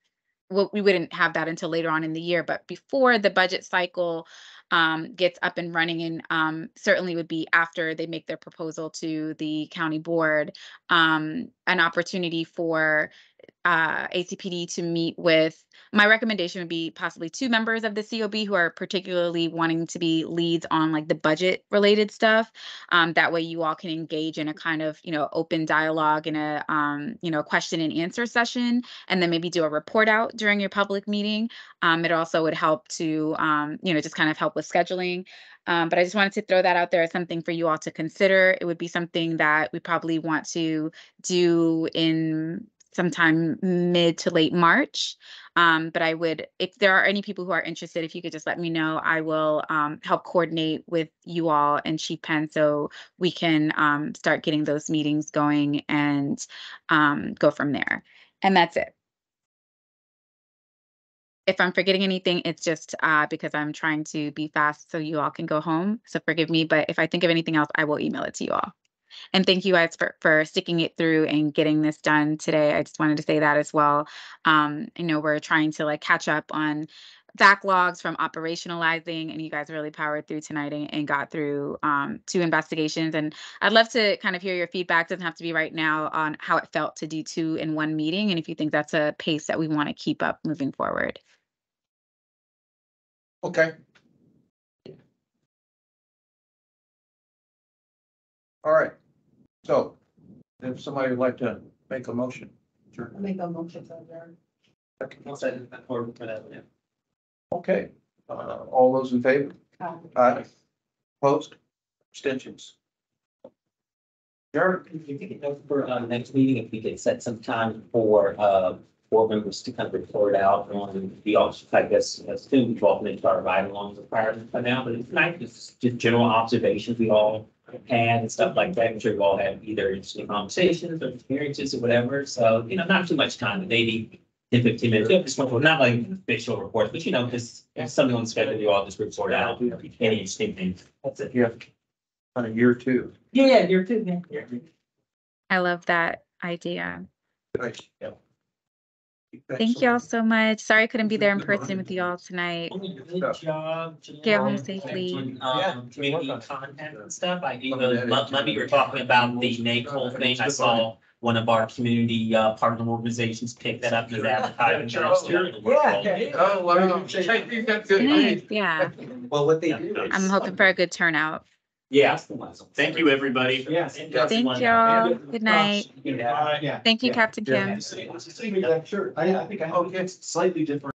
wouldn't have that until later on in the year, but before the budget cycle gets up and running, and certainly would be after they make their proposal to the county board, an opportunity for ACPD to meet with, my recommendation would be possibly 2 members of the COB who are particularly wanting to be leads on like the budget related stuff. That way you all can engage in a kind of, open dialogue in a, question and answer session, and then maybe do a report out during your public meeting. It also would help to, just kind of help with scheduling. But I just wanted to throw that out there as something for you all to consider. It would be something that we probably want to do in sometime mid to late March. But I would, if there are any people who are interested, if you could just let me know, I will help coordinate with you all and Chief Penn, so we can start getting those meetings going and go from there. And that's it. If I'm forgetting anything, it's just because I'm trying to be fast so you all can go home. So forgive me, but if I think of anything else, I will email it to you all. And thank you guys for sticking it through and getting this done today. I just wanted to say that as well. I know we're trying to catch up on backlogs from operationalizing, and you guys really powered through tonight and got through 2 investigations. And I'd love to kind of hear your feedback. Doesn't have to be right now, on how it felt to do 2 in 1 meeting, and if you think that's a pace that we want to keep up moving forward. Okay. All right. So if somebody would like to make a motion. Sure. Make a motion for adjourn. Okay, all those in favor? Aye. Opposed? Abstentions? Sure. For next meeting, if we could set some time for board members to kind of report out on the office, I guess, soon we've all been started riding along the prior by now, but it's nice, it's just general observations we all had and stuff like that. I'm sure you all had either interesting conversations or experiences or whatever. So, you know, not too much time, maybe 10, 15 minutes. Yeah, just not like an official report, but you know, just something on the schedule, you all just report out any interesting things. That's it. Yeah. On a year 2. Yeah, you're too. Yeah. I love that idea. Nice. Yeah. Thank you all so much. Sorry I couldn't be there in person with you all tonight. Good job. Get home safely. Community content and stuff. I even, Monday, you were talking about the NACOL thing. I saw one of our community partner organizations pick that up as advertising. Oh, wow. That's good. Nice, yeah. Well, what they do. I'm hoping for a good turnout. Yeah. Thank you, everybody. Yes. Thank y'all. Good night. Yeah. Thank you, Captain Kim. Sure, I think I hope it's slightly different.